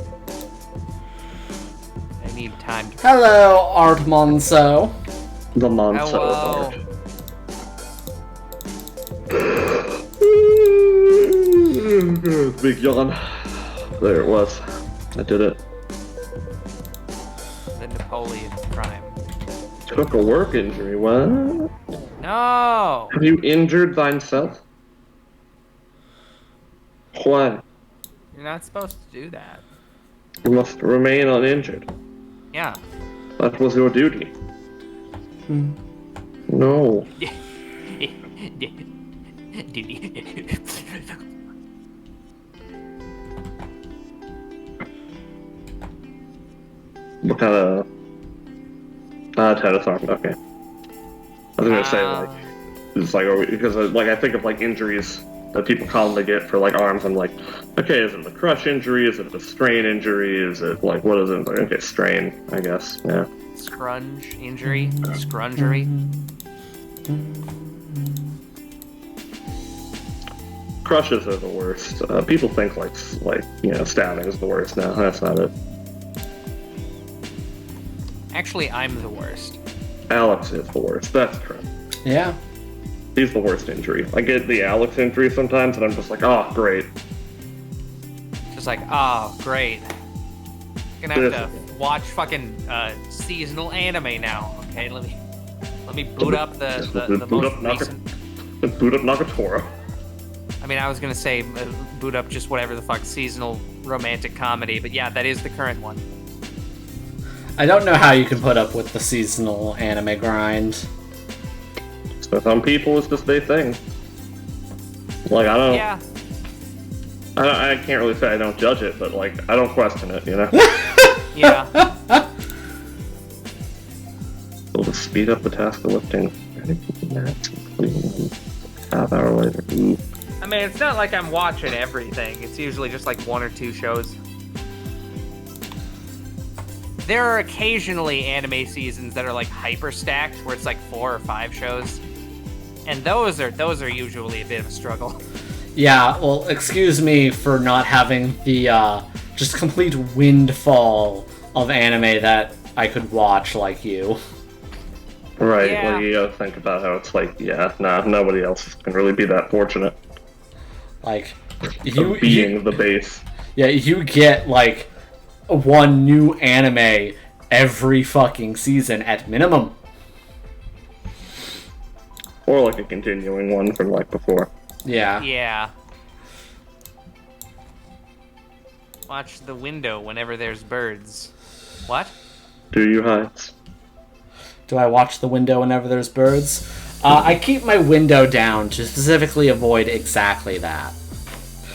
I need time to... Hello, Art Monso. The Monso Hello. art. Big yawn. There it was. I did it. The Napoleon Prime. Took a work injury. What? No! Have you injured thyself? Why? You're not supposed to do that. You must remain uninjured. Yeah. That was your duty. No. What kind of... tennis arm, okay. I was gonna say, like, it's like, because, like, I think of, like, injuries that people commonly get for, like, arms. I'm like, okay, is it a crush injury? Is it a strain injury? Is it, like, what is it? Like, okay, strain, I guess, yeah. Scrunge injury? Scrungery? Crushes are the worst. People think, like, stabbing is the worst. No, that's not it. Actually, I'm the worst. Alex is the worst, that's true. Yeah. He's the worst injury. I get the Alex injury sometimes, and I'm just like, oh, great. Just like, oh, great. Gonna have to watch fucking seasonal anime now. Okay, let me boot up the most recent. Boot up Nagatoro. I mean, I was gonna say boot up just whatever the fuck seasonal romantic comedy, but yeah, that is the current one. I don't know how you can put up with the seasonal anime grind. So some people, it's just their thing. Like, I don't... Yeah. I can't really say I don't judge it, but, like, I don't question it, you know? Yeah. It'll just speed up the task of lifting. Half hour later. Ooh. I mean, it's not like I'm watching everything. It's usually just like 1 or 2 shows. There are occasionally anime seasons that are like hyper stacked, where it's like 4 or 5 shows, and those are usually a bit of a struggle. Yeah, well, excuse me for not having the just complete windfall of anime that I could watch like you. Right, Yeah. like, you gotta think about how it's like, yeah, nah, nobody else can really be that fortunate. Like, Of being the base. Yeah, you get like one new anime every fucking season at minimum. Or like a continuing one from like before. Yeah. Yeah. Watch the window whenever there's birds. What? Do you, Hydez? Do I watch the window whenever there's birds? I keep my window down to specifically avoid exactly that.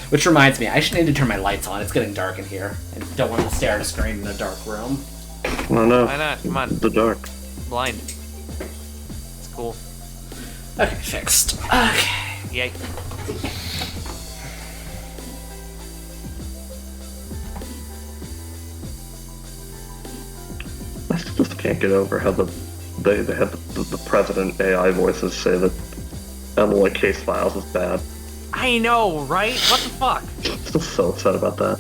Which reminds me, I should need to turn my lights on. It's getting dark in here. I don't want to stare at a screen in a dark room. No, no. Why not? Come on. The dark. Blind. It's cool. Okay, fixed. Okay. Yay. I just can't get over how they had the president AI voices say that Emily Case Files is bad. I know, right? What the fuck? I'm still so upset about that.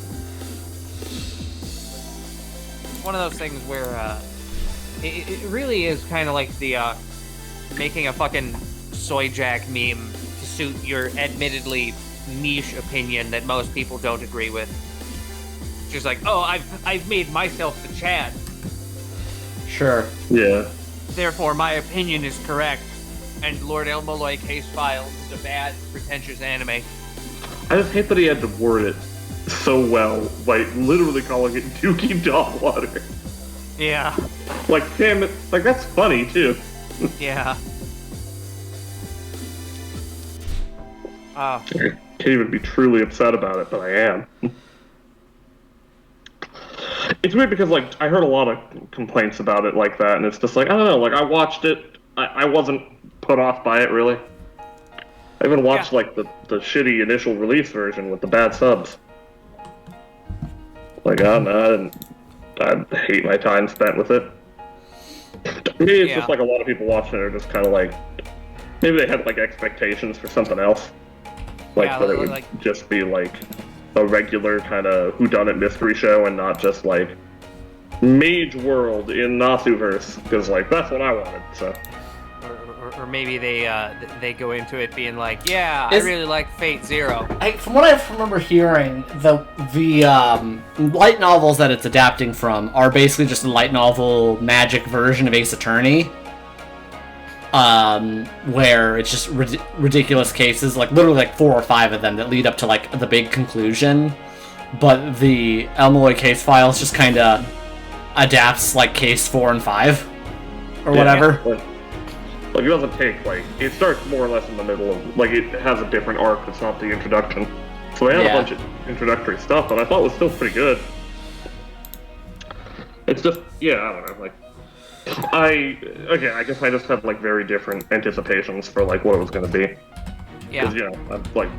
One of those things where it really is kind of like the making a fucking soy jack meme to suit your admittedly niche opinion that most people don't agree with. Just like, oh, I've made myself the Chad, Sure. Yeah. therefore my opinion is correct, and Lord Elmoloy Case Files is a bad, pretentious anime. I just hate that he had to word it so well by literally calling it Dookie Dog Water. Yeah, Like, damn it. Like, that's funny, too. yeah. I can't even be truly upset about it, but I am. It's weird because, like, I heard a lot of complaints about it like that, and it's just like, I don't know, like, I watched it, I wasn't put off by it, really. I even watched, like, the shitty initial release version with the bad subs. Like, I don't know, I hate my time spent with it. Maybe it's Yeah. just like a lot of people watching it are just kind of like, maybe they had like expectations for something else. Like Yeah, that it would like- just be like a regular kind of whodunit mystery show and not just like Mage World in Nasuverse, because like that's what I wanted. So Or maybe they go into it being like, yeah, I Is- really like Fate Zero. From what I remember hearing, the light novels that it's adapting from are basically just a light novel magic version of Ace Attorney. Where it's just ridiculous cases, like literally like 4 or 5 of them that lead up to like the big conclusion. But the Elmaloy case files just kind of adapts like case 4 and 5 or whatever. Like it doesn't take like it starts more or less in the middle of like it has a different arc. It's not the introduction. So they had a bunch of introductory stuff, and I thought it was still pretty good. It's just I don't know, like I guess I just had like very different anticipations for like what it was going to be. Yeah. Because I'm like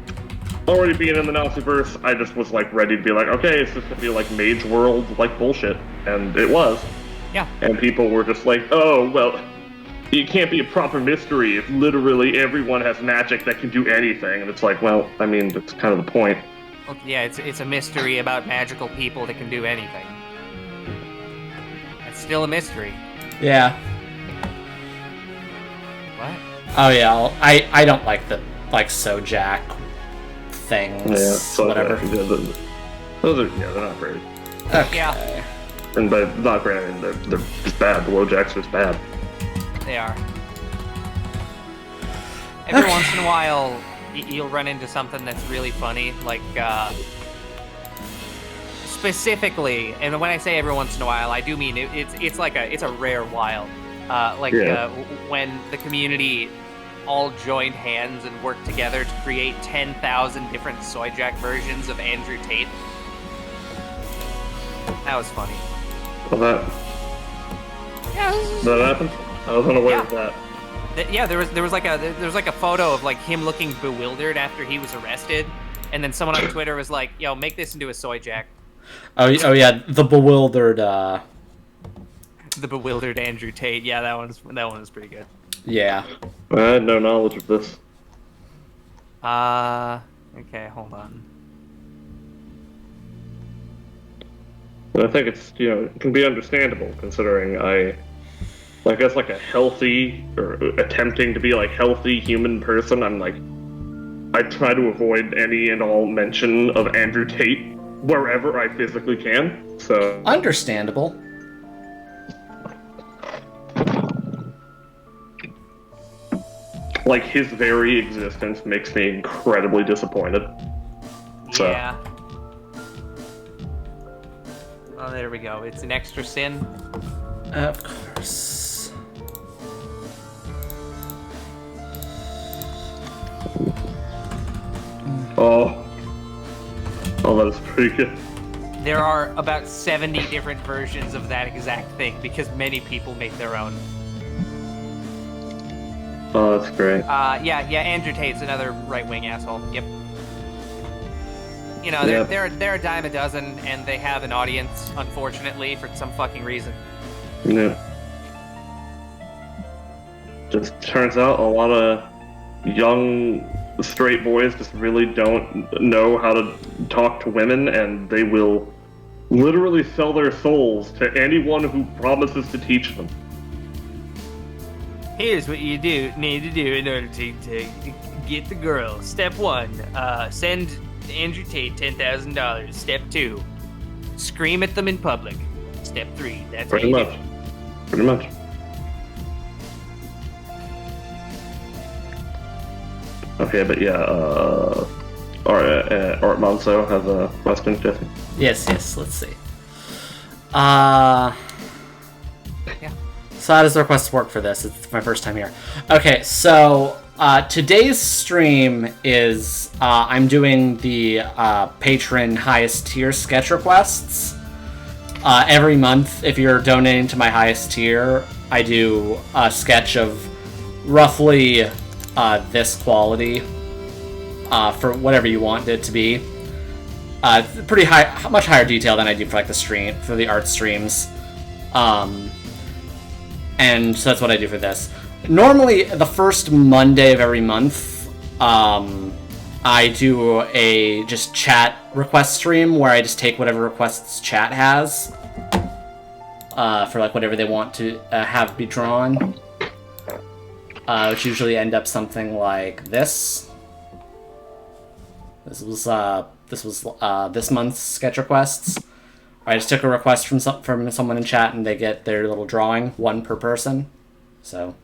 already being in the Naziverse, I just was like ready to be like, okay, it's just gonna be like Mage World like bullshit, and it was. Yeah. And people were just like, oh well, it can't be a proper mystery if literally everyone has magic that can do anything. And it's like, well, I mean, that's kind of the point. Well, yeah, it's a mystery about magical people that can do anything. It's still a mystery. Yeah. What? Oh yeah. I don't like the like Sojak things. Yeah, so whatever. Those are they're not great. Okay. Yeah. And by not great, I mean they're just bad. The Wojaks are just bad. They are. Every Okay. once in a while, you'll run into something that's really funny, like, specifically, and when I say every once in a while, I do mean it's a rare while. When the community all joined hands and worked together to create 10,000 different Soyjack versions of Andrew Tate. That was funny. Well, Yeah, that happened. I was unaware Yeah. of that. Yeah, there was like a photo of like him looking bewildered after he was arrested, and then someone on Twitter was like, "Yo, make this into a Soyjack." Oh yeah, the bewildered. The bewildered Andrew Tate. Yeah, that one was pretty good. Yeah. I had no knowledge of this. Okay, hold on. But I think it's it can be understandable considering I guess like a healthy or attempting to be like healthy human person. I'm like I try to avoid any and all mention of Andrew Tate wherever I physically can. So Understandable. like his very existence makes me incredibly disappointed. So. Yeah. Oh, there we go. It's an extra sin. Of course. Oh, that is pretty good. There are about 70 different versions of that exact thing because many people make their own. Oh, that's great. Yeah, Andrew Tate's another right-wing asshole. Yep. You know, Yep. they're a dime a dozen, and they have an audience, unfortunately, for some fucking reason. Yeah. Just turns out a lot of young straight boys just really don't know how to talk to women, and they will literally sell their souls to anyone who promises to teach them. Here's what you need to do in order to get the girl. Step 1, send Andrew Tate $10,000. Step 2, scream at them in public. Step 3, that's Pretty how you much. do it. Pretty much. Okay, but yeah, Art Monso has a question, Jesse. Yes, let's see. Yeah. So how does the request work for this? It's my first time here. Okay, so today's stream is I'm doing the Patron highest tier sketch requests. Every month, if you're donating to my highest tier, I do a sketch of roughly this quality for whatever you want it to be. Pretty high, much higher detail than I do for like the stream, for the art streams. And so that's what I do for this. Normally, the first Monday of every month, I do a just chat request stream where I just take whatever requests chat has for like whatever they want to have be drawn, which usually end up something like this. This was this month's sketch requests. I just took a request from someone in chat, and they get their little drawing, one per person. So.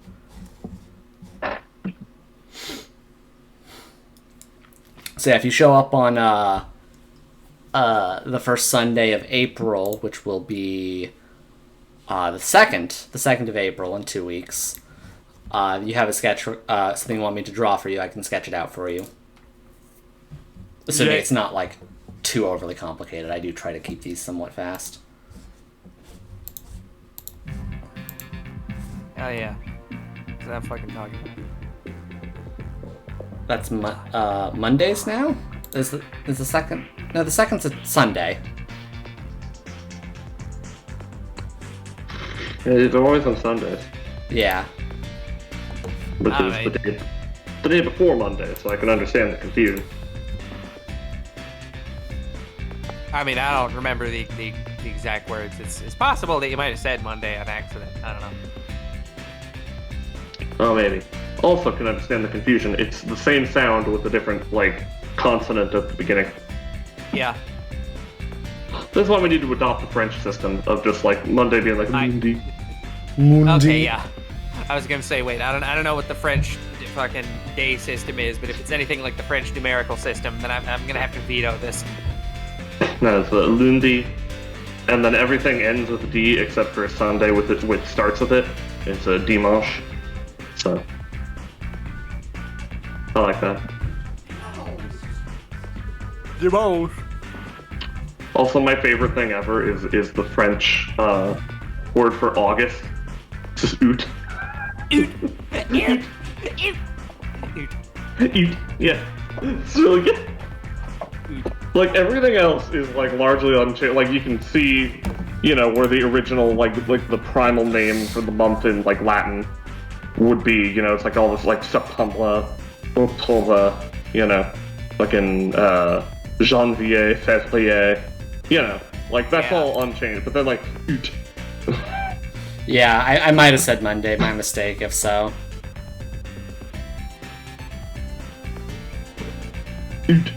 So yeah, if you show up on the first Sunday of April, which will be the second of April in 2 weeks, you have a sketch, something you want me to draw for you, I can sketch it out for you. Assuming it's not like too overly complicated. I do try to keep these somewhat fast. Hell yeah. What I'm fucking talking about. That's Mondays now? Is the second? No, the second's a Sunday. It's always on Sundays. Yeah. But Alright. the day before Monday, so I can understand the confusion. I mean, I don't remember the exact words. It's possible that you might have said Monday on accident. I don't know. Oh, maybe. Also can understand the confusion. It's the same sound with a different, like, consonant at the beginning. Yeah. That's why we need to adopt the French system of just, like, Monday being like, Mundi. Okay, yeah. I was gonna say, wait, I don't know what the French fucking day system is, but if it's anything like the French numerical system, then I'm gonna have to veto this. No, it's lundi, and then everything ends with a D except for Sunday, which starts with it. It's a dimanche. So, I like that. Dimanche. Also, my favorite thing ever is the French word for August. It's just oot. Oot. Oot. Yeah, it's really good. Like, everything else is, like, largely unchanged. Like, you can see, you know, where the original, like the primal name for the month in, like, Latin would be, you know, it's like all this, like, Septembre, October, you know, fucking, Janvier, Février, you know, like, that's all unchanged, but then, like, oot. Yeah, I might have said Monday, my mistake, if so. Oot.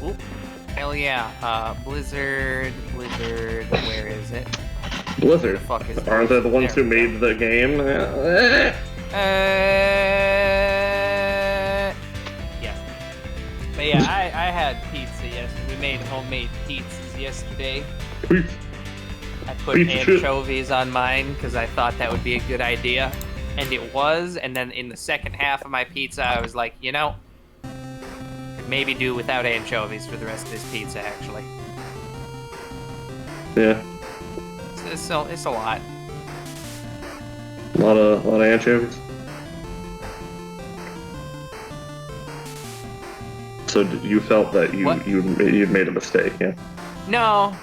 Oop. Hell yeah. Blizzard, where is it? Blizzard. The fuck is Aren't they the ones there who we made the game? Yeah. But yeah, I had pizza yesterday. We made homemade pizzas yesterday. I put Pizza. anchovies on mine because I thought that would be a good idea. And it was, and then in the second half of my pizza, I was like, you know, could maybe do without anchovies for the rest of this pizza, actually. Yeah. It's a lot. A lot of anchovies. So you felt that you'd made a mistake, yeah? No,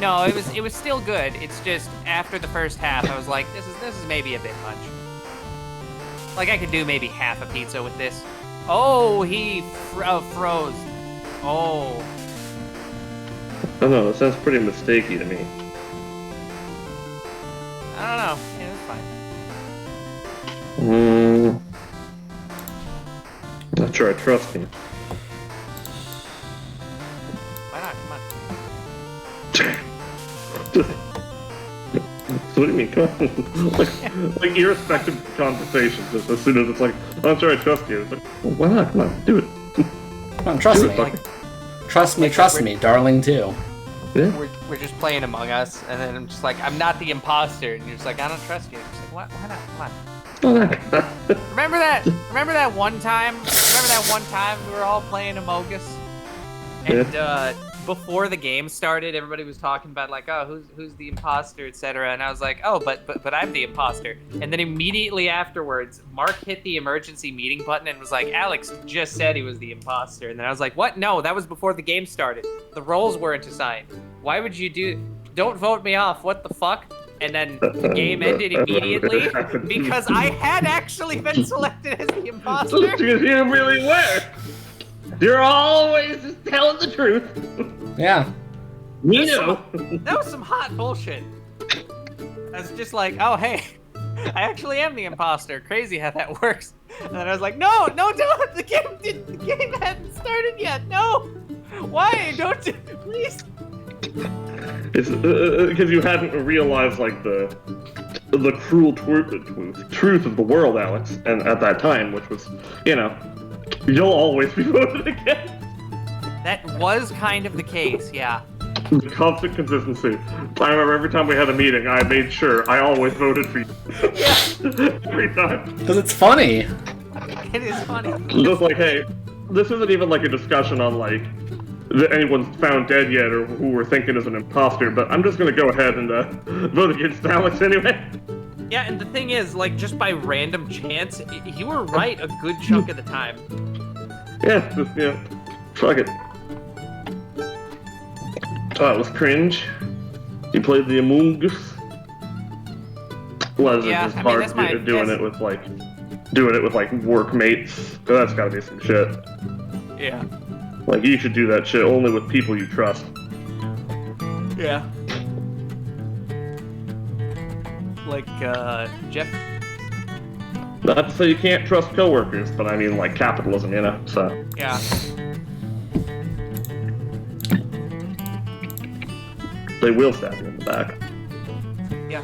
it was still good. It's just after the first half, I was like, this is maybe a bit much. Like, I could do maybe half a pizza with this. Oh, he froze. Oh. I don't know, it sounds pretty mistakey to me. I don't know. Yeah, it's fine. Not sure I trust you. Why not? Come on. So what do you mean? Come on. like irrespective of conversations, as soon as it's like, I'm sure I trust you. It's like, well, why not? Come on, do it. Come on, trust Do me. it, fuck. Trust me, darling, too. Yeah. We're just playing Among Us, and then I'm just like, I'm not the imposter, and you're just like, I don't trust you. I'm just like, why not? Come on. Remember that one time? Remember that one time we were all playing Among Us? And before the game started, everybody was talking about like, oh, who's the imposter, etc. And I was like, oh, but I'm the imposter. And then immediately afterwards, Mark hit the emergency meeting button and was like, Alex just said he was the imposter. And then I was like, what? No, that was before the game started. The roles weren't assigned. Why would you do? don't vote me off, what the fuck? And then the game ended immediately because I had actually been selected as the imposter. You really were. You're always just telling the truth. Yeah. You know. That was some hot bullshit. I was just like, oh hey, I actually am the imposter. Crazy how that works. And then I was like, no, don't. The game hadn't started yet. No. Why? Don't please. It's because you hadn't realized like the cruel truth of the world, Alex, and at that time, which was, you'll always be voted against. That was kind of the case, yeah. The constant consistency. I remember every time we had a meeting, I made sure I always voted for you. Yeah. Every time. Because it's funny. It is funny. Just like, hey, this isn't even like a discussion on like that anyone's found dead yet or who we're thinking is an imposter, but I'm just gonna go ahead and vote against Alex anyway. Yeah, and the thing is, like, just by random chance, you were right a good chunk of the time. Yeah, fuck it. Oh, it was cringe. You played the Among Us. Was Yeah, it just I mean, hard that's my- doing it with like workmates? That's gotta be some shit. Yeah. Like, you should do that shit only with people you trust. Yeah. Like, Jeff. Not to say you can't trust coworkers, but I mean, like, capitalism, so. Yeah. They will stab you in the back. Yeah.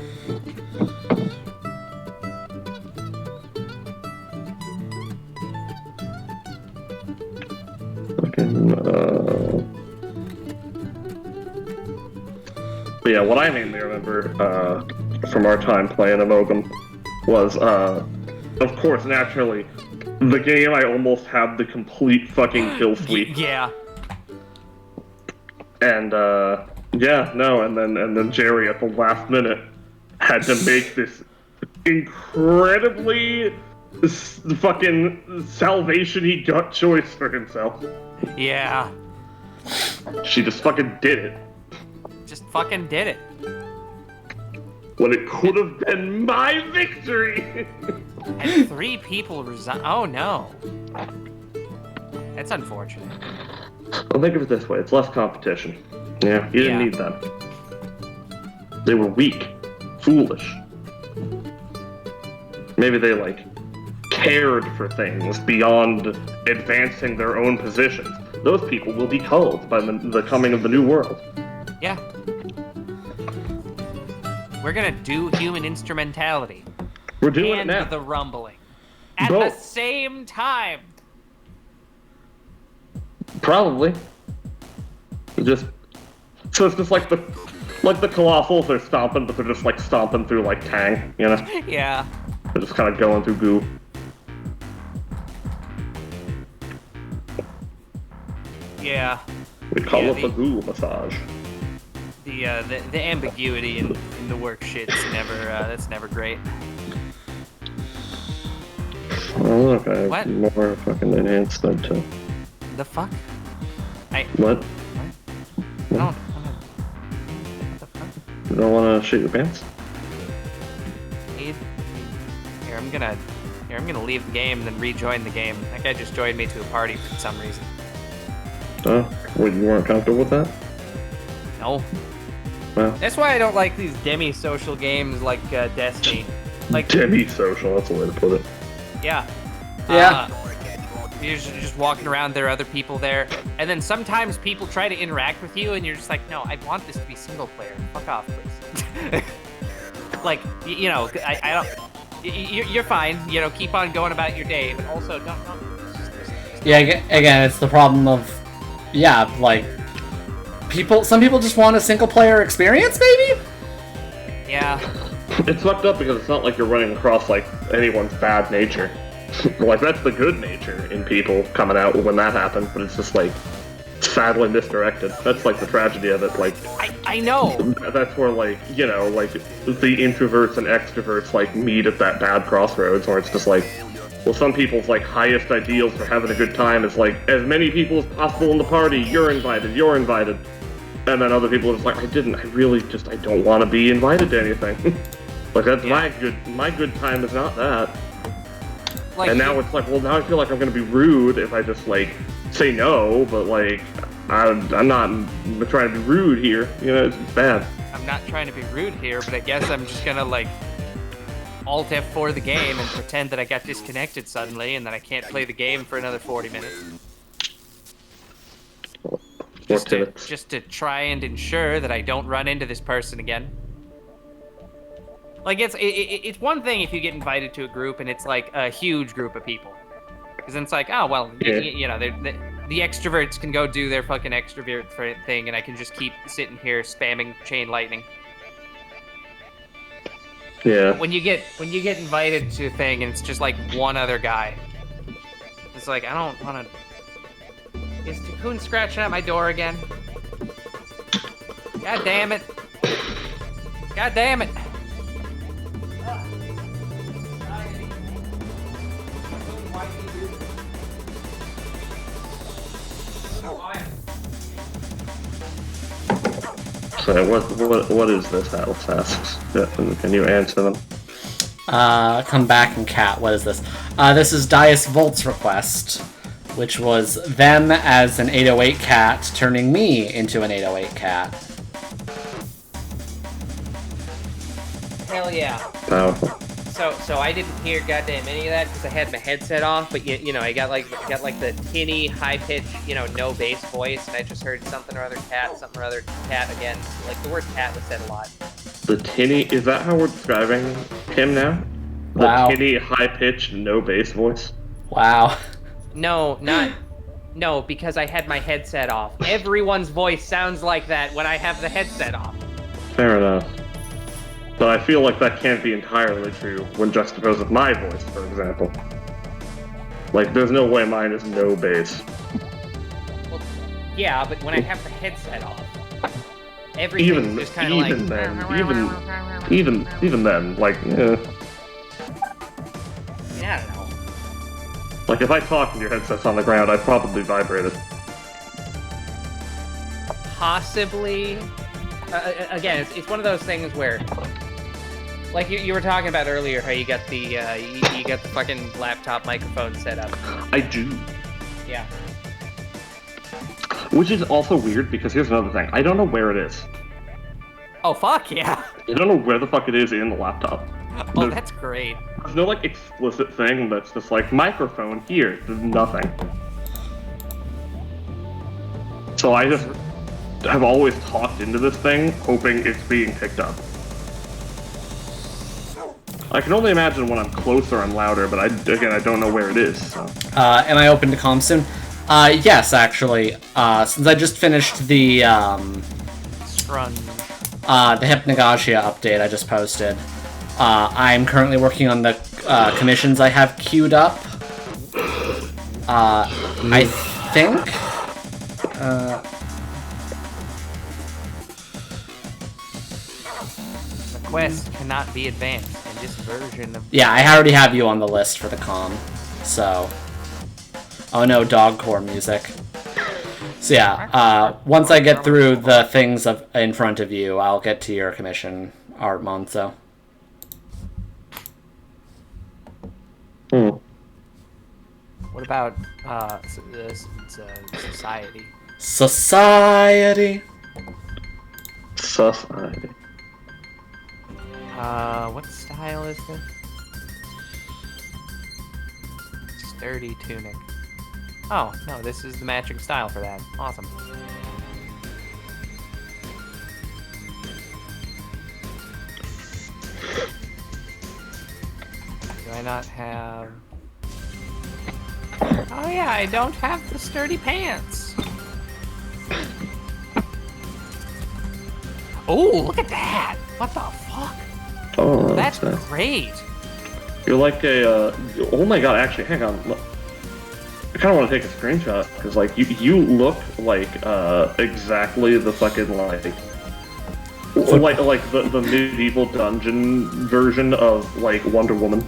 But yeah, what I mainly remember from our time playing Amogum was, of course, naturally, the game I almost had the complete fucking kill sweep. Yeah. And and then Jerry at the last minute had to make this incredibly fucking salvation-y gut choice for himself. Yeah. She just fucking did it. Just fucking did it. When it could have been my victory! And 3 people resign. Oh no. That's unfortunate. Well, think of it this way, it's less competition. Yeah, you didn't Yeah. need them. They were weak, foolish. Maybe they, cared for things beyond advancing their own positions. Those people will be culled by the coming of the new world. Yeah. We're gonna do human instrumentality. We're doing it and now. the rumbling. At Both. the same time. Probably. So it's just like the Colossals, they're stomping, but they're just stomping through Tang, Yeah. They're just kind of going through goo. Yeah. We call Yeah, it the goo massage. The ambiguity in the work shit's that's never great. Oh look, I have What? more fucking enhancement to... The fuck? What? No. What the fuck? You don't want to shit your pants? Here, I'm gonna leave the game, then rejoin the game. That guy just joined me to a party for some reason. Oh, what, you weren't comfortable with that? No. Well, That's why I don't like these demi-social games like Destiny. demi-social, that's the way to put it. Yeah. Yeah. You're just walking around, there are other people there, and then sometimes people try to interact with you, and you're just like, no, I want this to be single player. Fuck off, please. I don't... You're fine, keep on going about your day, but also don't... Yeah, again, it's the problem of, some people just want a single player experience, maybe? Yeah. It's fucked up because it's not like you're running across, anyone's bad nature. That's the good nature in people coming out when that happens, but it's just, sadly misdirected. That's, the tragedy of it, I know. That's where, the introverts and extroverts, meet at that bad crossroads, where it's just well, some people's, highest ideals for having a good time is, as many people as possible in the party, you're invited. And then other people are just like, I don't want to be invited to anything. Like, that's my good time is not that. Like, And now it's like, well, now I feel like I'm gonna be rude if I just, like, say no, but, like, I'm not trying to be rude here. You know, it's bad. I'm not trying to be rude here, but I guess I'm just gonna, like, Alt F4 the game and pretend that I got disconnected suddenly and that I can't play the game for another 40 minutes. Just to try and ensure that I don't run into this person again. Like, it's one thing if you get invited to a group and it's like a huge group of people, because then it's like, oh well, you know, the extroverts can go do their fucking extrovert thing, and I can just keep sitting here spamming chain lightning. Yeah. But when you get invited to a thing and it's just like one other guy, it's like, I don't want to. Is Cocoon scratching at my door again? God damn it! God damn it! So what is this, Alice asks? Can you answer them? Come back and cat. What is this? This is Dias Volt's request, which was them as an 808 cat turning me into an 808 cat. Hell yeah. Powerful. So I didn't hear goddamn any of that because I had my headset off, but you know, I got like the tinny, high pitched, you know, no bass voice, and I just heard something or other cat again. Like the word cat was said a lot. The tinny, is that how we're describing him now? The Wow. tinny, high pitched, no bass voice? Wow. No, because I had my headset off. Everyone's voice sounds like that when I have the headset off. Fair enough. But I feel like that can't be entirely true when juxtaposed with my voice, for example. Like, there's no way mine is no bass. Well, yeah, but when I have the headset off, everything's just kind of like... Even then, like, Yeah, I don't know. Like, if I talk and your headset's on the ground, I'd probably vibrate it. Possibly. Again, it's one of those things where, like you were talking about earlier, how you got the you got the fucking laptop microphone set up. I do. Yeah. Which is also weird, because here's another thing. I don't know where it is. Oh fuck yeah. I don't know where the fuck it is in the laptop. Oh, that's great. There's no, like, explicit thing that's just like, microphone here. There's nothing. So I just have always talked into this thing, hoping it's being picked up. I can only imagine when I'm closer and louder, but I don't know where it is, so. Am I open to comms soon? Yes, actually. Since I just finished the Hypnagogia update I just posted, I'm currently working on the commissions I have queued up. I think... The quest cannot be advanced in this version of... Yeah, I already have you on the list for the comm, so... Oh no, dogcore music. So yeah, once I get through the things in front of you, I'll get to your commission, Art Monzo. What about society? Society. Society. What style is this? Sturdy tunic. Oh, no, this is the matching style for that. Awesome. Do I not have... Oh yeah, I don't have the sturdy pants. Oh, look at that! What the fuck? Oh, That's great. You're like a, oh my god, actually, hang on. I kind of want to take a screenshot, because, like, you look like, exactly the fucking, like the medieval dungeon version of, like, Wonder Woman.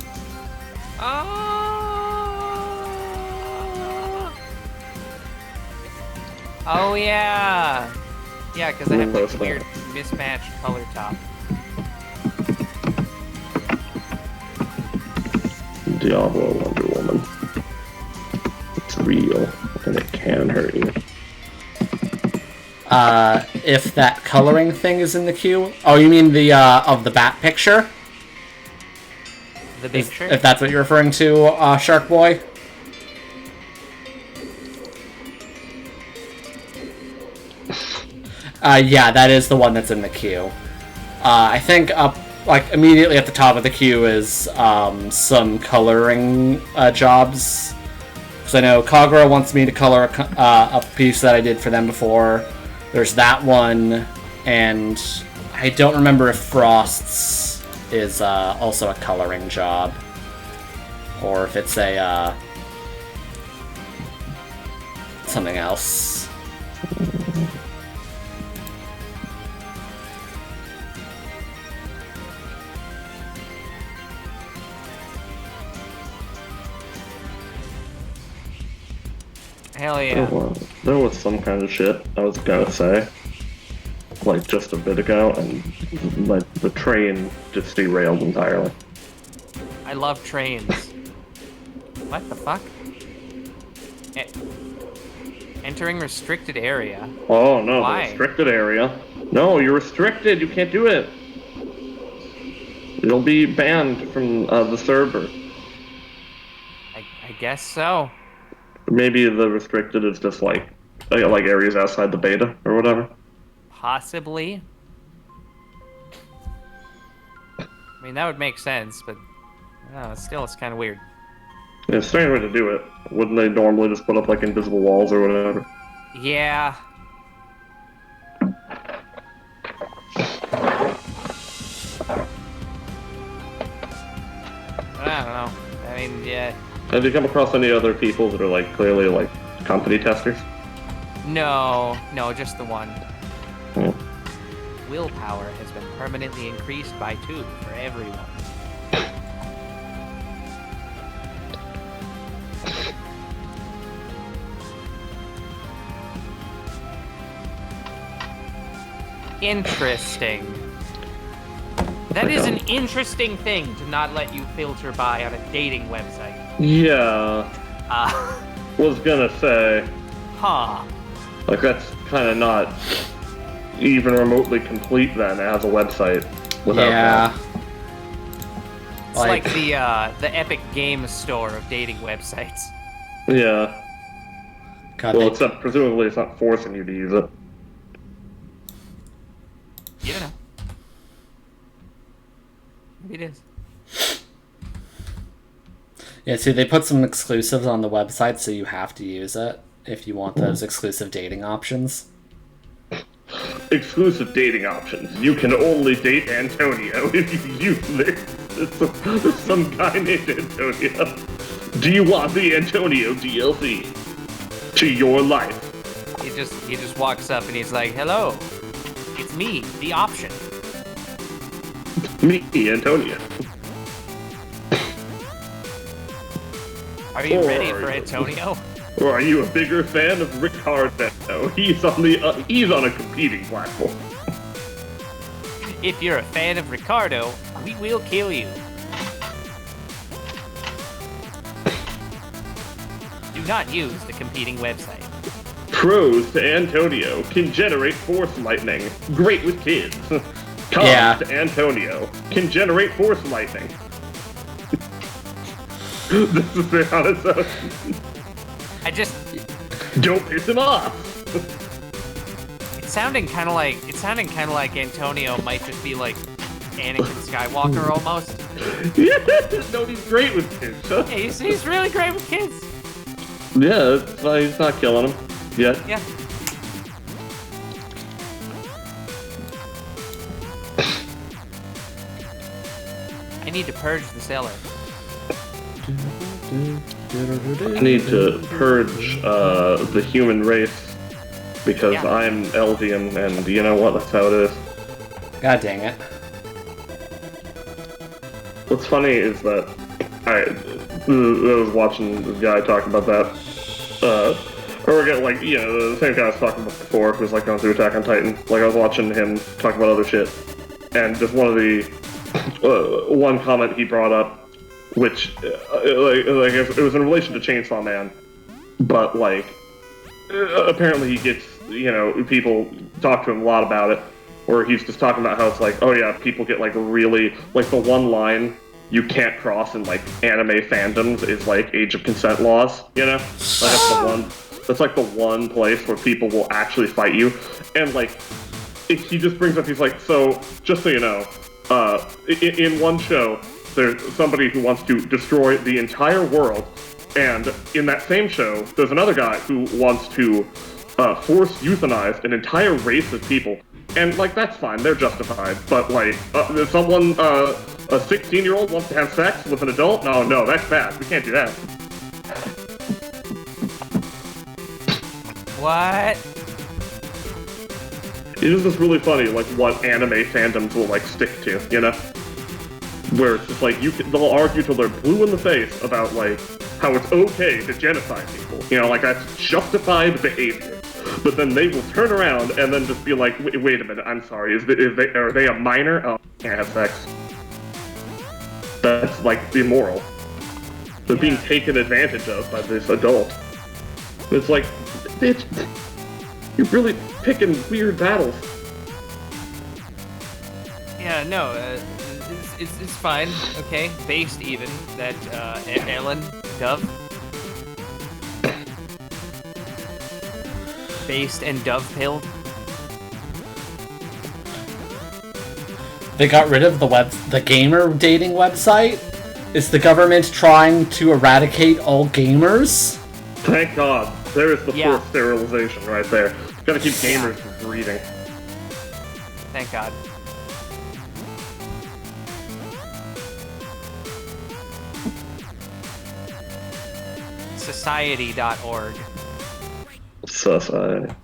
Oh yeah. Yeah, because I have like, Close weird mismatched color top. Diablo Wonder Woman. It's real, and it can hurt you. If that coloring thing is in the queue. Oh, you mean the of the bat picture? The picture? If that's what you're referring to, Shark Boy. Yeah, that is the one that's in the queue. I think up, like, immediately at the top of the queue is some coloring jobs. Because I know Kagura wants me to color a piece that I did for them before. There's that one, and I don't remember if Frost's is also a coloring job. Or if it's a something else. Hell yeah. There was some kind of shit I was gonna say, like just a bit ago, and like the train just derailed entirely. I love trains. What the fuck? Entering restricted area. Oh no, Why? the restricted area. No, you're restricted. You can't do it. You'll be banned from the server. I guess so. Maybe the restricted is just like areas outside the beta or whatever. Possibly. I mean, that would make sense, but still, it's kind of weird. Yeah, it's a strange way to do it. Wouldn't they normally just put up like invisible walls or whatever? Yeah. I don't know. I mean, yeah. Have you come across any other people that are like clearly like company testers? No, just the one. Hmm. Willpower has been permanently increased by 2 for everyone. Interesting. That is an interesting thing to not let you filter by on a dating website. Yeah. Was gonna say. Huh. Like that's kind of not even remotely complete then as a website without Yeah. It's like the Epic Games Store of dating websites. that. Yeah. God, Well, except presumably it's not forcing you to use it. You don't know. Maybe it is. yeah, see, they put some exclusives on the website, so you have to use it if you want those exclusive dating options. Exclusive dating options. You can only date Antonio if you use this. There's some guy named Antonio. Do you want the Antonio DLC to your life? He just walks up and he's like, "Hello, it's me, the option." Me, Antonio. Are you Or ready are for you- Antonio? Or are you a bigger fan of Ricardo? He's on a competing platform. If you're a fan of Ricardo, we will kill you. Do not use the competing website. Pros to Antonio can generate force lightning. Great with kids. Cons Yeah. to Antonio can generate force lightning. This is the honest. Don't piss him off. It's sounding kind of like Antonio might just be like Anakin Skywalker almost. No, he's great with kids. Huh? Yeah, he's really great with kids. Yeah, that's why he's not killing him yet. Yeah. I need to purge the cellar. I need to purge the human race because Yeah. I'm Eldian, and you know what? That's how it is. God dang it. What's funny is that I was watching this guy talk about that Or again, like, you know, the same guy I was talking about before, who's like going through Attack on Titan. Like, I was watching him talk about other shit, and just one of the one comment he brought up, which like it was in relation to Chainsaw Man, but like apparently he gets, you know, people talk to him a lot about it, where he's just talking about how it's like, oh yeah, people get like really like the one line you can't cross in like anime fandoms is like age of consent laws, you know? Like that's like the one place where people will actually fight you. And like he just brings up, he's like, so just so you know, in one show there's somebody who wants to destroy the entire world, and in that same show there's another guy who wants to force euthanize an entire race of people. And, like, that's fine, they're justified. But, like, someone, a 16-year-old wants to have sex with an adult? No, that's bad. We can't do that. What? It is just really funny, like, what anime fandoms will, like, stick to, you know? Where it's just, like, they'll argue till they're blue in the face about, like, how it's okay to genocide people. You know, like, that's justified behavior. But then they will turn around and then just be like, wait a minute, I'm sorry, are they a minor? Oh, can't have sex. That's, like, immoral. They're being taken advantage of by this adult. It's like, bitch, you're really picking weird battles. Yeah, no, it's fine, okay? Based even, that Ellen, Dove. Based and dovetailed. They got rid of the gamer dating website? Is the government trying to eradicate all gamers? Thank God. There is the fourth sterilization right there. Gotta keep gamers from breeding. Thank God. Society.org. Society.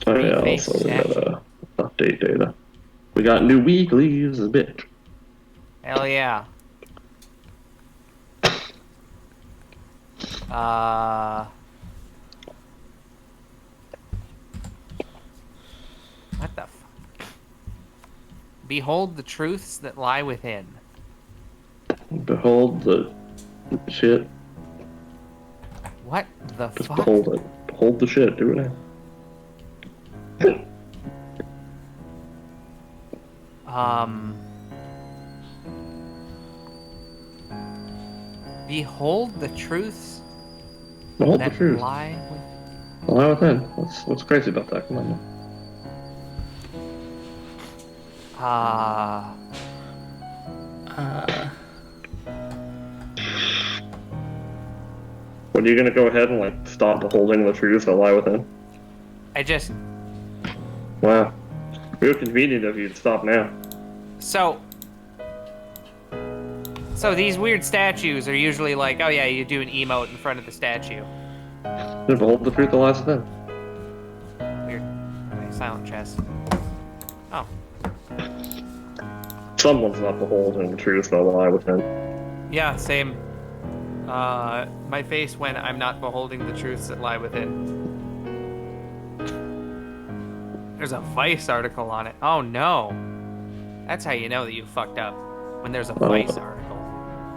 Oh yeah, also we got update data. We got new weeklies, bitch. Hell yeah. What the fuck? Behold the truths that lie within. Behold the shit. What the Just fuck? behold it. Behold the shit. Do it now. Behold the truths Behold that the truth. lie Lie within. What's crazy about that? Come on now. What, are you gonna go ahead and like stop beholding the truths that lie within? I just... Wow. Real convenient of you to stop now. So these weird statues are usually like, oh yeah, you do an emote in front of the statue. Then behold the truth that lies within. Weird. Okay, silent chess. Oh. Someone's not beholding the truth that lie within. Yeah, same. My face when I'm not beholding the truths that lie within. There's a Vice article on it. Oh no. That's how you know that you fucked up. When there's a Vice article.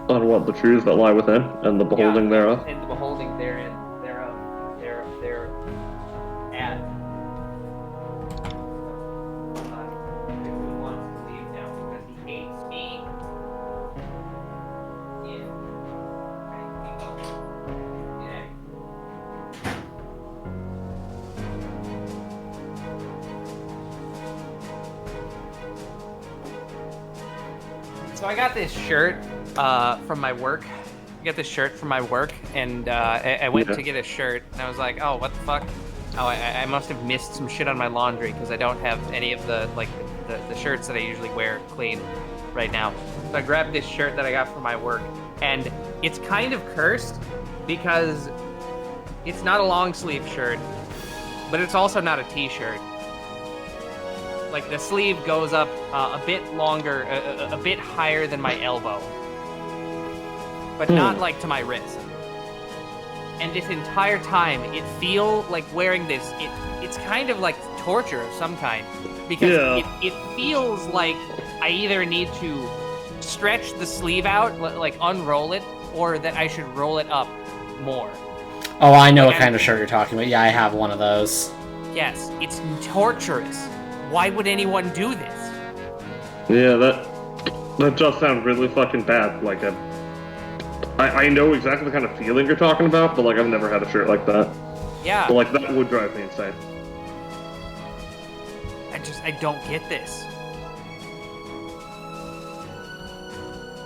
On what, the truths that lie within, and the beholding thereof? And the beholding therein, thereof, their ad. Wants to leave now because he hates me. Yeah. So I got this shirt from my work. I got this shirt from my work, and I went to get a shirt, and I was like, oh, what the fuck? Oh, I must have missed some shit on my laundry because I don't have any of the shirts that I usually wear clean right now. So I grabbed this shirt that I got from my work, and it's kind of cursed because it's not a long sleeve shirt, but it's also not a t-shirt. Like, the sleeve goes up a bit longer, a bit higher than my elbow. But not, like, to my wrist. and this entire time it feel like wearing this. It's kind of like torture of some kind, because it feels like I either need to stretch the sleeve out, like unroll it, or that I should roll it up more. Oh, I know what kind of shirt you're talking about. Yeah, I have one of those. Yes, it's torturous. Why would anyone do this? Yeah, that just sounds really fucking bad. Like, I know exactly the kind of feeling you're talking about, but like I've never had a shirt like that. Yeah. But like that would drive me insane. I don't get this.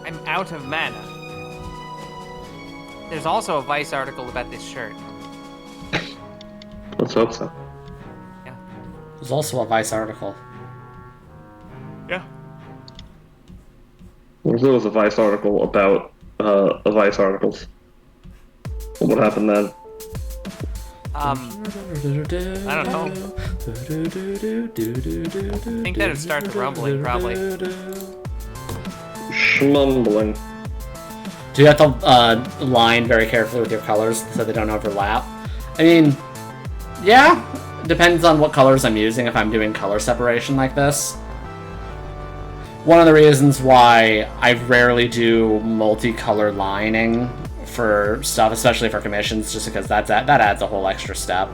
I'm out of mana. There's also a Vice article about this shirt. Let's hope so. Yeah. There's also a Vice article. Yeah. There was a Vice article about Vice articles. What happened then? I don't know. I think that would start the rumbling, probably. Schmumbling. Do you have to line very carefully with your colors so they don't overlap? I mean, yeah, depends on what colors I'm using if I'm doing color separation like this. One of the reasons why I rarely do multicolor lining for stuff, especially for commissions, just because that adds a whole extra step.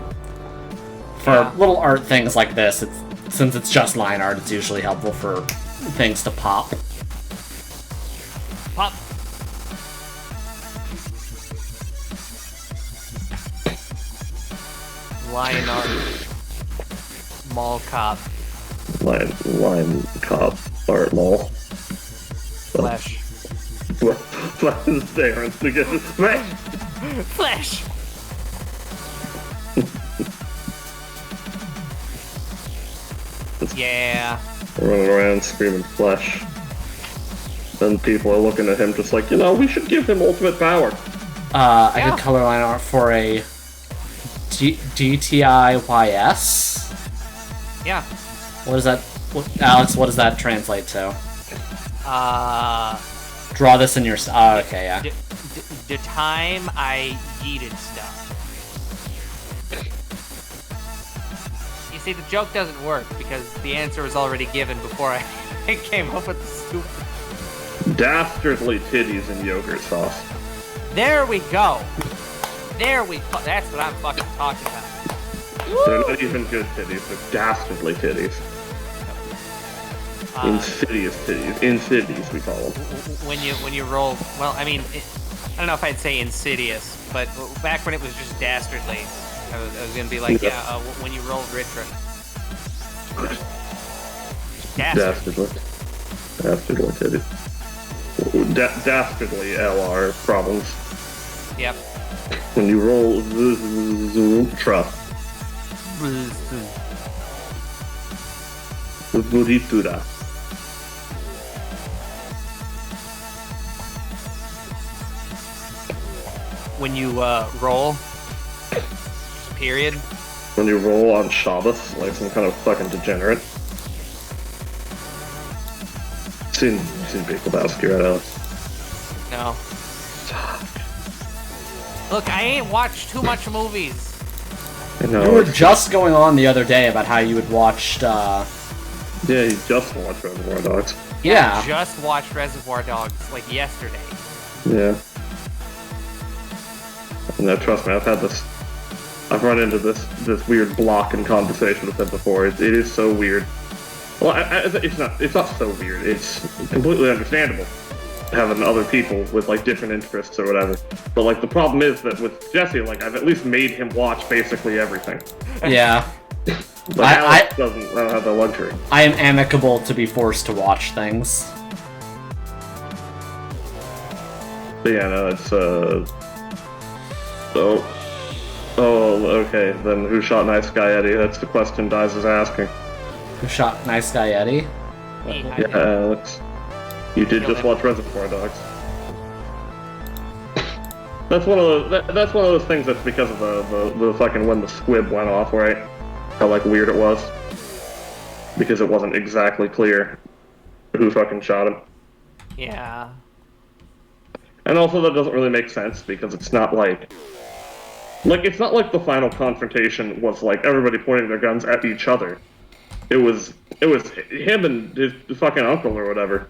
For little art things like this, since it's just line art, it's usually helpful for things to pop. Pop. Lion art. Mall cop. Line cop art mall. Flesh. Flesh is staring together. Flesh! Flesh! Yeah. Running around screaming flesh. Then people are looking at him just like, we should give him ultimate power. I did color line art for a DTIYS. Yeah. What is that? Alex, what does that translate to? Draw this in your... Oh, okay, yeah. The time I yeeted stuff. You see, the joke doesn't work because the answer was already given before I came up with the stupid... Dastardly titties and yogurt sauce. There we go. That's what I'm fucking talking about. They're not even good titties, they're dastardly titties. Insidious titties. Insidious, we call them. When you roll... Well, I mean, I don't know if I'd say insidious, but back when it was just dastardly, I was gonna be like, when you roll Ritra. Dastardly. Dastardly titties. Dastardly LR problems. Yep. When you roll trust. Buritura. When you roll, period. When you roll on Shabbos, like some kind of fucking degenerate. Seen Big Lebowski, right, Alex? No. Look, I ain't watched too much movies. I know. You were just going on the other day about how you had watched, Yeah, you just watched Reservoir Dogs. Yeah. I just watched Reservoir Dogs, like, yesterday. Yeah. No, trust me, I've run into this weird block in conversation with him before. It is so weird. Well, it's not so weird. It's completely understandable having other people with like different interests or whatever. But like the problem is that with Jesse, like I've at least made him watch basically everything. Yeah. But Alex doesn't have the luxury. I am amicable to be forced to watch things. But yeah, no, it's Oh, okay. Then who shot Nice Guy Eddie? That's the question Diz is asking. Who shot Nice Guy Eddie? Yeah, Alex. You did just watch Reservoir Dogs. That's one of those things that's because of the fucking when the squib went off, right? How like weird it was. Because it wasn't exactly clear who fucking shot him. Yeah. And also that doesn't really make sense because it's not like Like, it's not like the final confrontation was like everybody pointing their guns at each other. It was him and his fucking uncle or whatever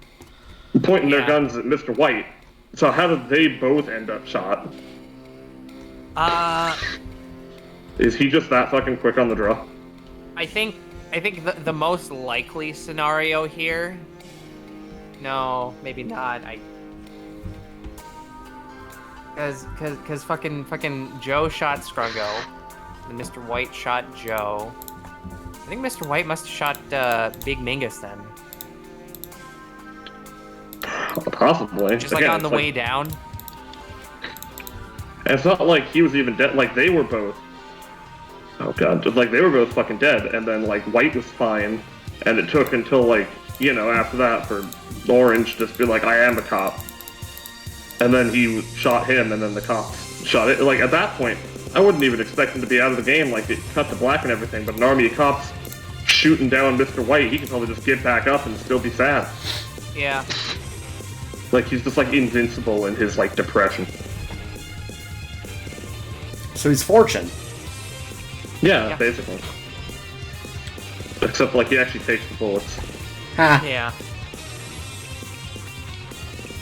pointing their guns at Mr. White. So how did they both end up shot? Is he just that fucking quick on the draw? I think the most likely scenario here. No, maybe not. Cause fucking Joe shot Scruggo, and Mr. White shot Joe. I think Mr. White must have shot Big Mingus then. Possibly. Just like on the way down. And it's not like he was even dead. Like they were both. Oh god, like they were both fucking dead, and then like White was fine, and it took until like after that for Orange just be like, I am a cop, and then he shot him, and then the cops shot it. Like at that point, I wouldn't even expect him to be out of the game. Like it cut to black and everything, but an army of cops shooting down Mr. White, he could probably just get back up and still be sad. Yeah. Like he's just like invincible in his like depression. So he's Fortune. Yeah, basically. Except like he actually takes the bullets. Ha. Yeah.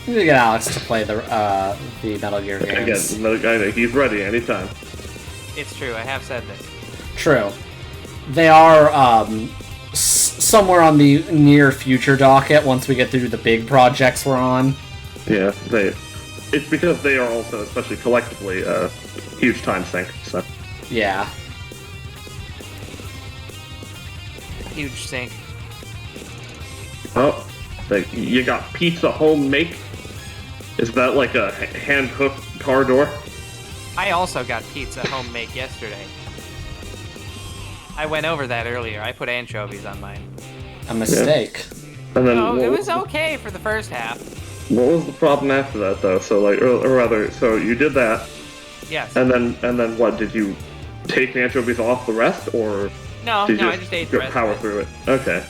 We need to get Alex to play the Metal Gear games. Again, another guy, he's ready anytime. It's true. I have said this. True. They are somewhere on the near future docket once we get through the big projects we're on. Yeah, it's because they are also, especially collectively, a huge time sink. So. Yeah. Huge sink. Oh, you got pizza home make? Is that like a hand-hooked car door? I also got pizza home make yesterday. I went over that earlier. I put anchovies on mine. A mistake. Yeah. And then No, it was okay for the first half. What was the problem after that, though? So, like, or rather, so you did that. Yes. And then what? Did you take the anchovies off the rest, or No, did you I just ate the rest. power through it? Okay.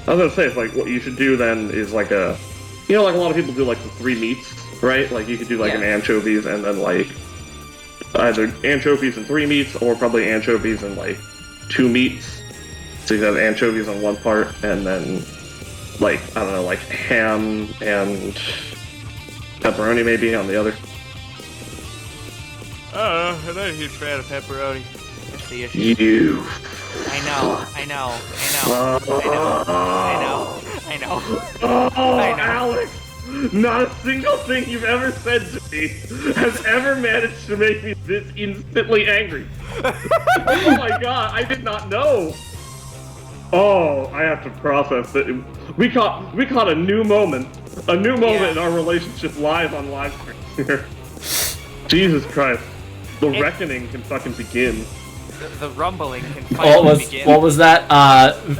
I was gonna say, it's like what you should do then is like like a lot of people do like the 3 meats, right? Like you could do like an anchovies and then like either anchovies and 3 meats, or probably anchovies and like 2 meats. So you have anchovies on one part, and then like I don't know, like ham and pepperoni maybe on the other. I'm not a huge fan of pepperoni. That's the issue. You. I know. Oh, Alex! Not a single thing you've ever said to me has ever managed to make me this instantly angry. Oh my god, I did not know. Oh, I have to process it. We caught a new moment in our relationship live on live stream here. Jesus Christ, the reckoning can fucking begin. The rumbling can finally begin. What was that?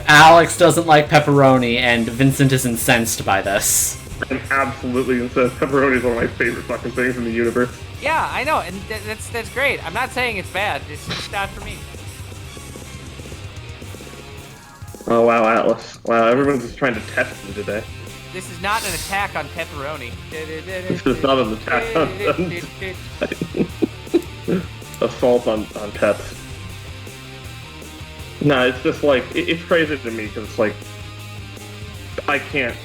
Alex doesn't like pepperoni, and Vincent is incensed by this. I'm absolutely incensed. Pepperoni is one of my favorite fucking things in the universe. Yeah, I know, and that's great. I'm not saying it's bad. It's just not for me. Oh wow, Atlas. Wow, everyone's just trying to test you today. This is not an attack on pepperoni. This is not an attack on assault on peps. No, it's just like, it's crazy to me, because it's like, I can't.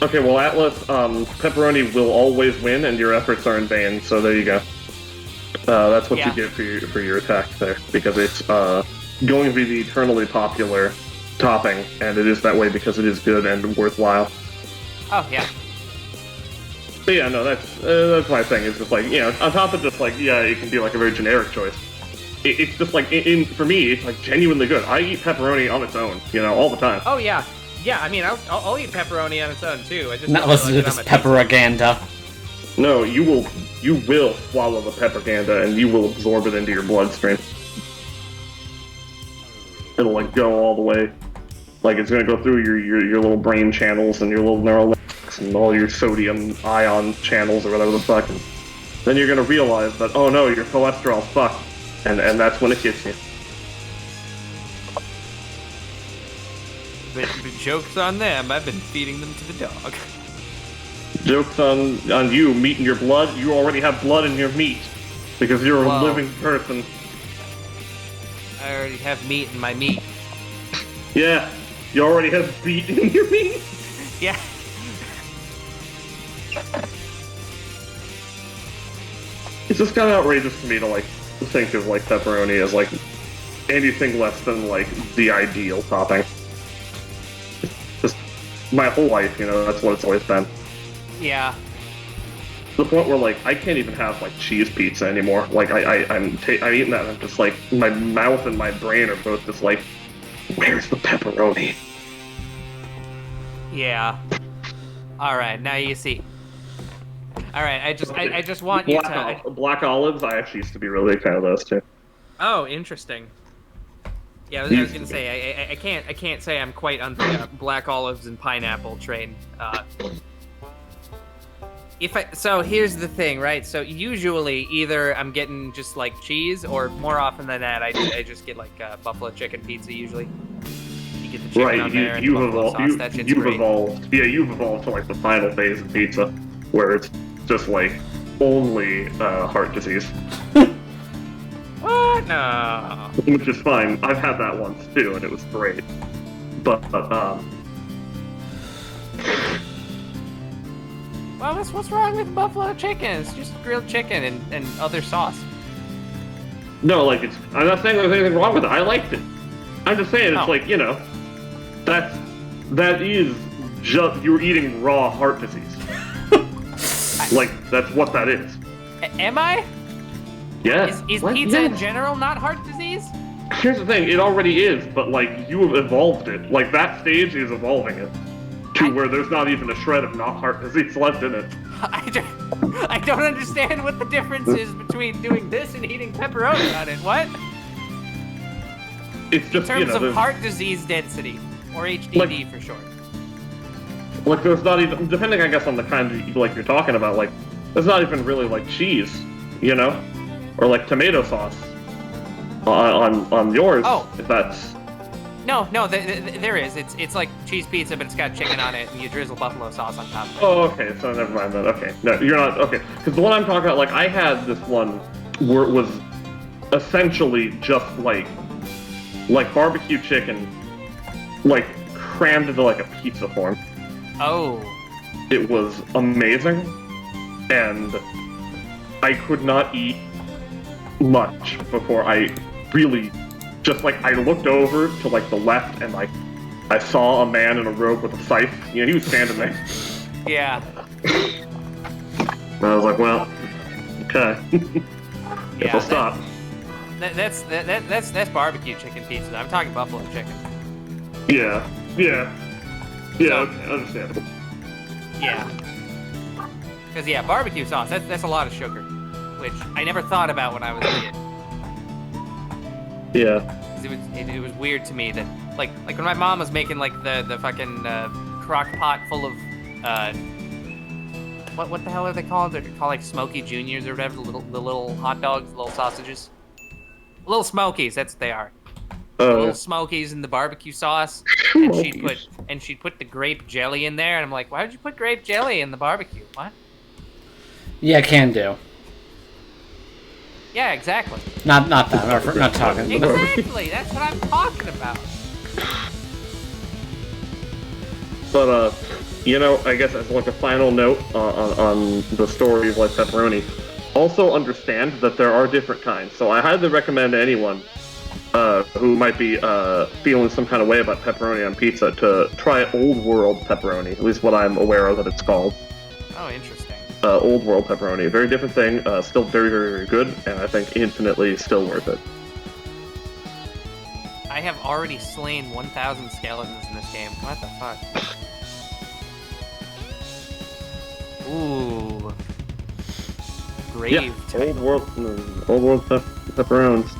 Okay, well, Atlas, pepperoni will always win, and your efforts are in vain, so there you go. That's what you get for your attack there, because it's going to be the eternally popular topping, and it is that way because it is good and worthwhile. Oh, yeah. But yeah, no, that's my thing. It's just like, on top of just like, it can be like a very generic choice. It's just like, for me, it's like genuinely good. I eat pepperoni on its own, all the time. Oh, yeah. Yeah, I mean, I'll eat pepperoni on its own, too. I just not listen to this pepperaganda. No, you will swallow the pepperganda, and you will absorb it into your bloodstream. It'll, like, go all the way. Like, it's gonna go through your little brain channels and your little neural networks and all your sodium ion channels or whatever the fuck. And then you're gonna realize that, oh no, your cholesterol's fucked. And that's when it gets you. But joke's on them. I've been feeding them to the dog. Joke's on you, meat in your blood. You already have blood in your meat. Because you're Whoa. a living person. I already have meat in my meat. Yeah, you already have beat in your meat. Yeah. It's just kind of outrageous to me to like think of like pepperoni as like anything less than like the ideal topping. Just my whole life, you know, that's what it's always been. Yeah. To the point where like I can't even have like cheese pizza anymore. Like I'm eating that and I'm just like my mouth and my brain are both just like, where's the pepperoni? Yeah. All right, now you see. All right, I just want you to. Black olives. I actually used to be really a fan of those too. Oh, interesting. Yeah, I was gonna say I can't say I'm quite on the black olives and pineapple train. So here's the thing, right? So usually either I'm getting just like cheese, or more often than that, I just get like buffalo chicken pizza. Usually, you get the chicken on there and the buffalo sauce. That shit's you've great. evolved. Yeah, you've evolved to like the final phase of pizza, where it's just like only heart disease. What? No. Which is fine. I've had that once too, and it was great. But Well, what's wrong with buffalo chicken? It's just grilled chicken and other sauce. no, like I'm not saying there's anything wrong with it. I liked it. I'm just saying it's like, you know, that is just you're eating raw heart disease. Like that's what that is. Am I? Yeah. Is What? pizza in Yes. general not heart disease? Here's the thing, it already is, but like you have evolved it. Like that stage is evolving it to where there's not even a shred of not heart disease left in it. I don't understand what the difference is between doing this and eating pepperoni on it. What? It's In just terms of there's- heart disease density, or HDD for short. like there's not even, depending I guess on the kind that like you're talking about, like there's not even really like cheese, you know, or like tomato sauce on yours. Oh. If that's No, there is. It's like cheese pizza, but it's got chicken on it, and you drizzle buffalo sauce on top of it. oh okay, so never mind then. Okay, no, you're not okay because the one I'm talking about, like I had this one where it was essentially just like barbecue chicken, like crammed into like a pizza form. Oh. It was amazing, and I could not eat much before I really just like I looked over to like the left and like I saw a man in a robe with a scythe. You know, he was standing there. Yeah. And I was like, well, okay. Guess Yeah, I'll stop. That's barbecue chicken pizza. I'm talking buffalo chicken. Yeah. So- Okay, understandable. Yeah. Because yeah, barbecue sauce. That's a lot of sugar, which I never thought about when I was a kid. Yeah. 'Cause it was weird to me that like when my mom was making like the fucking crock pot full of what the hell are they called? They're called like Smoky Juniors or whatever. The little hot dogs, the little sausages, little Smokies. That's what they are. Little Smokies in the barbecue sauce, and she'd put the grape jelly in there, and I'm like, why would you put grape jelly in the barbecue? What? Yeah, can do. Yeah, exactly. Not that. Not talking. Exactly. That's what I'm talking about. But you know, I guess as like a final note on the story of like pepperoni, also understand that there are different kinds. So I highly recommend anyone who might be feeling some kind of way about pepperoni on pizza to try Old World pepperoni. At least what I'm aware of that it's called. Oh, interesting. Old World pepperoni, very different thing. Still very, very, very good, and I think infinitely still worth it. I have already slain 1,000 skeletons in this game. What the fuck? Ooh. Grave type. Old World pepperonis.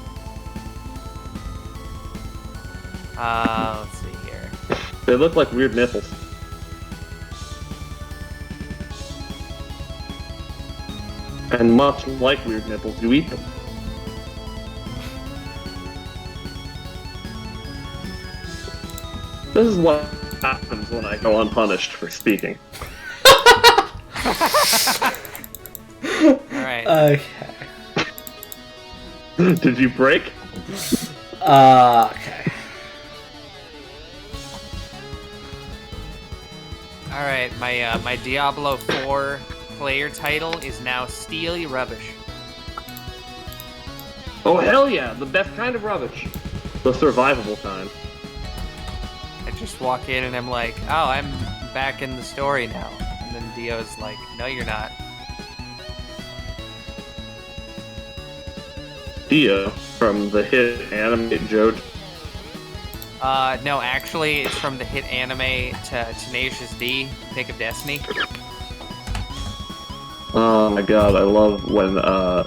Let's see here. They look like weird nipples. And much like weird nipples, you eat them. This is what happens when I go unpunished for speaking. Alright. Okay. Did you break? Okay. All right, my Diablo 4 player title is now Steely Rubbish. Oh hell yeah, the best kind of rubbish. The survivable kind. I just walk in and I'm like, oh, I'm back in the story now. And then Dio's like, no, you're not. Dio from the hit anime JoJo. No, actually, it's from the hit anime to Tenacious D, Pick of Destiny. Oh my god, I love when the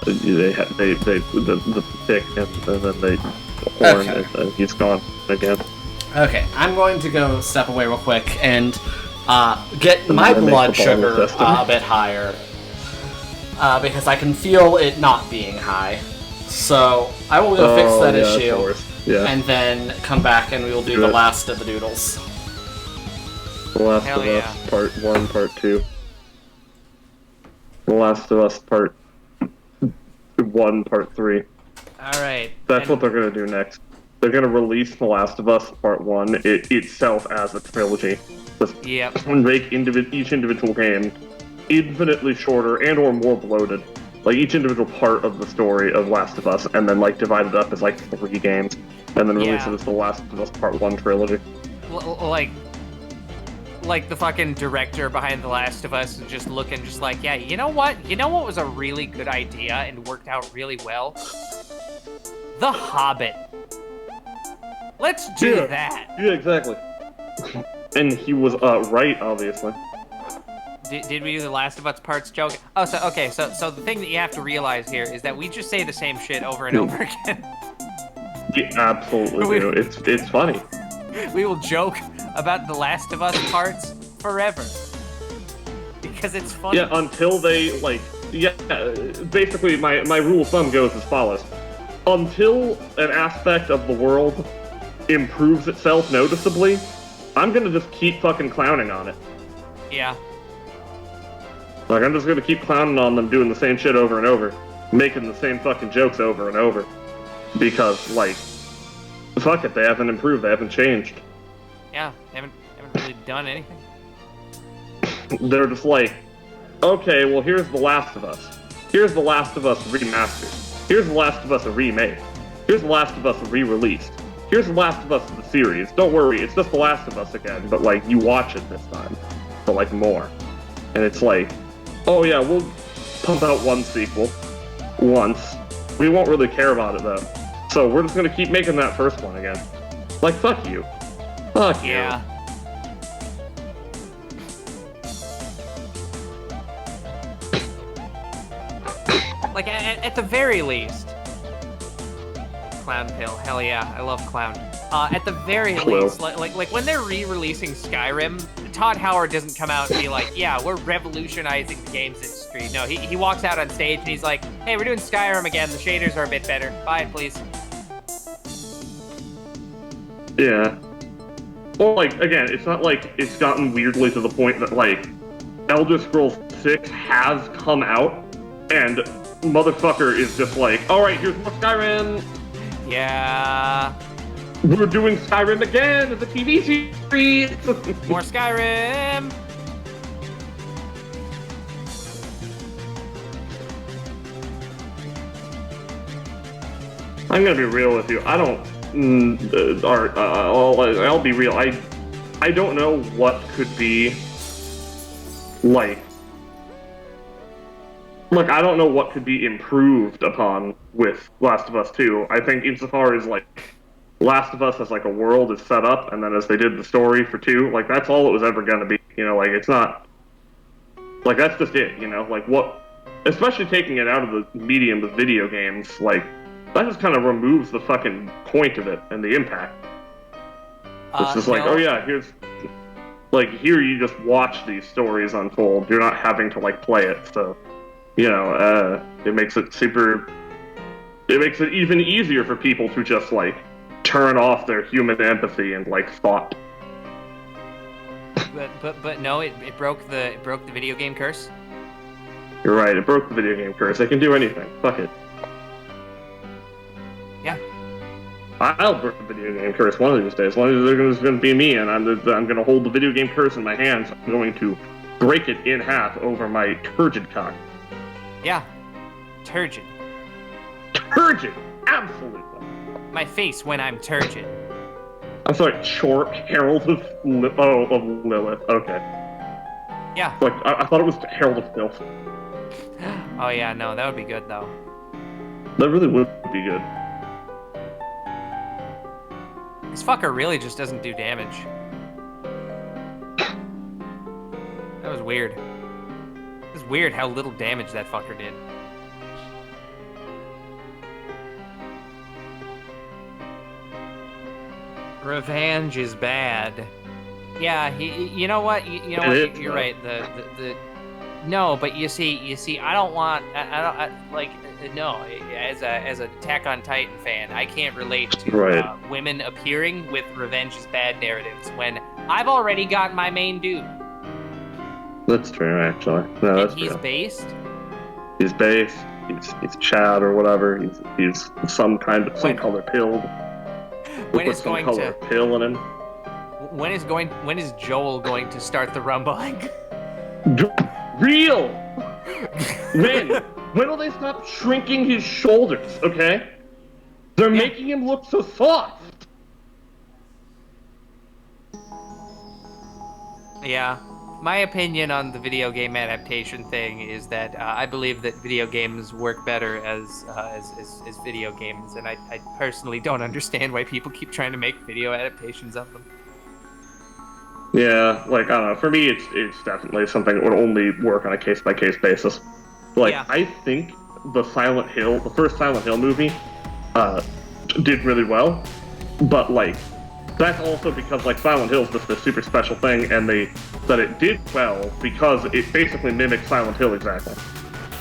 pick and then they horn and he's gone again. Okay, I'm going to go step away real quick and get my then make blood the ball sugar system. a bit higher because I can feel it not being high. So I will go fix that Of issue course. Yeah. and then come back and we will do the last of the doodles. The Last Hell of yeah. Us Part 1, Part 2. The Last of Us Part 1, Part 3. All right. That's what they're gonna do next. They're gonna release The Last of Us Part 1 itself as a trilogy. Just Yep. make each individual game infinitely shorter and or more bloated. Like each individual part of the story of Last of Us, and then like divide it up as like 3 games, and then release Yeah. it as The Last of Us Part 1 trilogy. Like the fucking director behind The Last of Us is just looking just like, yeah, you know what? You know what was a really good idea and worked out really well? The Hobbit. Let's do that. Yeah, exactly. And he was right, obviously. Did we do the Last of Us parts joke? Oh, so okay, so the thing that you have to realize here is that we just say the same shit over and over again. You absolutely do. It's funny. We will joke about the Last of Us parts forever. Because it's funny. Yeah, until they, like, basically my rule of thumb goes as follows. Until an aspect of the world improves itself noticeably, I'm gonna just keep fucking clowning on it. Yeah. Like, I'm just gonna keep clowning on them doing the same shit over and over, making the same fucking jokes over and over. Because, like, fuck it, they haven't improved, they haven't changed. Yeah, they haven't really done anything. They're just like, okay, well, here's The Last of Us. Here's The Last of Us remastered. Here's The Last of Us remade. Here's The Last of Us re-released. Here's The Last of Us the series. Don't worry, it's just The Last of Us again, but, like, you watch it this time. But, like, more. And it's like, oh yeah, we'll pump out one sequel. Once. We won't really care about it, though. So we're just gonna keep making that first one again. Like, fuck you. Fuck you. Yeah. Like, at the very least, Clown Pill, hell yeah, I love Clown. At the very least, like when they're re-releasing Skyrim, Todd Howard doesn't come out and be like, yeah, we're revolutionizing the games industry. No, he walks out on stage and he's like, hey, we're doing Skyrim again, the shaders are a bit better. Buy it, please. Yeah. Well, like, again, it's not like it's gotten weirdly to the point that, like, Elder Scrolls 6 has come out, and motherfucker is just like, alright, here's more Skyrim! Yeah. We're doing Skyrim again as a TV series! More Skyrim! I'm gonna be real with you. I don't. I'll be real. I don't know what could be like. Look, I don't know what could be improved upon with Last of Us 2. I think insofar as like Last of Us as like a world is set up, and then as they did the story for 2, like that's all it was ever gonna be. You know, like it's not. Like that's just it. You know, like what. Especially taking it out of the medium of video games, like. That just kind of removes the fucking point of it and the impact. It's just like, no. oh yeah, here's... Like, here you just watch these stories unfold. You're not having to, like, play it, so... You know, it makes it super... It makes it even easier for people to just, like, turn off their human empathy and, like, thought. But no, it broke the video game curse. You're right, it broke the video game curse. They can do anything. Fuck it. I'll break the video game curse one of these days. One of these days, it's going to be me, and I'm going to hold the video game curse in my hands. I'm going to break it in half over my turgid cock. Yeah. Turgid. Turgid! Absolutely. My face when I'm turgid. I'm sorry, Chork, Herald of Lilith. Okay. Yeah. Like, I thought it was Herald of Filth. Oh yeah, no, that would be good though. That really would be good. This fucker really just doesn't do damage. That was weird. It was weird how little damage that fucker did. Revenge is bad. Yeah, you know what? You know what? You're right. No, but you see, I don't want. No. As a Attack on Titan fan, I can't relate to women appearing with revenge is bad narratives when I've already got my main dude. That's true, actually. No, that's he's true. based. He's based. He's Chad or whatever. He's some color pill. When is going color to pill in him? When is Joel going to start the rumbling? Real. When will they stop shrinking his shoulders? Okay, they're making him look so soft. Yeah. My opinion on the video game adaptation thing is that I believe that video games work better as video games, and I personally don't understand why people keep trying to make video adaptations of them. Yeah, like, I don't know. For me, it's definitely something that would only work on a case-by-case basis. Like, I think the first Silent Hill movie, did really well, but, like, that's also because, like, Silent Hill is just a super special thing, and that it did well because it basically mimicked Silent Hill exactly.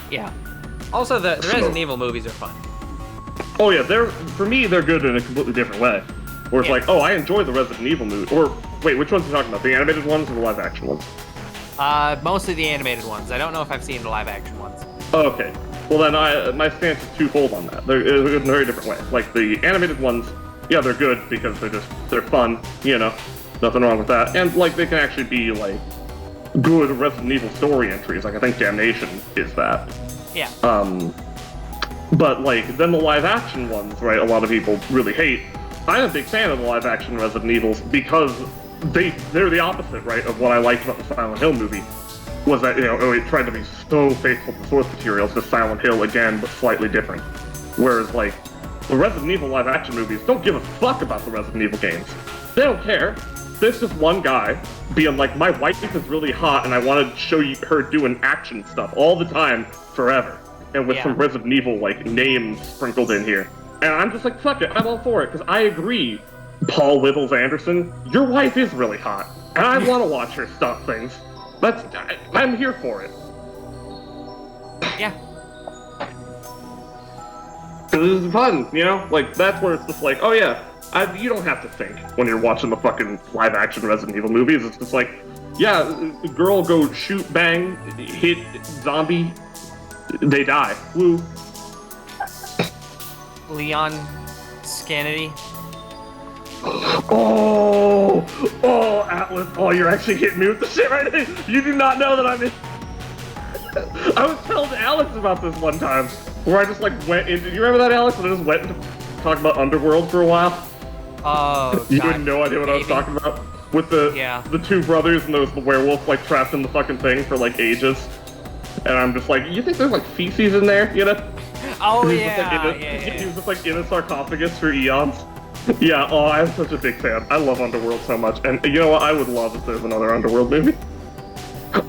Yeah. Also, the Resident Evil movies are fun. Oh yeah, for me they're good in a completely different way. Where it's like, oh, I enjoy the Resident Evil movie. Or wait, which ones are you talking about? The animated ones or the live action ones? Mostly the animated ones. I don't know if I've seen the live action ones. Oh, okay. Well then, my stance is twofold on that. They're in a very different way. Like the animated ones, yeah, they're good because they're fun. You know, nothing wrong with that. And like they can actually be like good Resident Evil story entries. Like I think Damnation is that. Yeah. But like then the live action ones, right? A lot of people really hate. I'm a big fan of the live action Resident Evils because they're the opposite, right, of what I liked about the Silent Hill movie. Was that, you know, it tried to be so faithful to source material, it's just Silent Hill again, but slightly different. Whereas, like, the Resident Evil live action movies don't give a fuck about the Resident Evil games. They don't care. There's just one guy being like, my wife is really hot and I want to show you her doing action stuff all the time, forever. And with some Resident Evil, like, names sprinkled in here. And I'm just like, fuck it, I'm all for it, because I agree, Paul Withers Anderson, your wife is really hot, and I want to watch her stop things. I'm here for it. Yeah. Because it's fun, you know? Like, that's where it's just like, oh yeah, you don't have to think when you're watching the fucking live-action Resident Evil movies. It's just like, yeah, the girl go shoot, bang, hit, zombie, they die. Woo. Leon Scannity. Oh, Atlas! Oh, you're actually hitting me with the shit right now. You do not know that I'm in. I was telling Alex about this one time, where I just like went into. Do you remember that, Alex? When I just went into talk about Underworld for a while. Oh, you had no idea what I was talking about with the two brothers and there was the werewolf like trapped in the fucking thing for like ages. And I'm just like, you think there's like feces in there, you know? Oh he was just like in a sarcophagus for eons. Yeah, oh, I'm such a big fan. I love Underworld so much. And you know what? I would love if there's another Underworld movie.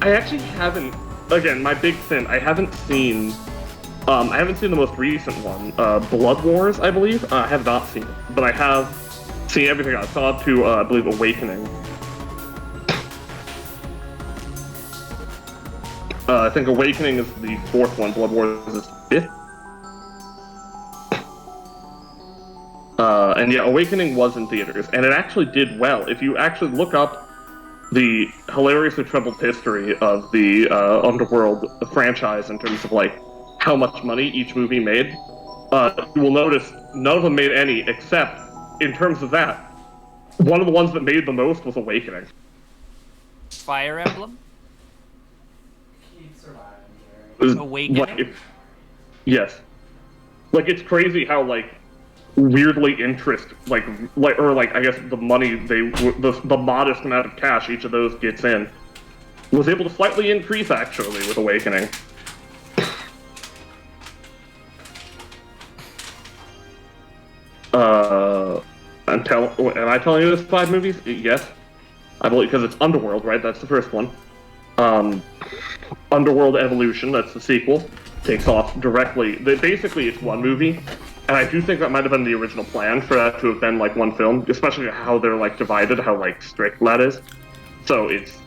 I actually haven't, again, my big sin, I haven't seen the most recent one, Blood Wars, I believe. I have not seen it, but I have seen everything. I saw up to, I believe, Awakening. I think Awakening is the fourth one, Blood Wars is the fifth. And yeah, Awakening was in theaters, and it actually did well. If you actually look up the hilariously troubled history of the Underworld franchise in terms of like how much money each movie made, you will notice none of them made any except in terms of that, one of the ones that made the most was Awakening. Fire Emblem? It was, Awakening? Yes. Like, it's crazy how, like, weirdly interest, I guess the money the modest amount of cash each of those gets in was able to slightly increase, actually, with Awakening. Am I telling you there's 5 movies? Yes. I believe, because it's Underworld, right? That's the first one. Underworld Evolution, that's the sequel, takes off directly. Basically, it's one movie, and I do think that might have been the original plan for that to have been, like, one film, especially how they're, like, divided, how, like, strict that is. So it's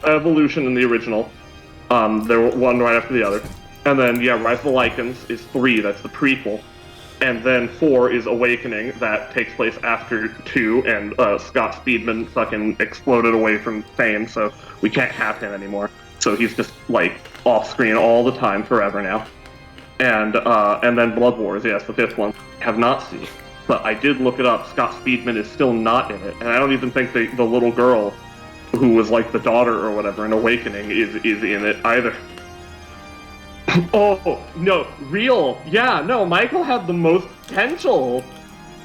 Evolution in the original. They're one right after the other. And then, yeah, Rise of the Lycans is 3, that's the prequel. And then 4 is Awakening, that takes place after 2, and Scott Speedman fucking exploded away from fame, so we can't have him anymore. So he's just, like, off-screen all the time, forever now. And then Blood Wars, yes, the 5th one. Have not seen. But I did look it up, Scott Speedman is still not in it, and I don't even think the little girl, who was, like, the daughter or whatever in Awakening, is in it either. Oh, no, real. Yeah, no, Michael had the most potential.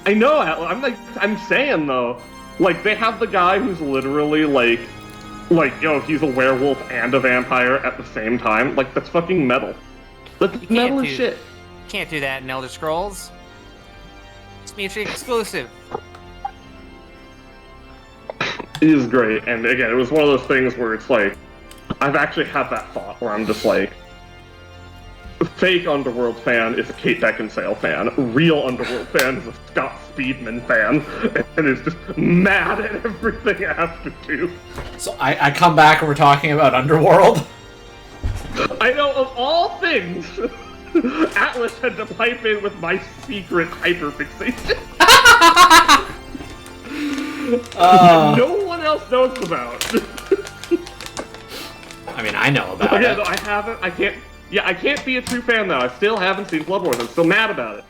I know, I'm saying, though. Like, they have the guy who's literally, like, he's a werewolf and a vampire at the same time. Like, that's fucking metal. That's metal as shit. Can't do that in Elder Scrolls. It's mutually exclusive. It is great, and again, it was one of those things where it's like, I've actually had that thought where I'm just like, fake Underworld fan is a Kate Beckinsale fan. Real Underworld fan is a Scott Speedman fan, and is just mad at everything after 2. So I come back and we're talking about Underworld? I know, of all things, Atlas had to pipe in with my secret hyperfixation. No one else knows about. I mean, I know about yeah, it. No, I can't be a true fan, though. I still haven't seen Blood Wars. I'm still mad about it.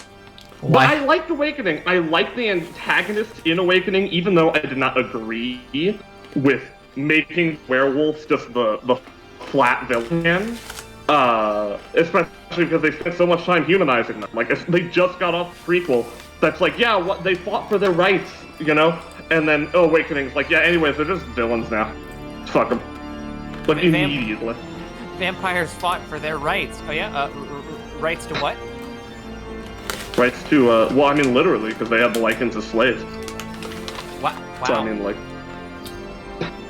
Why? But I liked Awakening. I liked the antagonist in Awakening, even though I did not agree with making werewolves just the flat villain. Especially because they spent so much time humanizing them. Like, they just got off the prequel that's like, yeah, what they fought for their rights, you know? And then Awakening's like, yeah, anyways, they're just villains now. Fuck them. Like, immediately. Vampires fought for their rights. Oh yeah? Rights to what? Rights to, well, I mean, literally, because they had the Lycans as slaves. Wow. So, I mean, like,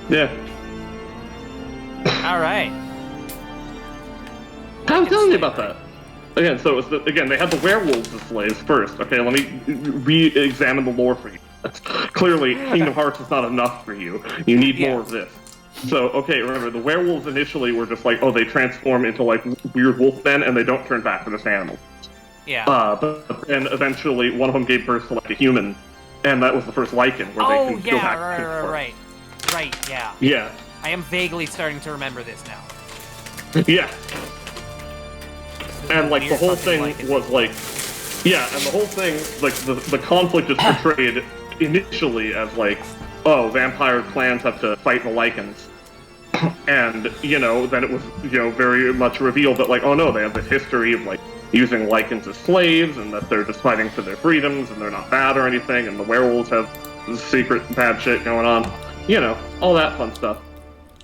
yeah. Alright. I was telling you about that. Again, so it was again, they had the werewolves as slaves first. Okay, let me re-examine the lore for you. Clearly, Kingdom Hearts is not enough for you. You need more of this. So, okay, remember, the werewolves initially were just like, oh, they transform into, like, weird wolf men, and they don't turn back to this animal. Yeah. But then eventually, one of them gave birth to, like, a human, and that was the first Lycan, where they can go back to right. Right, yeah. Yeah. I am vaguely starting to remember this now. Yeah. And, like, the whole thing was, like... Yeah, and the whole thing, like, the conflict is portrayed initially as, like, oh, vampire clans have to fight the Lycans. And, you know, then it was, you know, very much revealed that, like, oh no, they have this history of, like, using Lycans as slaves, and that they're just fighting for their freedoms, and they're not bad or anything, and the werewolves have secret bad shit going on. You know, all that fun stuff.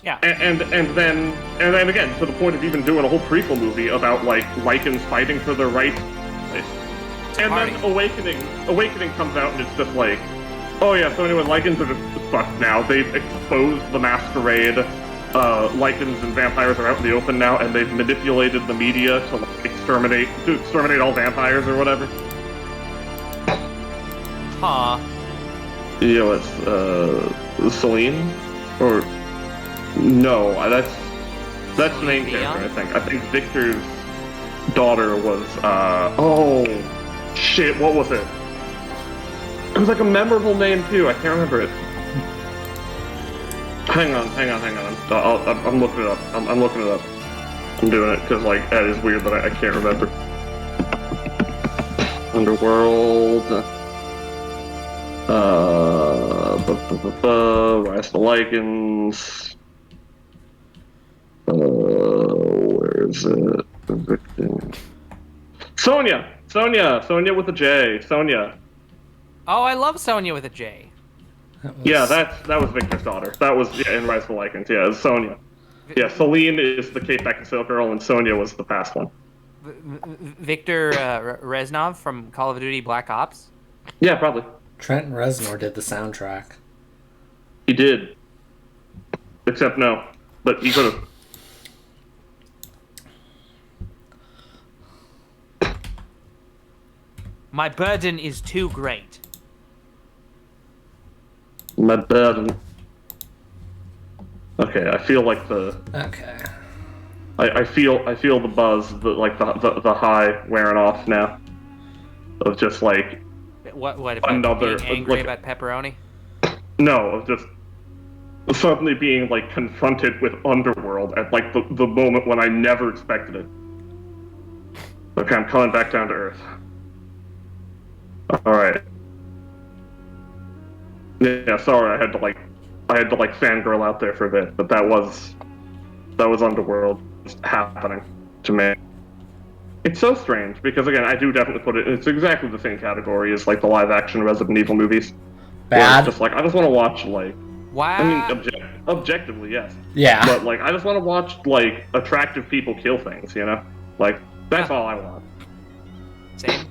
Yeah. And then again, to the point of even doing a whole prequel movie about, like, Lycans fighting for their rights. And then Awakening comes out, and it's just like, oh yeah, so anyway, Lycans are just fucked now. They've exposed the masquerade. Lycans and vampires are out in the open now, and they've manipulated the media to, like, exterminate all vampires or whatever. Huh. You know, it's Celine, or no, that's the main character. I think Victor's daughter was oh shit, what was it? It was like a memorable name too. I can't remember it. Hang on. I'm looking it up. I'm looking it up. I'm doing it because, like, that is weird that I can't remember. Underworld. Rise of the Lycans. Where is it? Sonya with a J. Sonya. Oh, I love Sonya with a J. Yeah, that was Victor's daughter. That was in Rise of the Lycans. Yeah, it was Sonya. Yeah, Celine is the Kate Beckinsale girl, and Sonya was the past one. Victor Reznov from Call of Duty Black Ops. Yeah, probably. Trent Reznor did the soundtrack. He did. Except no. But he could have. My burden is too great. My bad. Okay, I feel like the. Okay. I feel the buzz, the high wearing off now. Of just like. What about another being angry like, about pepperoni? No, of just suddenly being like confronted with Underworld at like the moment when I never expected it. Okay, I'm coming back down to earth. All right. Yeah, sorry, I had to fangirl out there for a bit, but that was Underworld happening to me. It's so strange because again, I do definitely put it's exactly the same category as like the live action Resident Evil movies. Bad. Just like I just want to watch like. Wow. I mean, objectively, yes. Yeah. But like, I just want to watch like attractive people kill things, you know? Like that's all I want. Same.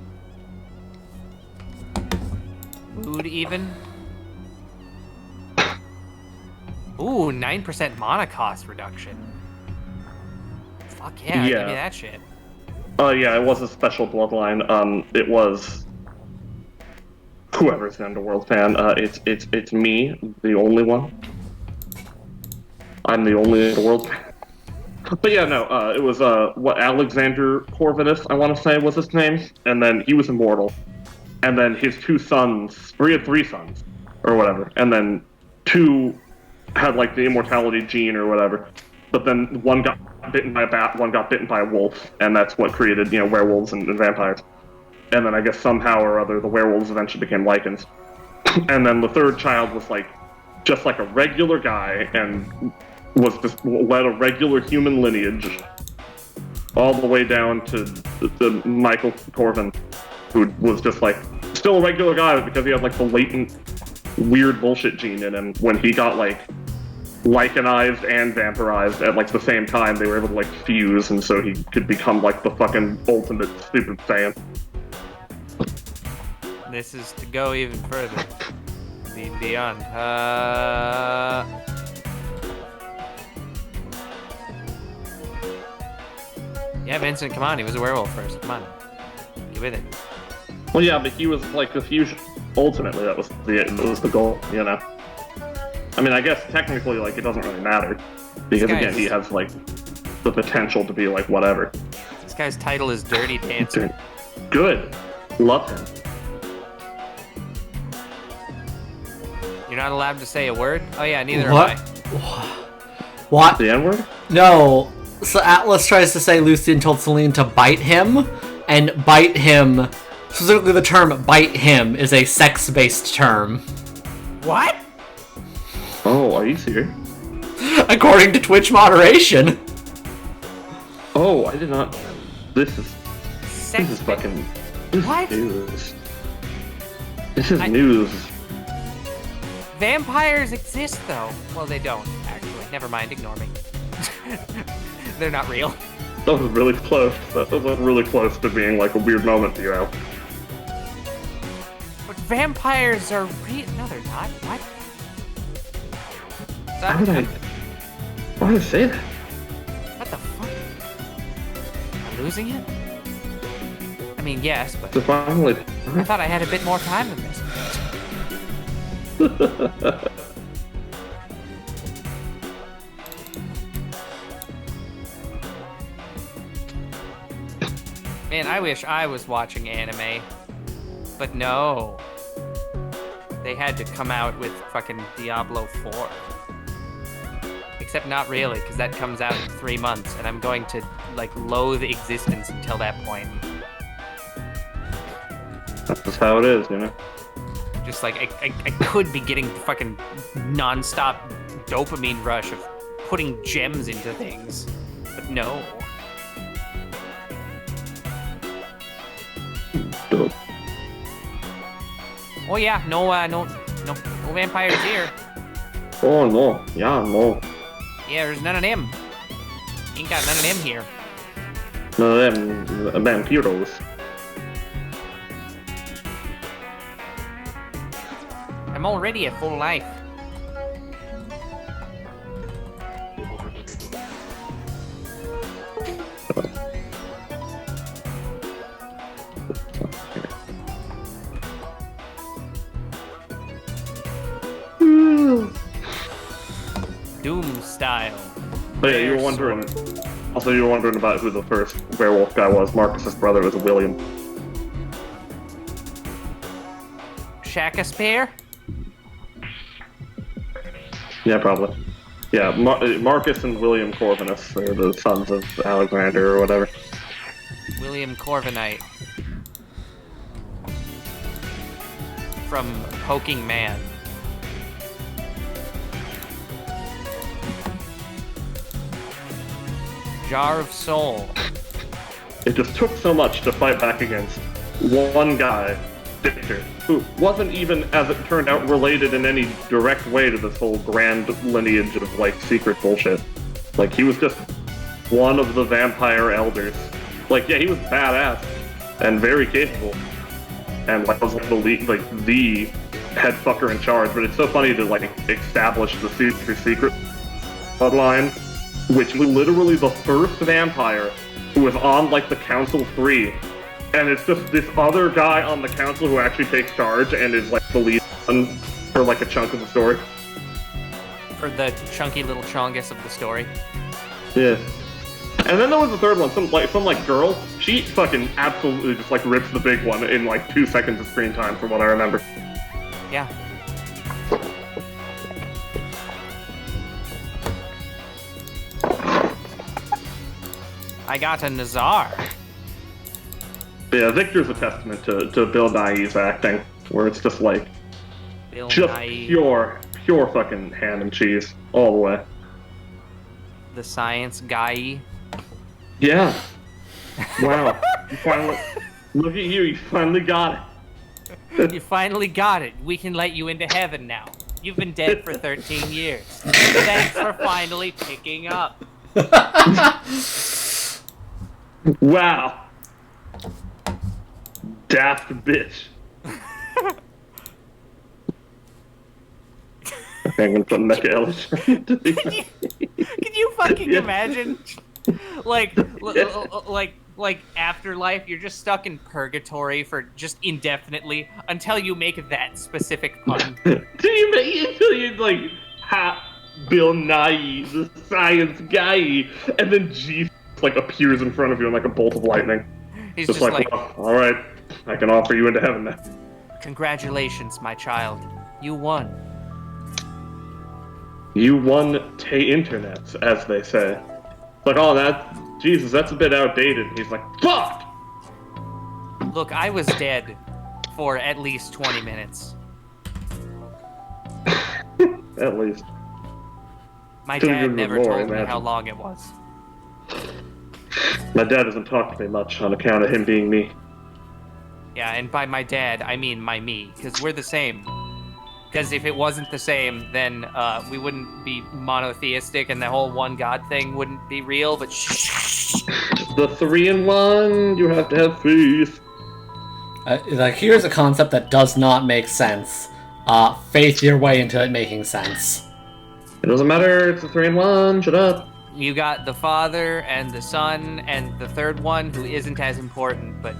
Mood even. Ooh, 9% mana cost reduction. Fuck yeah, Yeah. give me that shit. Yeah, it was a special bloodline. It was whoever's an Underworld fan. It's me, the only one. I'm the only Underworld fan. But yeah, no, it was what Alexander Corvinus, I want to say was his name, and then he was immortal, and then his two sons, or he had three sons, or whatever, and then two had like the immortality gene or whatever, but then one got bitten by a bat, one got bitten by a wolf, and that's what created, you know, werewolves and vampires. And then I guess somehow or other the werewolves eventually became lycans. And then the third child was like just like a regular guy and was just led a regular human lineage all the way down to the Michael Corvin, who was just like still a regular guy because he had like the latent weird bullshit gene in him. When he got like lycanized and vampirized at like the same time, they were able to like fuse, and so he could become like the fucking ultimate stupid Saiyan. This is to go even further. Beyond. Yeah, Vincent, come on. He was a werewolf first. Come on. Get with it. Well, yeah, but he was like a fusion. Ultimately, that was the goal, you know? I mean, I guess technically, like, it doesn't really matter. Because, again, he has, like, the potential to be, like, whatever. This guy's title is Dirty Dancer. Good. Love him. You're not allowed to say a word? Oh, yeah, neither What? am I. What? The N-word? No. So Atlas tries to say Lucian told Celine to bite him, and bite him, specifically the term bite him, is a sex-based term. What? Oh, are you serious? According to Twitch moderation. Oh, I did not. This is fucking. This What? is news. This is news. Vampires exist, though. Well, they don't, actually. Never mind, ignore me. They're not real. That was really close. That was really close to being like a weird moment for you, Al. But vampires are real. No, they're not. What? Why would I say that? What the fuck? Am I losing it? I mean, yes, but So finally. I thought I had a bit more time than this. Man, I wish I was watching anime. But no. They had to come out with fucking Diablo 4. Except not really, because that comes out in 3 months, and I'm going to, like, loathe existence until that point. That's just how it is, you know? Just like I could be getting fucking non-stop dopamine rush of putting gems into things, but no. Oh yeah, no vampires here. Oh no, yeah, no. Yeah, there's none of them. Ain't got none of them here. No, them vampiros. I'm already at full life. Doom style. But yeah, you were wondering. Also, you were wondering about who the first werewolf guy was. Marcus's brother was William. Shakespeare? Yeah, probably. Yeah, Marcus and William Corvinus are the sons of Alexander or whatever. William Corvinite. From Poking Man. Jar of Soul. It just took so much to fight back against one guy, Victor, who wasn't even, as it turned out, related in any direct way to this whole grand lineage of, like, secret bullshit. Like, he was just one of the vampire elders. Like, yeah, he was badass and very capable. And, like, was the lead, like, the head fucker in charge. But it's so funny to, like, establish the secret bloodline, which literally the first vampire who was on, like, the Council 3, and it's just this other guy on the Council who actually takes charge and is, like, the lead one for, like, a chunk of the story. For the chunky little chongus of the story. Yeah. And then there was the third one, some girl. She fucking absolutely just, like, rips the big one in, like, 2 seconds of screen time, from what I remember. Yeah. I got a Nazar. Yeah, Victor's a testament to Bill Nighy's acting, where it's just like, Bill just Nighy, pure fucking ham and cheese, all the way. the science guy. Yeah. Wow. You finally, look at you finally got it. You finally got it. We can let you into heaven now. You've been dead for 13 years. Thanks for finally picking up. Wow. Daft bitch. I think I'm gonna put Mecha Ellis. Can you fucking imagine? Like afterlife, you're just stuck in purgatory for just indefinitely until you make that specific pun. Until you like Bill Nye, the science guy, and then Jesus like appears in front of you in like a bolt of lightning. He's just like, well, all right, I can offer you into heaven now. Congratulations, my child. You won. You won internets, as they say. It's like, oh, Jesus, that's a bit outdated. He's like, fuck! Look, I was dead for at least 20 minutes. At least. My Could've dad been never more, told me imagine. how long it was. My dad doesn't talk to me much on account of him being me. Yeah, and by my dad, I mean my me, because we're the same. Because if it wasn't the same, then we wouldn't be monotheistic and the whole one God thing wouldn't be real, but shh. The 3-in-1, you have to have faith. Like, here's a concept that does not make sense. Faith your way into it making sense. It doesn't matter, it's a 3-in-1, shut up. You got the Father and the Son and the third one who isn't as important, but...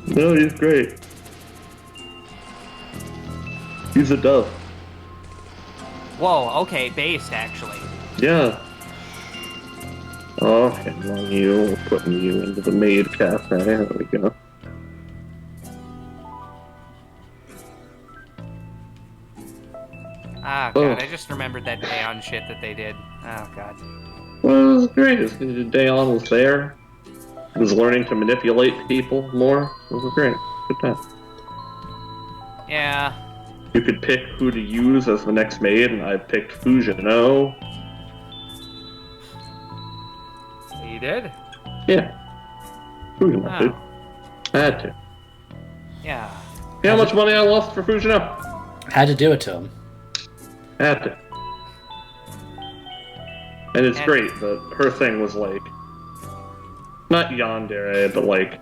No, he's great. He's a dove. Whoa, okay, based, actually. Yeah. Oh, and on you, putting you into the maid cafe. There we go. Ah, God, I just remembered that Dayon shit that they did. Oh, God. Well, it was great. Dayon was there. He was learning to manipulate people more. It was great. Good time. Yeah. You could pick who to use as the next maid, and I picked Fujino. You did? Yeah. Fujino, Wow. dude. I had to. Yeah. You know how much money I lost for Fujino? Had to do it to him. I had to. And it's And- great that her thing was like, not yandere, but like,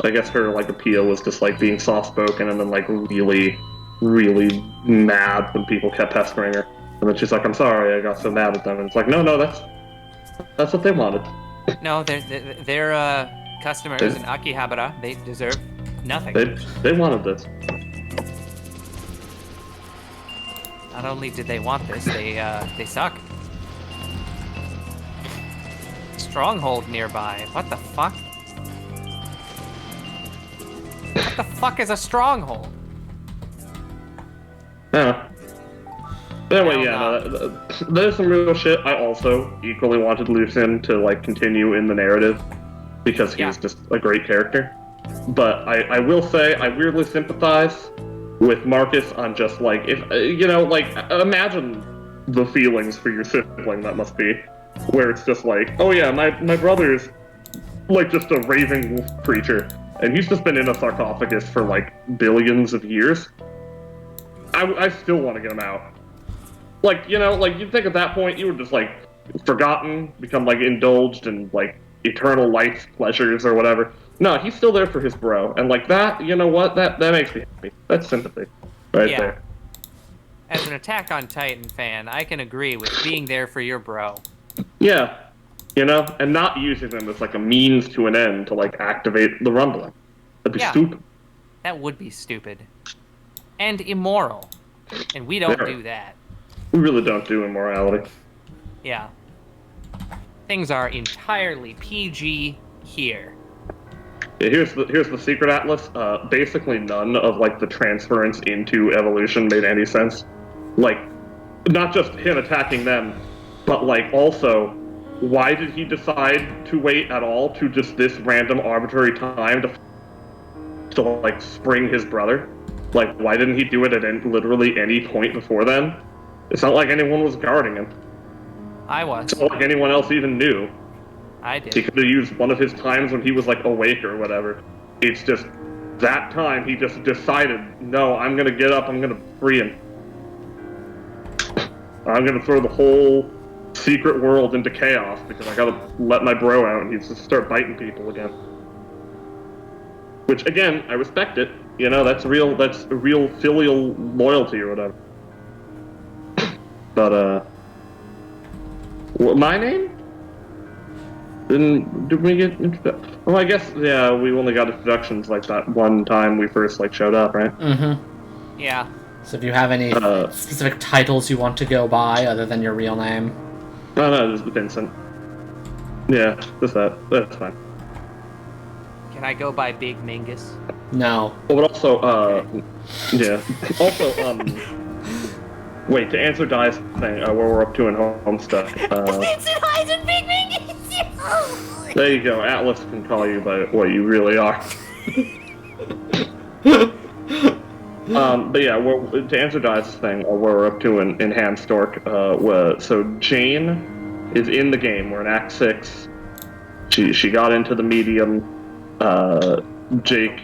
I guess her like appeal was just like being soft-spoken and then like really, really mad when people kept pestering her. And then she's like, I'm sorry, I got so mad at them. And it's like, no, that's what they wanted. No, they're customers in Akihabara. They deserve nothing. They wanted this. Not only did they want this, they suck. Stronghold nearby. What the fuck? What the fuck is a stronghold? Yeah. Anyway, Hell yeah, no, there's some real shit. I also equally wanted Lucien to like continue in the narrative because he's just a great character. But I will say I weirdly sympathize with Marcus on just like if like imagine the feelings for your sibling that must be, where it's just like, oh yeah, my brother's like just a raving wolf creature, and he's just been in a sarcophagus for like billions of years. I still want to get him out. Like, like you'd think at that point you were just like forgotten, become like indulged in like eternal life pleasures or whatever. No, he's still there for his bro, and like that, you know what? That makes me happy. That's sympathy, right there. As an Attack on Titan fan, I can agree with being there for your bro. Yeah, and not using them as like a means to an end to like activate the rumbling. That'd be stupid. That would be stupid. And immoral. And we don't do that. We really don't do immorality. Yeah. Things are entirely PG here. Yeah, here's the secret atlas. Basically none of like the transference into evolution made any sense. Like, not just him attacking them, but like also, why did he decide to wait at all to just this random arbitrary time to like spring his brother? Like, why didn't he do it at literally any point before then? It's not like anyone was guarding him. I was. It's not like anyone else even knew. I did. He could have used one of his times when he was like awake or whatever. It's just that time he just decided, no, I'm gonna get up, I'm gonna free him. I'm gonna throw the whole secret world into chaos because I gotta let my bro out and he's just start biting people again. Which again, I respect it. That's real filial loyalty or whatever. But my name? Did we get introductions? Oh, I guess, yeah, we only got introductions like that one time we first like showed up, right? Mm-hmm. Yeah. So if you have any specific titles you want to go by other than your real name? No, just Vincent. Yeah, just that. That's fine. Can I go by Big Mingus? No. Oh, but also, yeah. Also, wait, to answer Di's thing, where we're up to in home stuff. Vincent Hydez and Big Mingus! There you go. Atlas can call you by what you really are. But yeah, to answer Di's thing, where we're up to in Hamstork, so Jane is in the game. We're in Act 6. She got into the medium. Jake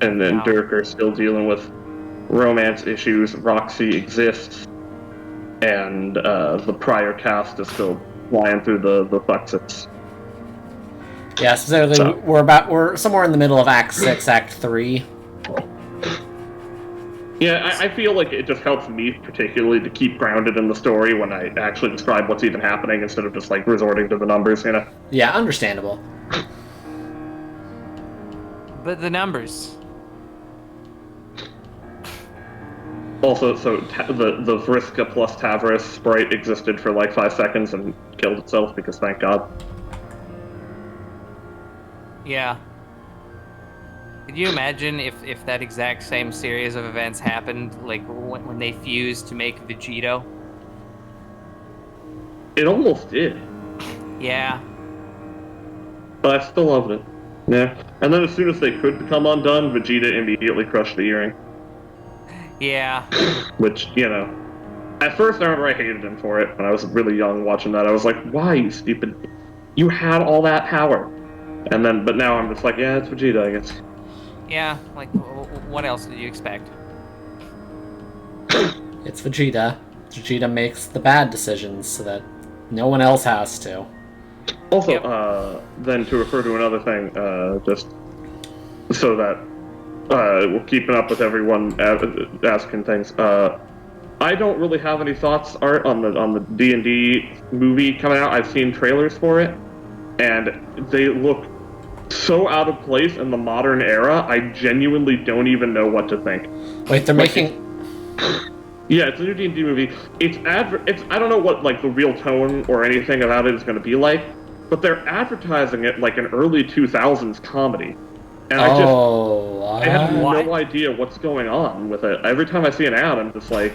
and then Dirk are still dealing with romance issues. Roxy exists. And the prior cast is still flying through the fuxes. Yeah, specifically, we're somewhere in the middle of Act 6, Act 3. Yeah, I feel like it just helps me particularly to keep grounded in the story when I actually describe what's even happening instead of just like resorting to the numbers, Yeah, understandable. But the numbers. Also, so the Vriska plus Tavris sprite existed for like 5 seconds and killed itself because thank God. Yeah. Could you imagine if that exact same series of events happened, like when they fused to make Vegito? It almost did. Yeah. But I still loved it. Yeah. And then as soon as they could become undone, Vegeta immediately crushed the earring. Yeah. Which, you know, at first I remember I hated him for it when I was really young watching that. I was like, why, you stupid? You had all that power. And then, but now I'm just like, yeah, it's Vegeta, I guess. Yeah, like, what else did you expect? It's Vegeta. Vegeta makes the bad decisions so that no one else has to. Also, Yep. then to refer to another thing, just so that we're keeping up with everyone asking things. I don't really have any thoughts, Art, on the D&D movie coming out. I've seen trailers for it, and they look so out of place in the modern era. I genuinely don't even know what to think. Wait, they're making... Yeah, it's a new D&D movie. It's I don't know what like the real tone or anything about it is going to be like, but they're advertising it like an early 2000s comedy. And I have no idea what's going on with it. Every time I see an ad, I'm just like,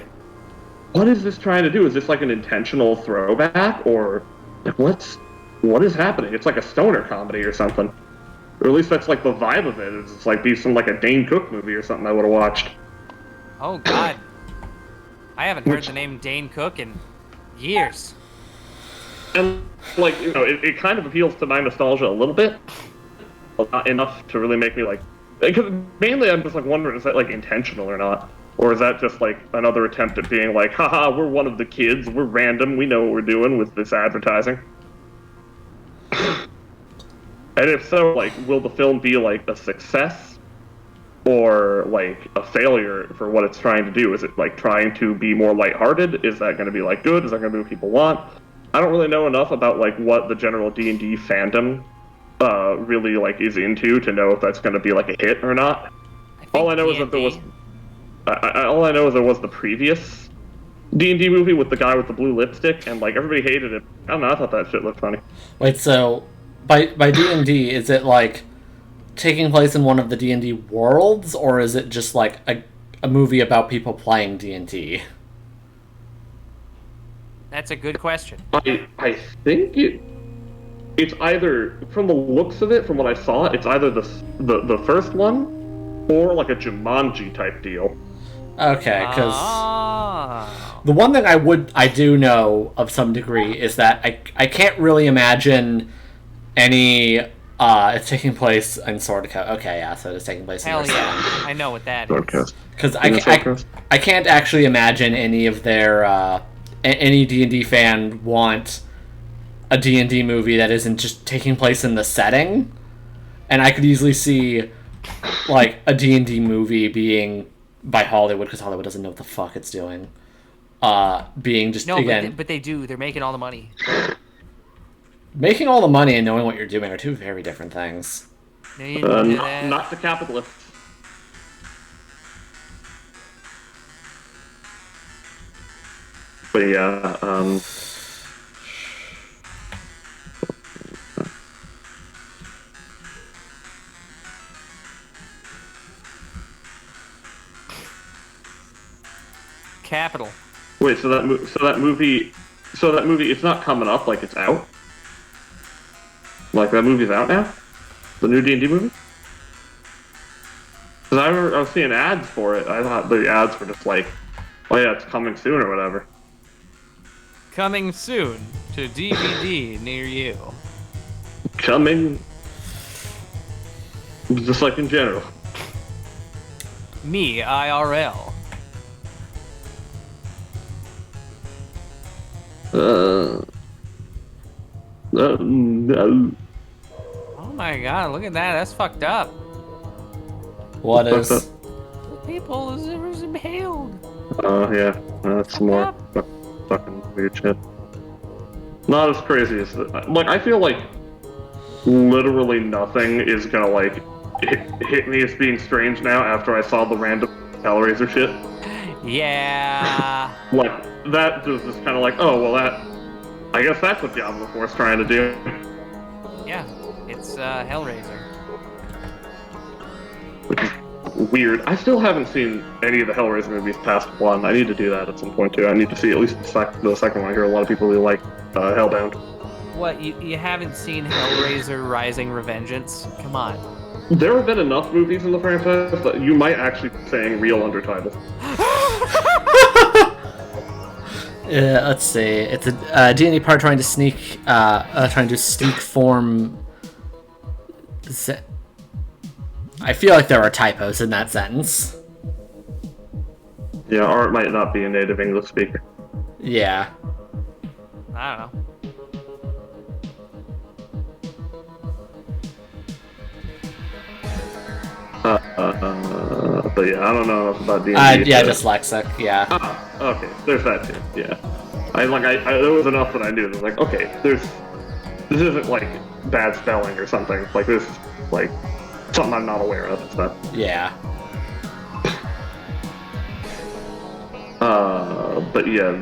what is this trying to do? Is this like an intentional throwback, or like what is happening? It's like a stoner comedy or something. Or at least that's like the vibe of it. It's like be some like a Dane Cook movie or something I would have watched. Oh God, I haven't heard the name Dane Cook in years. And like, you know, it kind of appeals to my nostalgia a little bit. Not enough to really make me like, because mainly I'm just like wondering, is that like intentional or not? Or is that just like another attempt at being like, haha, we're one of the kids, we're random, we know what we're doing with this advertising? And if so, like, will the film be like a success or like a failure for what it's trying to do? Is it like trying to be more lighthearted? Is that going to be like good? Is that going to be what people want? I don't really know enough about like what the general D&D fandom really like is into to know if that's going to be like a hit or not. All I know is that there was all I know is there was the previous D&D movie with the guy with the blue lipstick, and like everybody hated it. I don't know, I thought that shit looked funny. Wait, so by D&D, is it like taking place in one of the D&D worlds, or is it just like a movie about people playing D&D? That's a good question. I think it's either, from the looks of it, from what I saw, it's either the first one or like a Jumanji type deal. Okay, because the one thing I do know of some degree is that I can't really imagine any it's taking place in Sword Coast. Okay, yeah, so it's taking place in Hell their yeah, setting. I know what that is. Because I can't actually imagine any of their any D&D fan want a D&D movie that isn't just taking place in the setting, and I could easily see like a D&D movie being by Hollywood, because Hollywood doesn't know what the fuck it's doing, being just again. But they do. They're making all the money. Making all the money and knowing what you're doing are two very different things. Not the capitalists. But yeah, Capital. Wait, so that movie, it's not coming up, like it's out? Like that movie's out now? The new D&D movie? Because I was seeing ads for it. I thought the ads were just like, oh yeah, it's coming soon or whatever. Coming soon to DVD near you. Coming, just like in general. Me, IRL. No. Oh my god, look at that. That's fucked up. What is? The people is impaled. Oh yeah, that's more fucking weird shit. Not as crazy as like I feel like literally nothing is gonna like hit me as being strange now after I saw the random Hellraiser shit. Yeah. Like that was just kind of like, oh well, that I guess that's what Diablo 4 is trying to do. Yeah, it's Hellraiser. Which is weird. I still haven't seen any of the Hellraiser movies past one. I need to do that at some point too. I need to see at least the second one. I hear a lot of people really like Hellbound. What, you haven't seen Hellraiser Rising Revengeance? Come on. There have been enough movies in the franchise that you might actually be saying real undertitles. Let's see. It's a D&D part trying to sneak form. I feel like there are typos in that sentence. Yeah, Art might not be a native English speaker. Yeah. I don't know. But yeah, I don't know enough about D&D. Yeah, dyslexic. Yeah. Okay, there's that too. Yeah, I there was enough that I knew. It was like, okay, this isn't like bad spelling or something. Like this is like something I'm not aware of and stuff. Yeah. But yeah,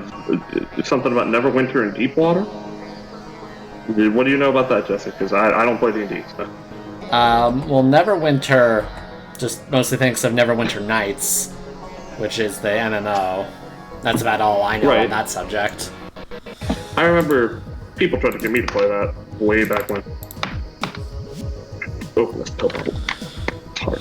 something about Neverwinter in Deepwater. What do you know about that, Jesse? Because I don't play D&D. So. Well, Neverwinter just mostly thinks of Neverwinter Nights, which is the MMO. That's about all I know on that subject. I remember people tried to get me to play that way back when. Oh, this pill bottle. It's hard.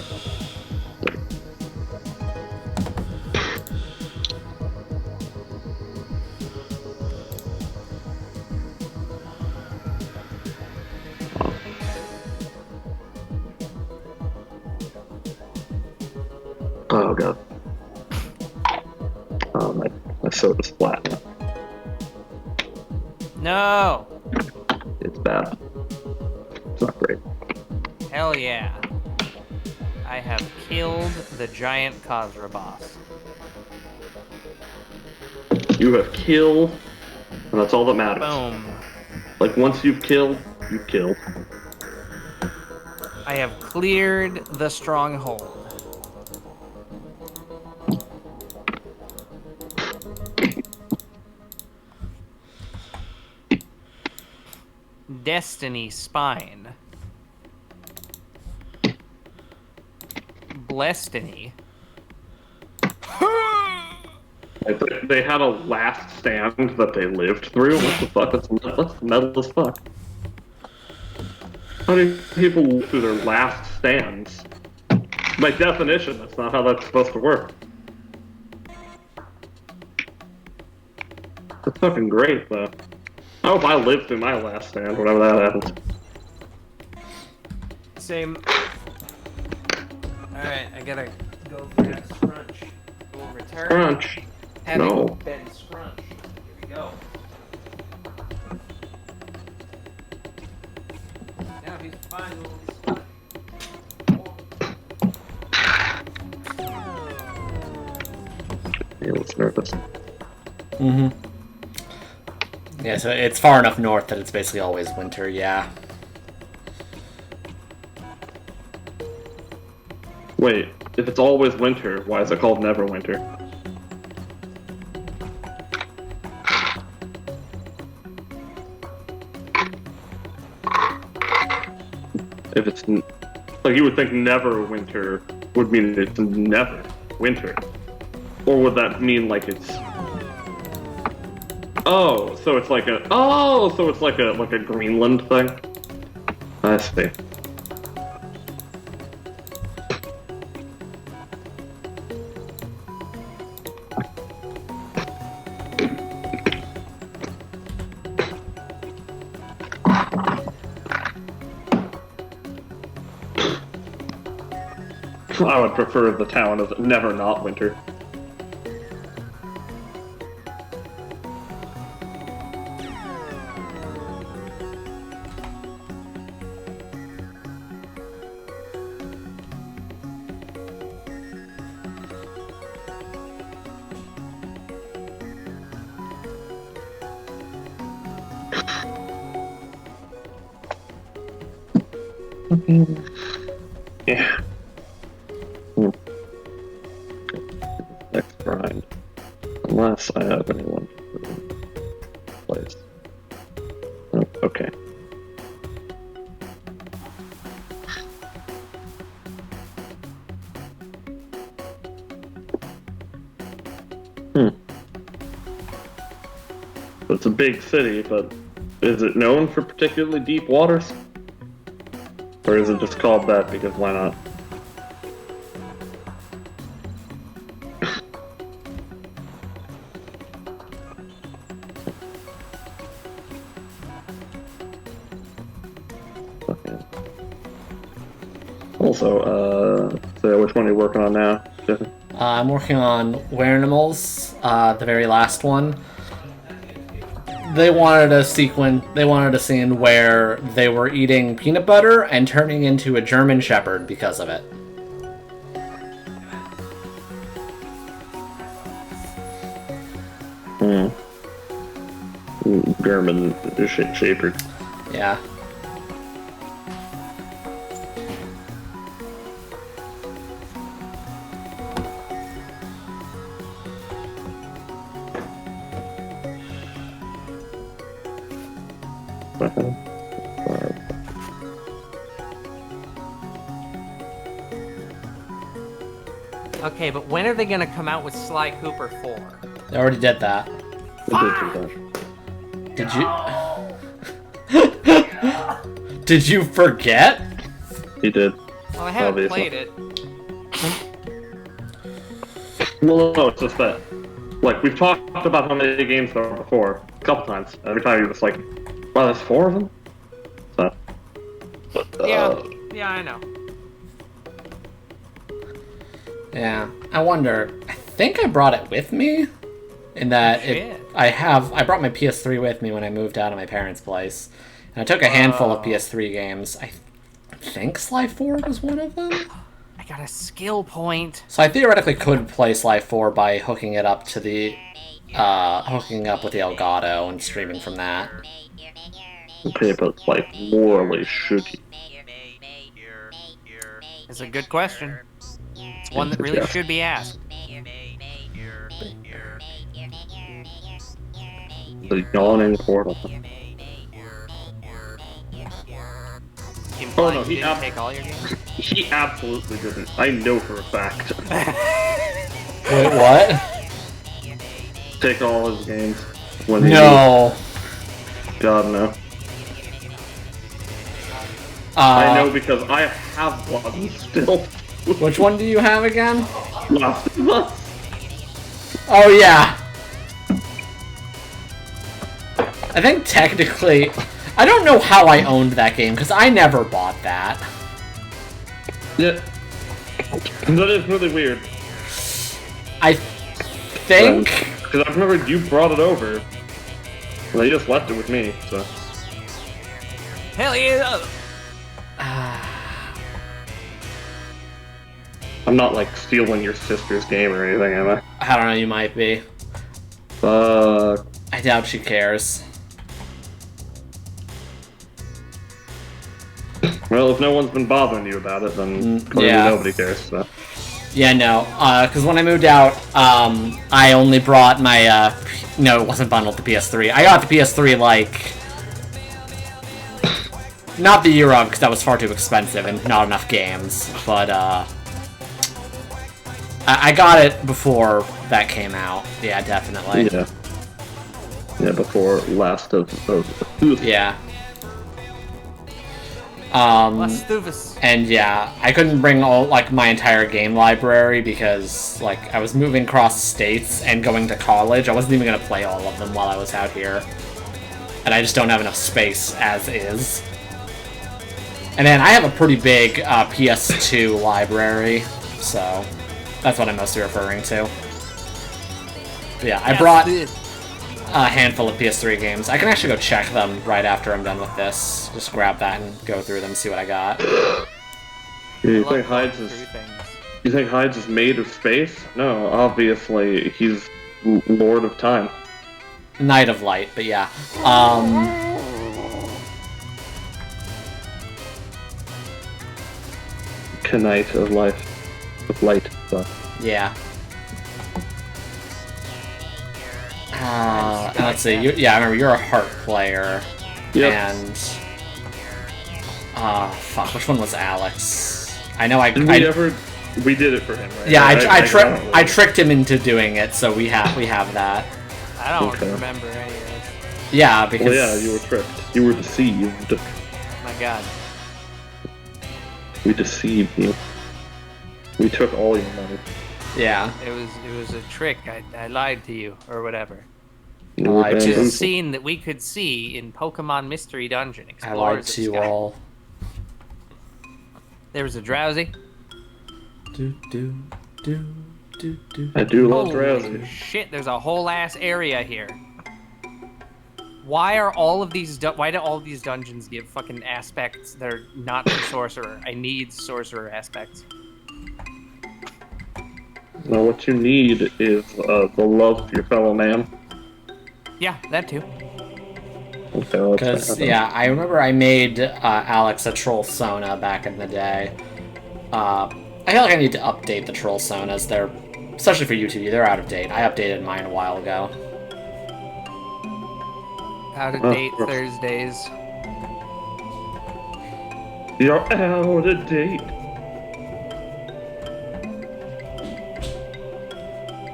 Oh god. Oh, my soda's flat now. No! It's bad. It's not great. Hell yeah. I have killed the giant Khazra boss. You have killed, and that's all that matters. Boom. Like, once you've killed, you've killed. I have cleared the stronghold. Destiny Spine. Blestiny. They had a last stand that they lived through. What the fuck? That's metal as fuck. How do people live through their last stands? By definition, that's not how that's supposed to work. That's fucking great, though. I hope I live through my last stand, whenever that happens. Same. Alright, I gotta go grab Scrunch. We'll return. Crunch. Having No. been Scrunch. Here we go. Now he's fine, we'll be Scrunch. Yeah, let's nervous. Mm-hmm. Yeah, so it's far enough north that it's basically always winter, yeah. Wait, if it's always winter, why is it called Neverwinter? If it's like you would think Neverwinter would mean it's never winter, or would that mean like it's? Oh, so it's like a Greenland thing. I see. I would prefer the town of Never Not Winter. Yeah. Next grind. Unless I have anyone place. Oh, okay. So it's a big city, but is it known for particularly deep waters? Or is it just called that because why not? Also, so which one are you working on now? I'm working on Werenimals, the very last one. They wanted a scene where they were eating peanut butter and turning into a German Shepherd because of it. German Shepherd. Yeah. Okay, but when are they gonna come out with Sly Cooper 4? They already did that. Did you? Did you forget? He did. Well, I haven't Obviously. played it. Well, no, it's just that. Like, we've talked about how many games there are before, a couple times. Every time you're just like, wow, there's 4 of them? So. But, Yeah, I know. Yeah. I wonder. I think I brought it with me. In that I brought my PS3 with me when I moved out of my parents' place. And I took a handful of PS3 games. I think Sly 4 was one of them. I got a skill point. So I theoretically could play Sly 4 by hooking it up to the hooking up with the Elgato and streaming from that. Okay, but, like, morally, should you? It's a good question. It's one that really should be asked. The yawning portal. Implying no, you he didn't take all your games? He absolutely didn't. I know for a fact. Wait, what? Take all his games. When No. God, no. I know because I have one still. Which one do you have again? Last of Us. Oh, yeah. I think technically... I don't know how I owned that game, because I never bought that. Yeah. That is really weird. I think... Because I remember you brought it over. And they just left it with me, so... Hell yeah! I'm not, like, stealing your sister's game or anything, am I? I don't know, you might be. Fuck. I doubt she cares. Well, if no one's been bothering you about it, then clearly yeah. nobody cares, so... Yeah, no, because when I moved out, I only brought my, no, it wasn't bundled to PS3. I got the PS3, like... Not the year of, because that was far too expensive and not enough games, but, I got it before that came out. Yeah, definitely. Yeah. Yeah, before Last of Yeah. And yeah, I couldn't bring all, like, my entire game library because, like, I was moving across states and going to college. I wasn't even gonna play all of them while I was out here. And I just don't have enough space as is. And then I have a pretty big PS2 library, so that's what I'm mostly referring to. But yeah, I brought a handful of PS3 games. I can actually go check them right after I'm done with this. Just grab that and go through them, see what I got. You think Hydez is made of space? No, obviously he's Lord of Time. Knight of Light, but yeah. Knight of Life. Of Light. So. Yeah. Let's see. I remember you're a Heart player. Yep. And fuck, which one was Alex? I know We did it for him, right? Yeah, I tricked him into doing it, so we have that. I don't remember any of this. Yeah, because well, yeah, you were tricked. You were deceived. My God. We deceived you. We took all your money. Yeah. It was a trick. I lied to you or whatever. Which is a scene that we could see in Pokemon Mystery Dungeon. I lied to you all. There was a drowsy. Do, do, do, do, do. I do love Holy drowsy. shit! There's a whole ass area here. Why do all of these dungeons give fucking aspects that are not for sorcerer? I need sorcerer aspects. Well, what you need is the love of your fellow man. Yeah, that too. Okay, Because, yeah, I remember I made Alex a troll sona back in the day. I feel like I need to update the troll sonas. They're, especially for YouTube, they're out of date. I updated mine a while ago. Out of date Thursdays. You're out of date.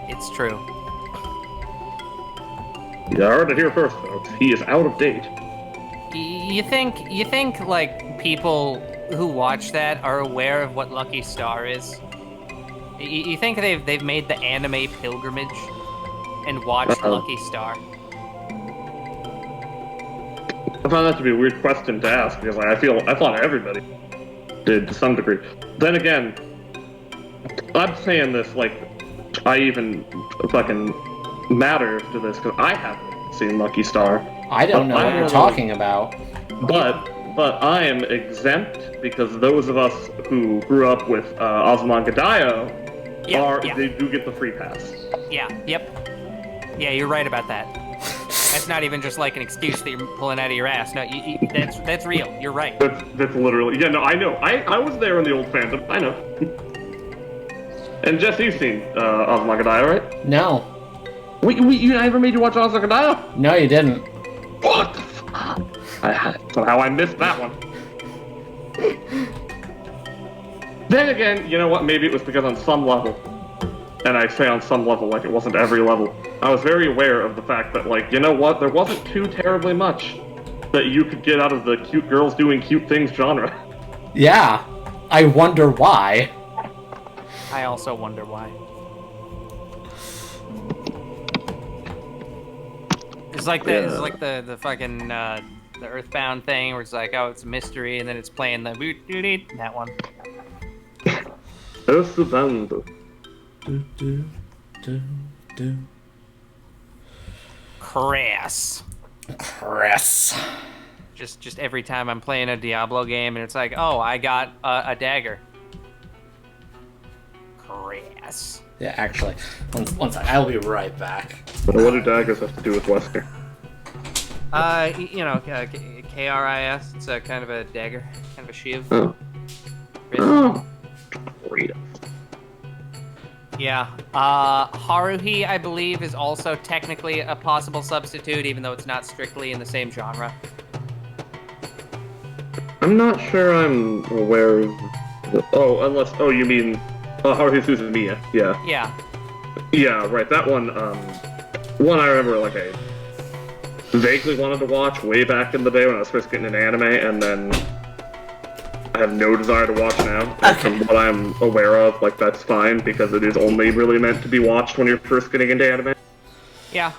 It's true. You heard it here first, folks. He is out of date. You think like people who watch that are aware of what Lucky Star is? You think they've made the anime pilgrimage and watched Lucky Star? I found that to be a weird question to ask because I thought everybody did to some degree. Then again, I'm saying this like I even fucking matter to this because I haven't seen Lucky Star. I don't know what you're talking about. But I am exempt because those of us who grew up with Ozymandias they do get the free pass. Yeah, you're right about that. That's not even just like an excuse that you're pulling out of your ass. No, that's real. You're right. That's literally, yeah, no, I know. I was there in the old fandom. I know. And Jess, you've seen Ozymandias, right? No. You never made you watch Ozymandias? No, you didn't. What the fuck? Somehow I missed that one. Then again, you know what? Maybe it was because on some level, and I say on some level like it wasn't every level, I was very aware of the fact that, like, you know what? There wasn't too terribly much that you could get out of the cute girls doing cute things genre. Yeah. I wonder why. I also wonder why. It's like the fucking the Earthbound thing where it's like, oh, it's a mystery, and then it's playing the boot doot that one. Earthbound. Do, do, do, do. Crass. Just every time I'm playing a Diablo game, and it's like, oh, I got a dagger. Crass. Yeah, actually. One sec. I'll be right back. But what do daggers have to do with Wesker? KRIS. It's a kind of a dagger, kind of a shield. Oh. Oh. Great. Yeah. Haruhi, I believe, is also technically a possible substitute, even though it's not strictly in the same genre. I'm not sure I'm aware of you mean Haruhi Suzumiya, yeah. Yeah. Yeah, right, that one, one I remember, like, I vaguely wanted to watch way back in the day when I was first getting into anime, and then I have no desire to watch now. And from what I'm aware of, like, that's fine, because it is only really meant to be watched when you're first getting into anime. Yeah.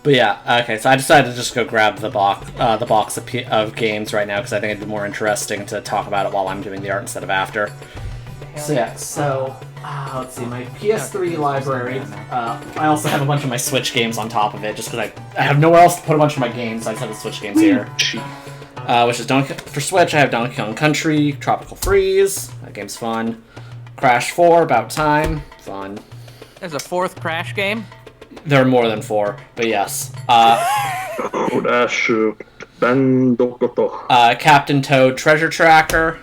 But yeah, okay, so I decided to just go grab the box of games right now, because I think it'd be more interesting to talk about it while I'm doing the art instead of after. So yeah, let's see, my PS3 library, I also have a bunch of my Switch games on top of it, just because I have nowhere else to put a bunch of my games, so I just have the Switch games here. Which is for Switch, I have Donkey Kong Country, Tropical Freeze, that game's fun. Crash 4, About Time, fun. There's a fourth Crash game? There are more than 4, but yes. Captain Toad Treasure Tracker,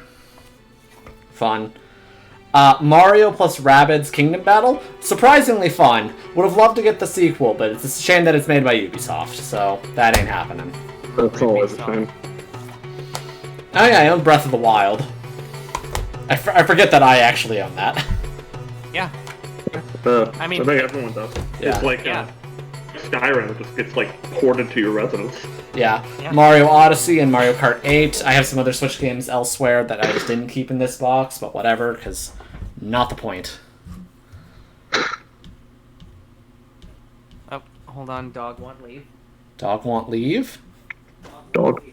fun. Mario plus Rabbids Kingdom Battle, surprisingly fun. Would have loved to get the sequel, but it's a shame that it's made by Ubisoft, so that ain't happening. That's always a shame. Oh yeah, I own Breath of the Wild. I forget that I actually own that. Yeah. I think everyone does. Yeah. It's like Skyrim, it just gets like ported to your residence. Yeah. Mario Odyssey and Mario Kart 8. I have some other Switch games elsewhere that I just didn't keep in this box, but whatever, because not the point. Oh, hold on, dog want leave. Dog want leave? Dog.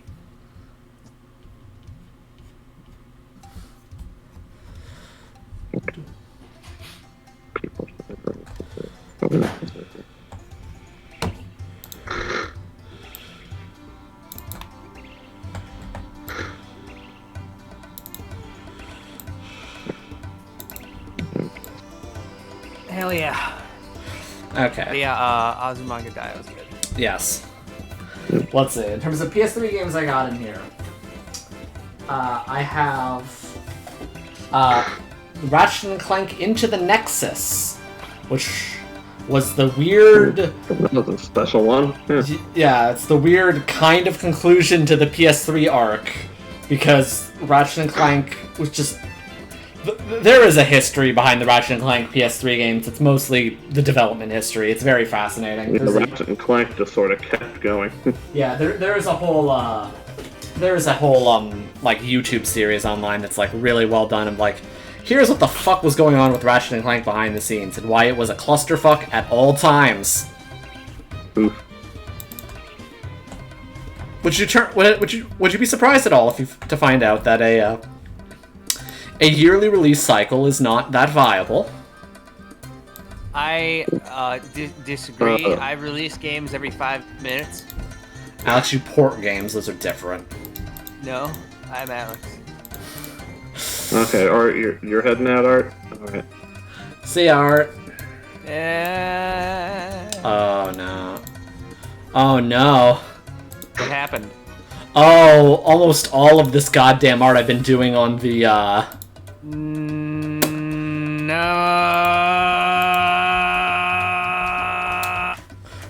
Hell yeah. Okay. But yeah, Azumanga Daioh was good. Yes. Let's see. In terms of PS3 games I got in here, I have Ratchet and Clank Into the Nexus, which was the weird... That was a special one. Yeah, it's the weird kind of conclusion to the PS3 arc, because Ratchet and Clank was just... There is a history behind the Ratchet and Clank PS3 games. It's mostly the development history. It's very fascinating. The Ratchet and Clank just sort of kept going. Yeah, there is a whole like YouTube series online that's like really well done of like, here's what the fuck was going on with Ratchet and Clank behind the scenes and why it was a clusterfuck at all times. Oof. Would you be surprised at all to find out that a yearly release cycle is not that viable? I disagree. I release games every 5 minutes. Alex, you port games. Those are different. No, I'm Alex. Okay, Art, you're heading out, Art? Alright. See ya, Art. Oh no. Oh no. What happened? Oh, almost all of this goddamn art I've been doing on the, No.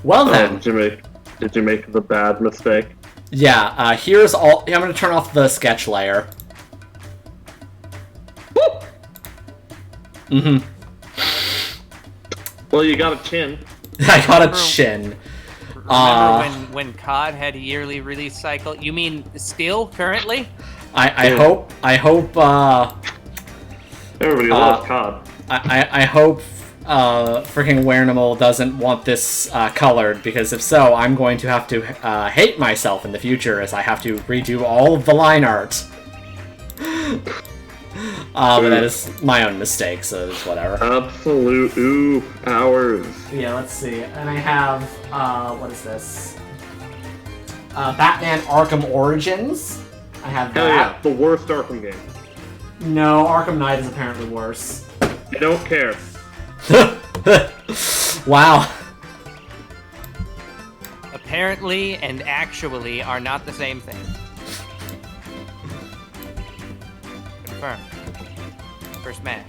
Well then. Did you make the bad mistake? Yeah, here's all... I'm gonna turn off the sketch layer. Boop! Mm-hmm. Well, you got a chin. I got a chin. Remember when COD had a yearly release cycle? You mean still, currently? I hope, Everybody loves COD. I hope, freaking Wernimal doesn't want this, colored, because if so, I'm going to have to, hate myself in the future as I have to redo all of the line art. But that is my own mistake, so it's whatever. Absolute hours. Yeah, let's see. And I have, what is this? Batman Arkham Origins. I have Hell that. yeah, the worst Arkham game. No, Arkham Knight is apparently worse. I don't care. Wow. Apparently and actually are not the same thing. Confirmed. For Smash.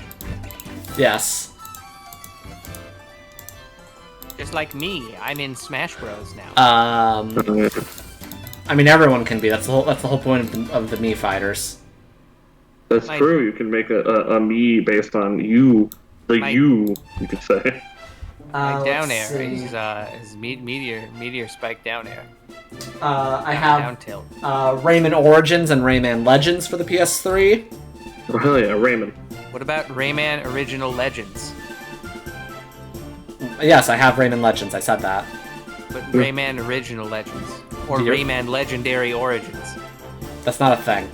Yes. Just like me, I'm in Smash Bros. now. I mean, everyone can be. That's the whole point of the Mii fighters. That's true. You can make a Mii based on you. You could say. My down air is meteor spike down air. I have down tilt. Rayman Origins and Rayman Legends for the PS3. Oh, hell yeah, Rayman. What about Rayman Original Legends? Yes, I have Rayman Legends. I said that. But Rayman Original Legends. Or Rayman Legendary Origins. That's not a thing.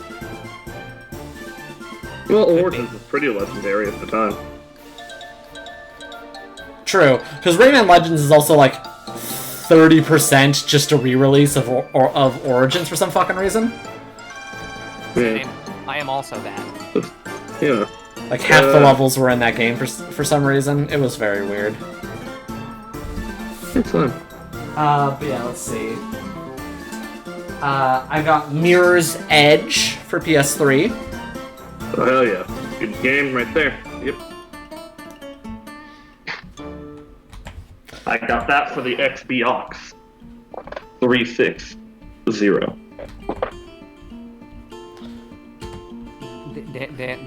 Well, Origins was pretty legendary at the time. True, because Rayman Legends is also like 30% just a re-release of Origins for some fucking reason. Yeah. I am also that. Yeah. Like half the levels were in that game for some reason. It was very weird. It's fun. But yeah, let's see. I got Mirror's Edge for PS3. Oh, hell yeah. Good game right there. Yep. I got that for the Xbox 360.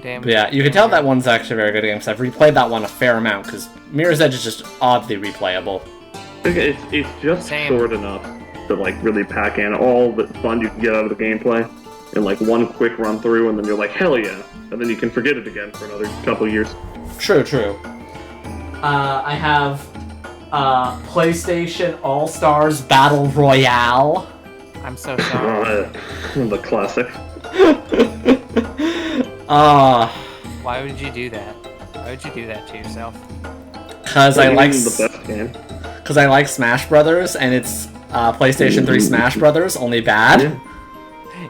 Damn. But yeah, you can tell that one's actually a very good game, because I've replayed that one a fair amount, because Mirror's Edge is just oddly replayable. It's just short enough to like really pack in all the fun you can get out of the gameplay in like one quick run through, and then you're like, hell yeah, and then you can forget it again for another couple years. True. I have PlayStation All-Stars Battle Royale. I'm so sorry. The classic. Why would you do that? Why would you do that to yourself? Because I like the best game. Because I like Smash Brothers, and it's PlayStation 3 Smash Brothers, only bad.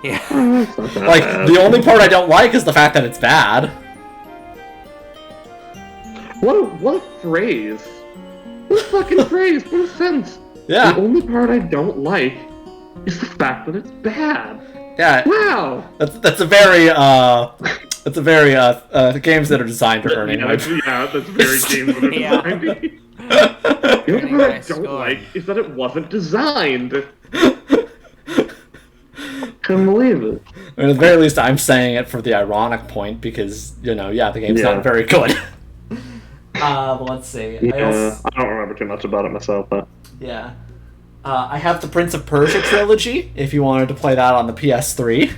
Yeah. Like, the only part I don't like is the fact that it's bad. What a phrase. What a fucking phrase. What a sentence. Yeah. The only part I don't like is the fact that it's bad. Yeah. Wow. That's a very games that are designed to earning. That's very games that are Yeah. designed. The only part I don't like is that it wasn't designed. Couldn't believe it. I mean, at the very least, I'm saying it for the ironic point because, the game's not very good. But let's see. I don't remember too much about it myself, but... Yeah. I have the Prince of Persia trilogy, if you wanted to play that on the PS3.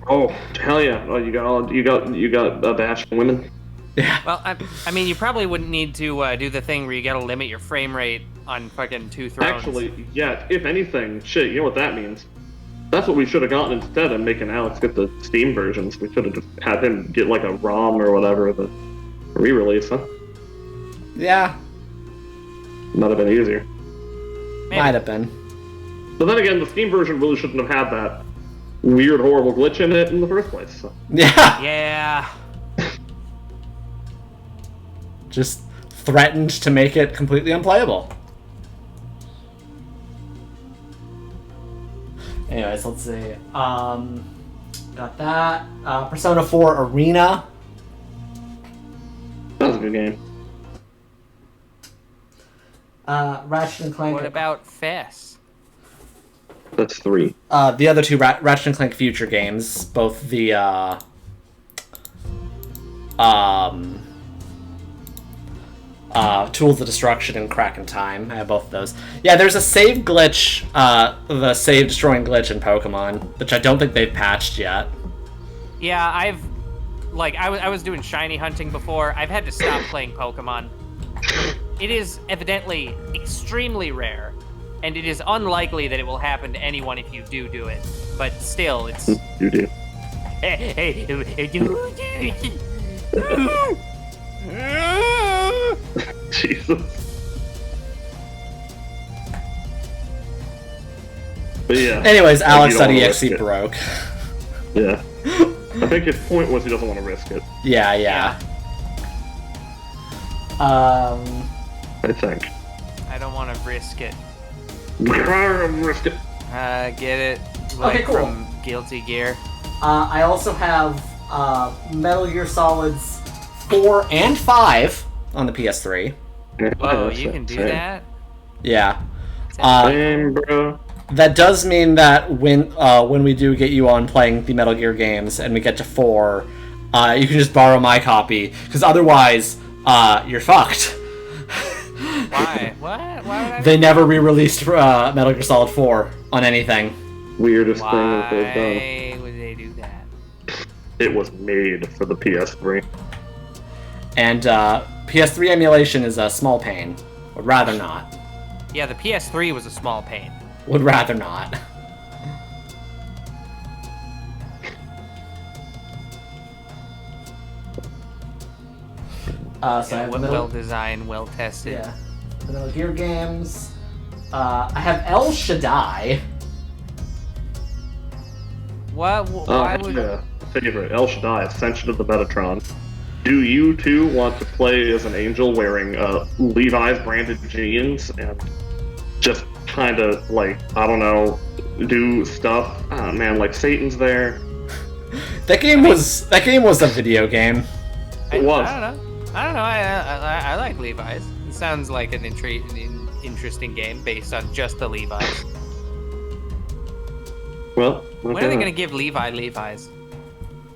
Oh, hell yeah. Oh, you got a bash of women? Yeah. Well, I mean, you probably wouldn't need to do the thing where you gotta limit your frame rate on fucking Two Thrones. Actually, yeah, if anything, shit, you know what that means? That's what we should have gotten instead of making Alex get the Steam versions. We should have just had him get like a ROM or whatever, the re-release, huh? Yeah. Might have been easier. Maybe. Might have been. But then again, the Steam version really shouldn't have had that weird, horrible glitch in it in the first place. So. Yeah. Yeah. Just threatened to make it completely unplayable. Anyways, let's see. Got that. Persona 4 Arena. That was a good game. Ratchet and Clank. What about Fess? That's 3. The other two Ratchet and Clank Future games, both the Tools of Destruction and Crack in Time. I have both of those. Yeah, there's a save glitch, the save destroying glitch in Pokemon, which I don't think they've patched yet. Yeah, I was doing shiny hunting before. I've had to stop playing Pokemon. It is evidently extremely rare, and it is unlikely that it will happen to anyone if you do it. But still, it's... You do. Jesus. But yeah. Anyways, Alex you don't wanna .exe risk it. broke. Yeah. I think his point was he doesn't want to risk it. Yeah. I think. I don't want to risk it. Risk it. Get it? Like Okay, cool. from Guilty Gear. I also have Metal Gear Solids 4 and 5 on the PS3. Whoa, you can do that? Yeah. Same, bro. That does mean that when we do get you on playing the Metal Gear games and we get to 4, you can just borrow my copy, because otherwise, you're fucked. Why? What? Why would I? They never re-released Metal Gear Solid 4 on anything. Weirdest thing that they've done. Why would they do that? It was made for the PS3. And PS3 emulation is a small pain. Would rather not. Yeah, the PS3 was a small pain. Would rather not. So I have the Well designed, well tested. Yeah. The Metal Gear games. I have El Shaddai. What? Why would? Yeah. Favorite, El Shaddai, Ascension of the Metatron. Do you two want to play as an angel wearing Levi's branded jeans and just kind of like, I don't know, do stuff? Oh man, like Satan's there. That game was a video game. It was. I don't know. I like Levi's. It sounds like an interesting game based on just the Levi's. Well, When are they gonna give Levi's?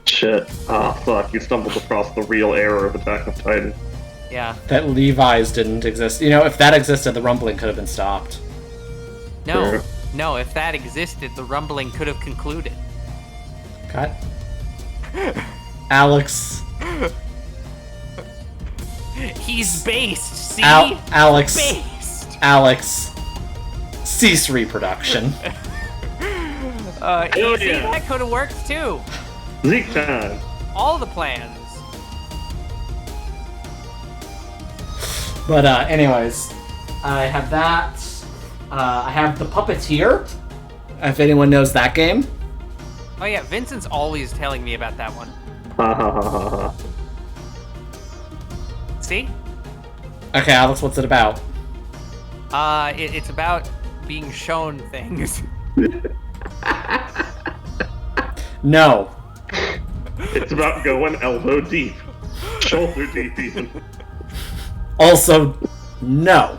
Shit. Ah, fuck. You stumbled across the real error of Attack of Titan. Yeah. That Levi's didn't exist. You know, if that existed, the rumbling could have been stopped. No. Sure. No. If that existed, the rumbling could have concluded. Cut. Alex. He's based. See? Alex. Based. Alex. Cease reproduction. Hell See, yeah. that could have worked too. Zeke time. All the plans. But anyways, I have that. I have The Puppeteer, if anyone knows that game. Oh yeah, Vincent's always telling me about that one. Ha ha ha ha ha. See? Okay, Alex, what's it about? It's about being shown things. No. It's about going elbow deep, shoulder deep even. Also, no.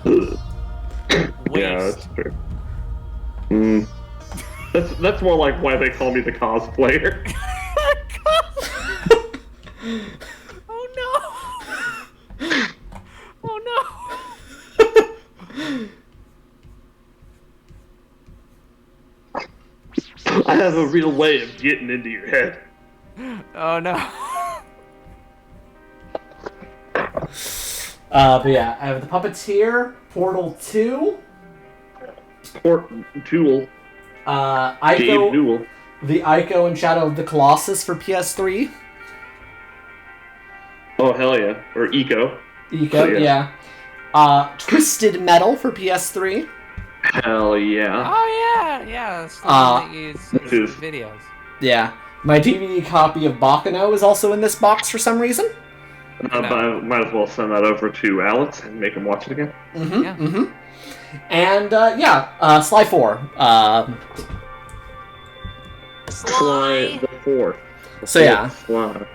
Yeah, that's true. That's more like why they call me the cosplayer. Oh no! Oh no! I have a real way of getting into your head. Oh no! But yeah, I have the Puppeteer, Portal 2, Tool. Gabe Ico, Newell. the Ico and Shadow of the Colossus for PS3. Oh hell yeah. Or Eco. Eco, yeah. Twisted Metal for PS3. Hell yeah. Oh yeah, that's the one that you see is- videos. Yeah. My DVD copy of Bakano is also in this box for some reason. But I might as well send that over to Alex and make him watch it again. Mm-hmm, Yeah. mm-hmm. And, Sly 4. Sly the Fourth. So yeah. Sly.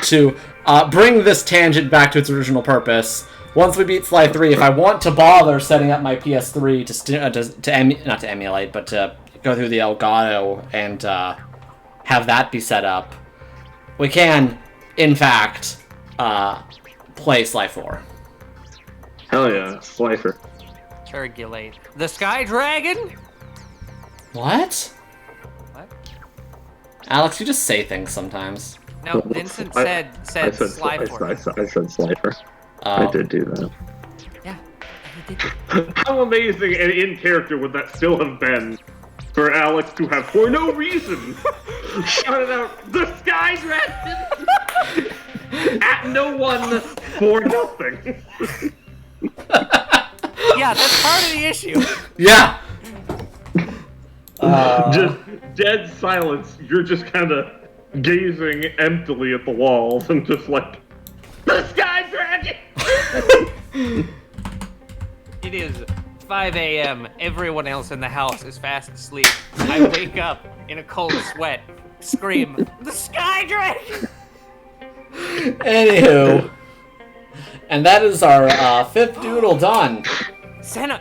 To bring this tangent back to its original purpose, once we beat Sly 3, if I want to bother setting up my PS3 not to emulate, but to go through the Elgato and have that be set up, we can, in fact, play Sly 4. Hell yeah. Slifer. Turgulate. The Sky Dragon? What? What? Alex, you just say things sometimes. No, Vincent I said said Slifer. I said Slifer. I did do that. Yeah, he did. How amazing and in character would that still have been for Alex to have, for no reason, shouted out, "The Sky Dragon!" at no one for nothing. Yeah, that's part of the issue. Yeah! Just dead silence. You're just kind of gazing emptily at the walls and just like, "The Sky Dragon!" It is 5 a.m. Everyone else in the house is fast asleep. I wake up in a cold sweat, scream, "The Sky Dragon!" Anywho. And that is our fifth doodle done. Santa.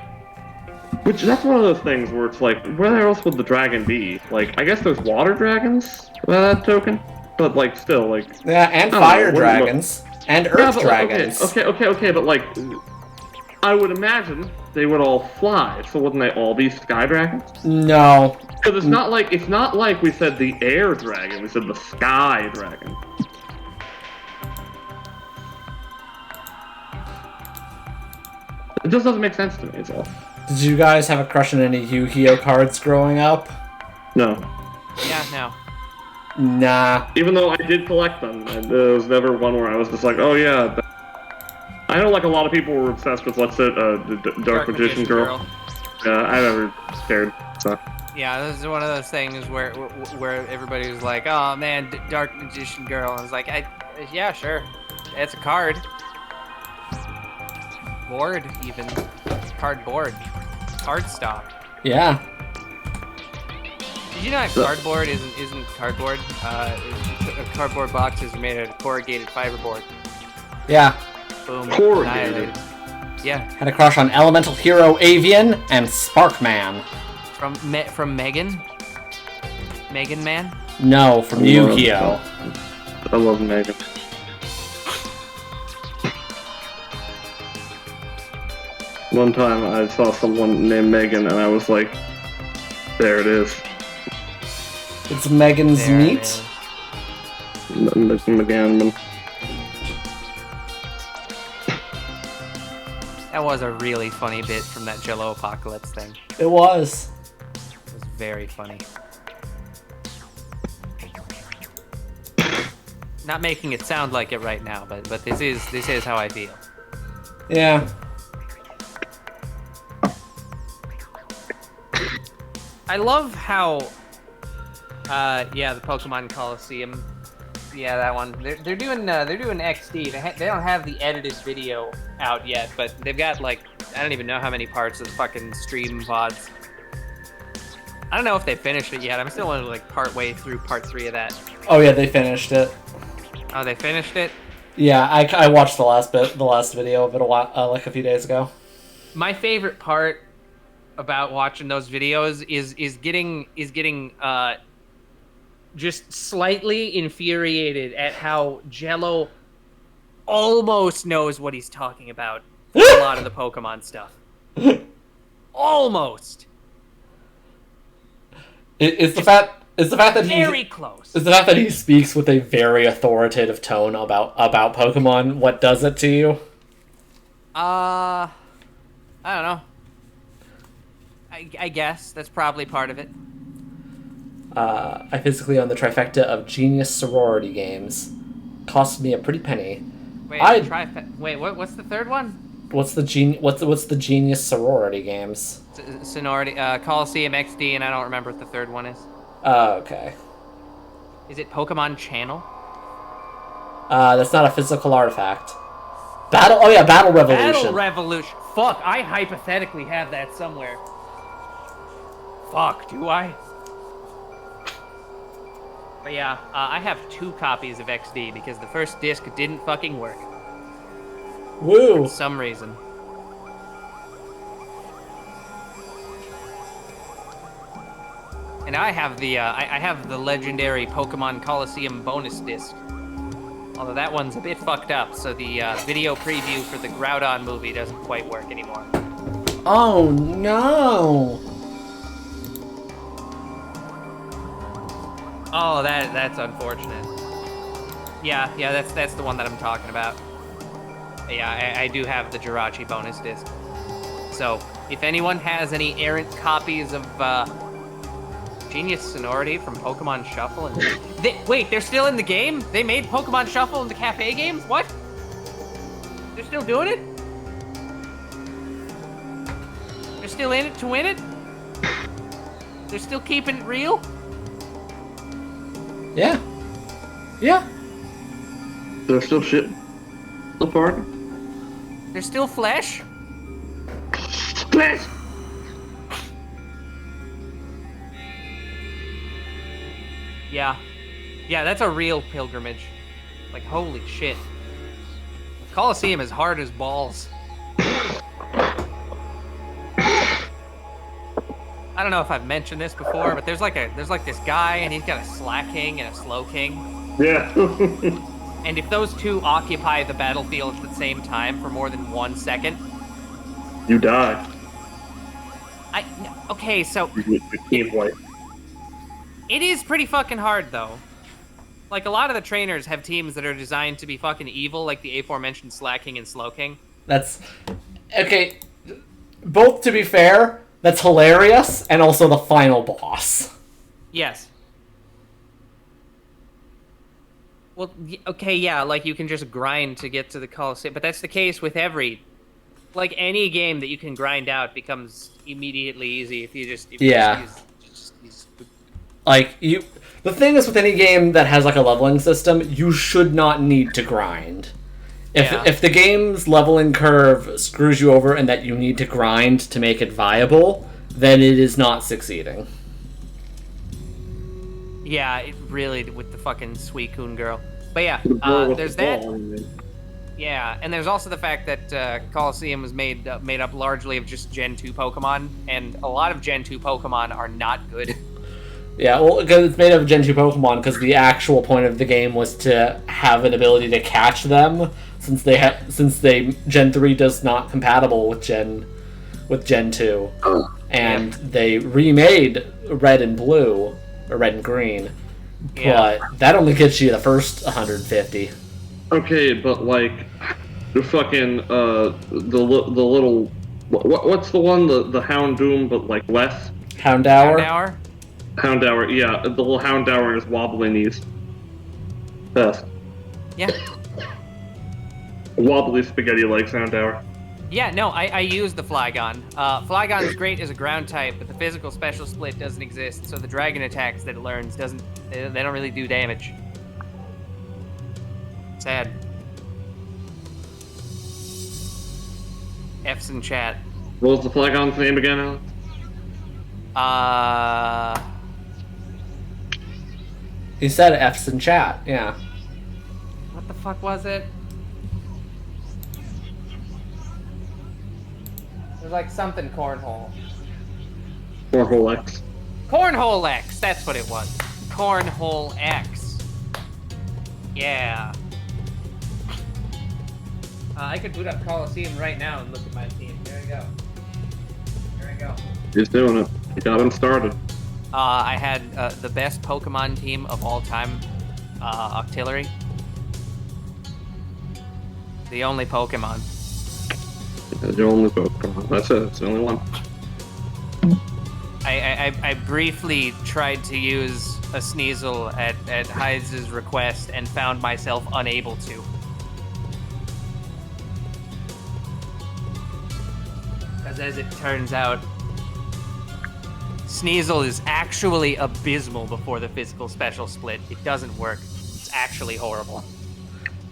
Which, that's one of those things where it's like, where else would the dragon be? Like, I guess there's water dragons by that token? But, like, still, like... Yeah, and I don't fire know, dragons. And Yeah, earth but, dragons. Okay, but, like, I would imagine they would all fly, so wouldn't they all be sky dragons? No. Because it's not like we said the air dragon, we said the sky dragon. It just doesn't make sense to me, is all. Did you guys have a crush on any Yu-Gi-Oh cards growing up? No. Yeah, no. Nah. Even though I did collect them, and there was never one where I was just like, oh yeah. I know, like, a lot of people were obsessed with, what's it, the Dark Magician Girl. Yeah, I never cared, so. Yeah, this is one of those things where everybody was like, "Oh man, Dark Magician Girl," and I was like, "Yeah, sure, it's a card, board even, cardboard, cardstock." Yeah. Did you know that cardboard isn't cardboard? Cardboard boxes are made out of corrugated fiberboard. Yeah. Boom. Corrugated. Annihilated. Yeah, Had a crush on Elemental Hero Avian and Sparkman. from Megan. Megan Man. No, from Yu-Gi-Oh. I love Megan. One time I saw someone named Megan and I was like, there it is. It's Megan's There it meat. is. Megan. That was a really funny bit from that Jello Apocalypse thing. It was. It was very funny. Not making it sound like it right now, but this is how I feel. Yeah. I love how the Pokemon Coliseum Yeah, that one. They're doing XD. They don't have the edited video out yet, but they've got like I don't even know how many parts of the fucking stream VODs. I don't know if they finished it yet. I'm still only like part way through part 3 of that. Oh yeah, they finished it. Oh, they finished it? Yeah, I watched the last video of it like a few days ago. My favorite part about watching those videos is getting just slightly infuriated at how Jello almost knows what he's talking about for a lot of the Pokemon stuff. Almost. It's the fact that very close. It's the fact that he speaks with a very authoritative tone about Pokemon. What does it to you? I don't know. I guess that's probably part of it. I physically own the trifecta of Genius Sorority games. Cost me a pretty penny. Wait, what's the third one? What's the Genius Sorority games? Sonority, Coliseum XD, and I don't remember what the third one is. Okay. Is it Pokemon Channel? That's not a physical artifact. Battle Revolution. Battle Revolution. Fuck, I hypothetically have that somewhere. Fuck, do I? But yeah, I have 2 copies of XD because the first disc didn't fucking work. Woo! For some reason. And I have the legendary Pokemon Coliseum bonus disc. Although that one's a bit fucked up, so the video preview for the Groudon movie doesn't quite work anymore. Oh no! Oh, that's unfortunate. Yeah, that's the one that I'm talking about. Yeah, I do have the Jirachi bonus disc. So, if anyone has any errant copies of Genius Sonority from Pokemon Shuffle, and wait, they're still in the game? They made Pokemon Shuffle in the cafe games? What? They're still doing it? They're still in it to win it? They're still keeping it real? Yeah. Yeah. They're still shit. So far. They're still flesh? Flesh! Yeah. Yeah, that's a real pilgrimage. Like, holy shit. Coliseum is hard as balls. I don't know if I've mentioned this before, but there's like this guy, and he's got a Slack King and a Slow King. Yeah. And if those two occupy the battlefield at the same time for more than 1 second, You die. Okay, so You team play. it is pretty fucking hard though. Like a lot of the trainers have teams that are designed to be fucking evil, like the aforementioned Slack King and Slow King. That's okay. Both, to be fair, that's hilarious, and also the final boss. Yes. Well, okay, yeah, like you can just grind to get to the Coliseum, but that's the case with like any game that you can grind out becomes immediately easy if you just use Like the thing is with any game that has like a leveling system, you should not need to grind. If the game's leveling curve screws you over and that you need to grind to make it viable, then it is not succeeding. Yeah, it really with the fucking Suicune girl. But yeah, there's The that. ball. Yeah, and there's also the fact that Coliseum was made up largely of just Gen 2 Pokemon, and a lot of Gen 2 Pokemon are not good. Yeah, well, because it's made of Gen 2 Pokemon, because the actual point of the game was to have an ability to catch them, since Gen 3 does not compatible with Gen 2, and they remade Red and Blue, or Red and Green, but that only gets you the first 150. Okay, but like the fucking the little what's the one the Houndoom but like less Houndour? Houndour, yeah, the little Houndour and his wobbly knees. Best. Yeah. Wobbly spaghetti legs Houndour. Yeah, no, I use the Flygon. Flygon is great as a ground type, but the physical special split doesn't exist, so the dragon attacks that it learns they don't really do damage. Sad. F's in chat. What was the Flygon's name again, Alex? He said F's in chat, yeah. What the fuck was it? It was like something cornhole. Cornhole X. Cornhole X, that's what it was. Cornhole X. Yeah. I could boot up Coliseum right now and look at my team. Here we go. Here we go. He's doing it. He got him started. I had the best Pokemon team of all time, Octillery. The only Pokemon. The only Pokemon. That's it. It's the only one. I briefly tried to use a Sneasel at Hydez's request and found myself unable to. Because as it turns out, Sneasel is actually abysmal before the physical special split. It doesn't work. It's actually horrible.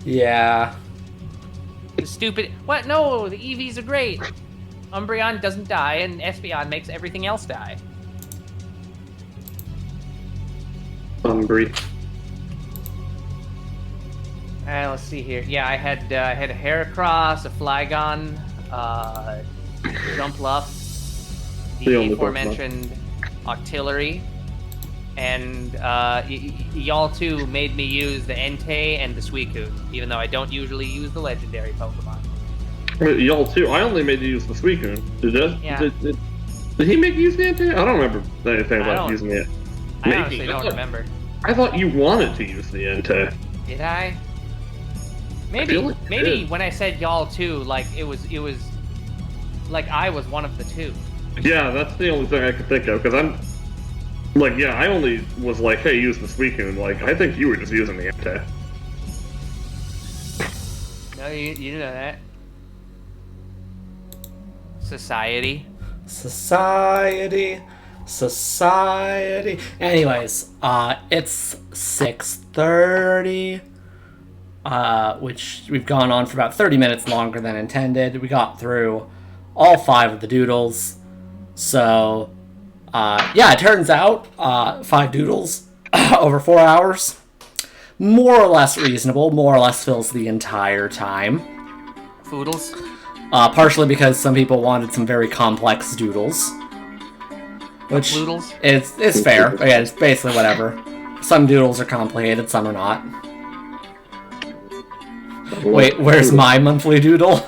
Yeah. The stupid... What? No, the EVs are great. Umbreon doesn't die, and Espeon makes everything else die. Breathe. Alright, let's see here. Yeah, I had a Heracross, a Flygon, Jumpluff, The the only aforementioned Octillery, and y'all two made me use the Entei and the Suicune, even though I don't usually use the legendary Pokemon. Wait, y'all too. I only made you use the Suicune. Yeah. Did he make you use the Entei? I don't remember anything about using it. I honestly don't remember. I thought you wanted to use the Entei. Did I? I feel like you Maybe did. when I said y'all two, like it was like I was one of the two. Yeah, that's the only thing I could think of, because I'm... Like, yeah, I only was like, hey, use the Suicune. Like, I think you were just using the Entei. No, you didn't know that. Society. Society. Anyways, it's 6:30, which we've gone on for about 30 minutes longer than intended. We got through all 5 of the doodles. So, yeah, it turns out 5 doodles over 4 hours. More or less reasonable, more or less fills the entire time. Foodles. Partially because some people wanted some very complex doodles. Which Doodles? it's fair. But yeah, it's basically whatever. Some doodles are complicated, some are not. Wait, where's my monthly doodle?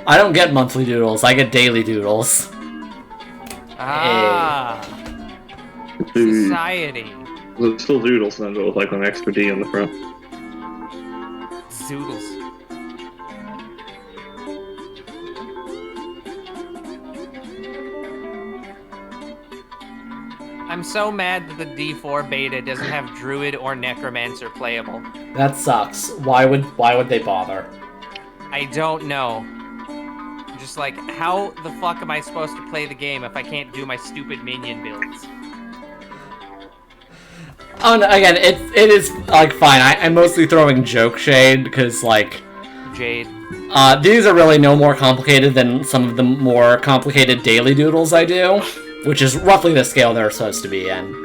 I don't get monthly doodles, I get daily doodles. Ah. Society. It's still Doodles, then, but with like an extra D on the front. Zoodles. I'm so mad that the D4 beta doesn't have Druid or Necromancer playable. That sucks. Why would they bother? I don't know. I'm just like, how the fuck am I supposed to play the game if I can't do my stupid minion builds? Oh, no, again, it is, like, fine. I'm mostly throwing joke shade, because, like... Jade. These are really no more complicated than some of the more complicated daily doodles I do, which is roughly the scale they're supposed to be in.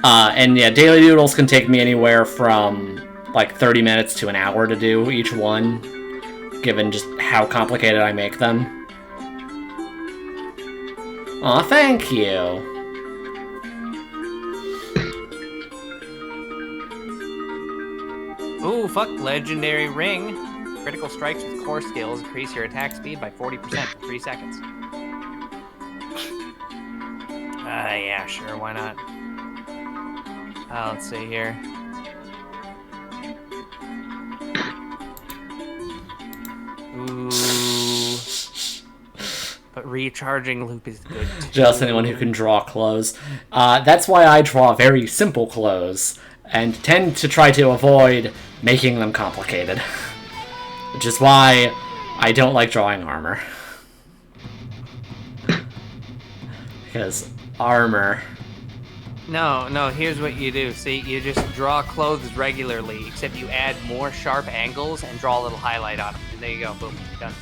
And yeah, daily doodles can take me anywhere from, like, 30 minutes to an hour to do each one, given just how complicated I make them. Aw, thank you. Ooh, fuck, legendary ring. Critical strikes with core skills increase your attack speed by 40% for 3 seconds. Yeah, sure, why not? Let's see here. Ooh. But recharging loop is good too. Just anyone who can draw clothes. That's why I draw very simple clothes, and tend to try to avoid making them complicated. Which is why I don't like drawing armor. Because armor No, here's what you do. See, you just draw clothes regularly, except you add more sharp angles and draw a little highlight on them. And there you go, boom, done.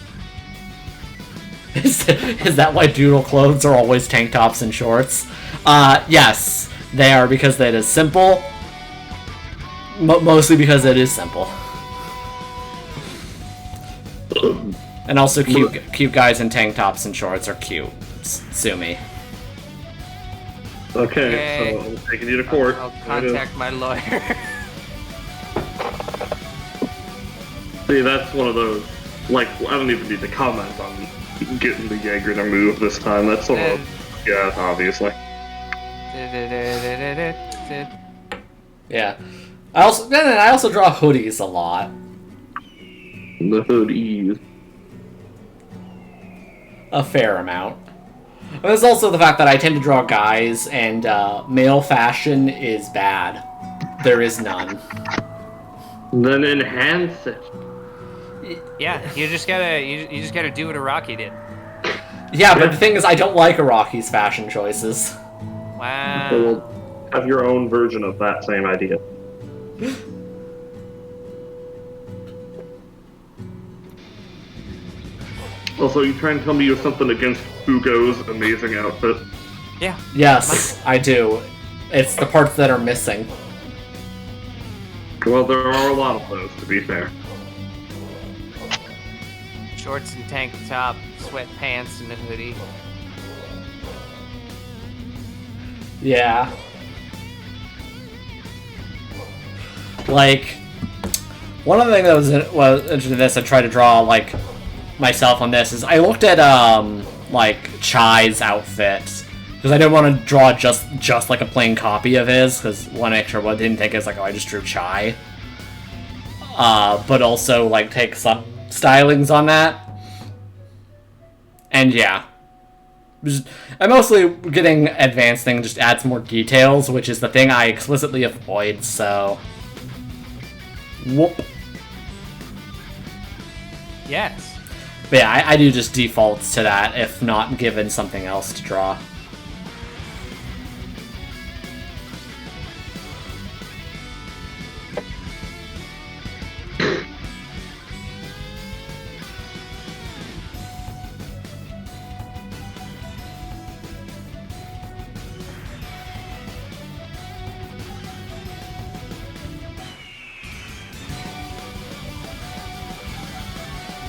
Is that why doodle clothes are always tank tops and shorts? Yes, they are, because it is simple. Mostly because it is simple. And also cute guys in tank tops and shorts are cute. Sue me. Okay, so I'm taking you to court. I'll contact my lawyer. See, that's one of those, like, I don't even need to comment on getting the Jaeger to move this time. That's sort of, yeah, obviously. Yeah. I also draw hoodies a lot. The hoodies. A fair amount. There's also the fact that I tend to draw guys, and male fashion is bad. There is none. Then enhance it. Yeah, you just gotta do what Iraqi did. Yeah, but the thing is, I don't like Iraqi's fashion choices. Wow. So we'll have your own version of that same idea. Also, you trying to tell me you have something against Hugo's amazing outfit? Yeah. Yes, I do. It's the parts that are missing. Well, there are a lot of those, to be fair. Shorts and tank top, sweatpants and a hoodie. Yeah. Like, one of the things that was interesting in this, I tried to draw, like, myself on this, is I looked at, like, Chai's outfit, because I didn't want to draw just like a plain copy of his, because one extra one didn't think it's like, oh, I just drew Chai. But also, like, take some stylings on that. And yeah. I'm mostly getting advanced thing, just adds more details, which is the thing I explicitly avoid, so... Whoop. Yes. But yeah, I do just defaults to that, if not given something else to draw.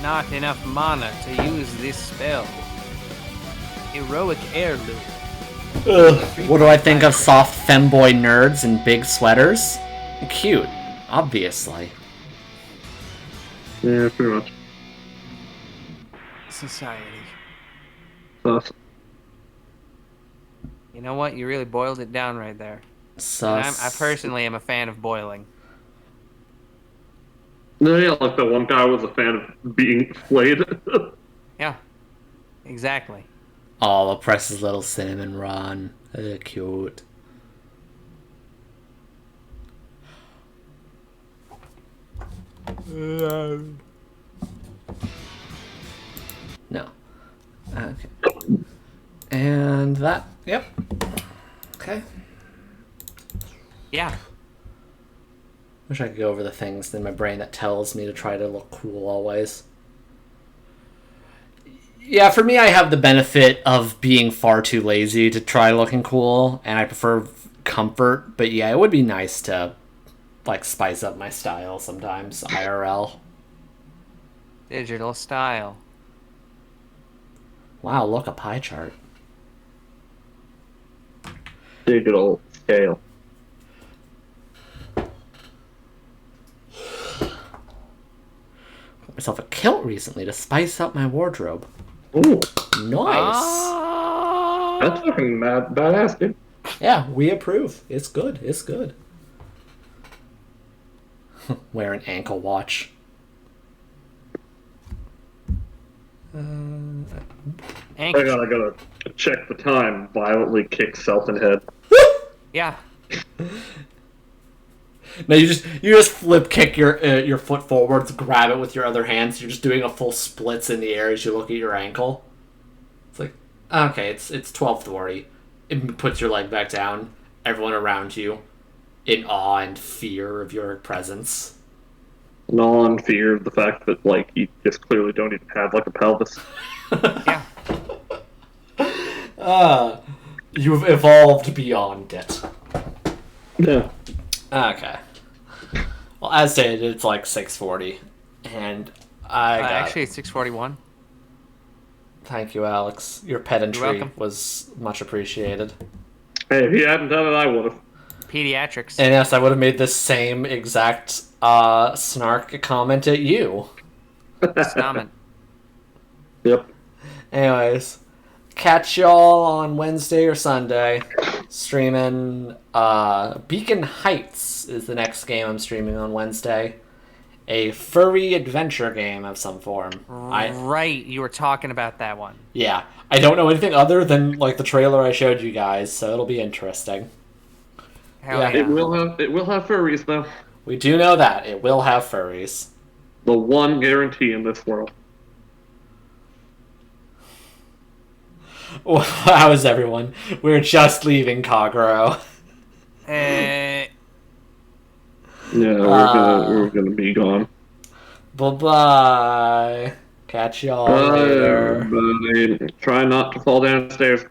Not enough mana to use this spell. Heroic heirloom. Ugh, what do I think of soft femboy nerds in big sweaters? Cute, obviously. Yeah, pretty much. Society. Sus. You know what? You really boiled it down right there. Sus. I personally am a fan of boiling. No, yeah, like that one guy was a fan of being flayed. Yeah. Exactly. Oh, Press's little cinnamon run. Cute. No. Okay. And that. Yep. Okay. Yeah. Wish I could go over the things in my brain that tells me to try to look cool always. Yeah, for me, I have the benefit of being far too lazy to try looking cool, and I prefer comfort, but yeah, it would be nice to, like, spice up my style sometimes, IRL. Digital style. Wow, look, a pie chart. Digital scale. Got myself a kilt recently to spice up my wardrobe. Ooh, Nice! that's fucking badass, dude. Yeah, we approve. It's good, it's good. Wear an ankle watch. I gotta check the time. Violently kick self in head. Yeah. No, you just flip kick your foot forwards, grab it with your other hand. So you're just doing a full splits in the air as you look at your ankle. It's like, okay, it's 12:40. It puts your leg back down, everyone around you in awe and fear of your presence. And all in fear of the fact that, like, you just clearly don't even have, like, a pelvis. Yeah. You've evolved beyond it. Yeah. Okay. Well, as stated, it's like 6:40, and I got... Actually, it's 6:41. Thank you, Alex. Your pedantry welcome. was much appreciated. Hey, if he hadn't done it, I would have. Pediatrics. And yes, I would have made this same exact snark comment at you. Stomach. Yep. Anyways, catch y'all on Wednesday or Sunday. Streaming Beacon Heights is the next game I'm streaming on Wednesday. A furry adventure game of some form. Right, you were talking about that one. Yeah. I don't know anything other than like the trailer I showed you guys, so it'll be interesting. Hell Yeah. yeah. It will have furries, though. We do know that. It will have furries. The one guarantee in this world. How is everyone? We're just leaving Kagero. Yeah, we're gonna be gone. Bye-bye. Catch y'all later. Try not to fall downstairs.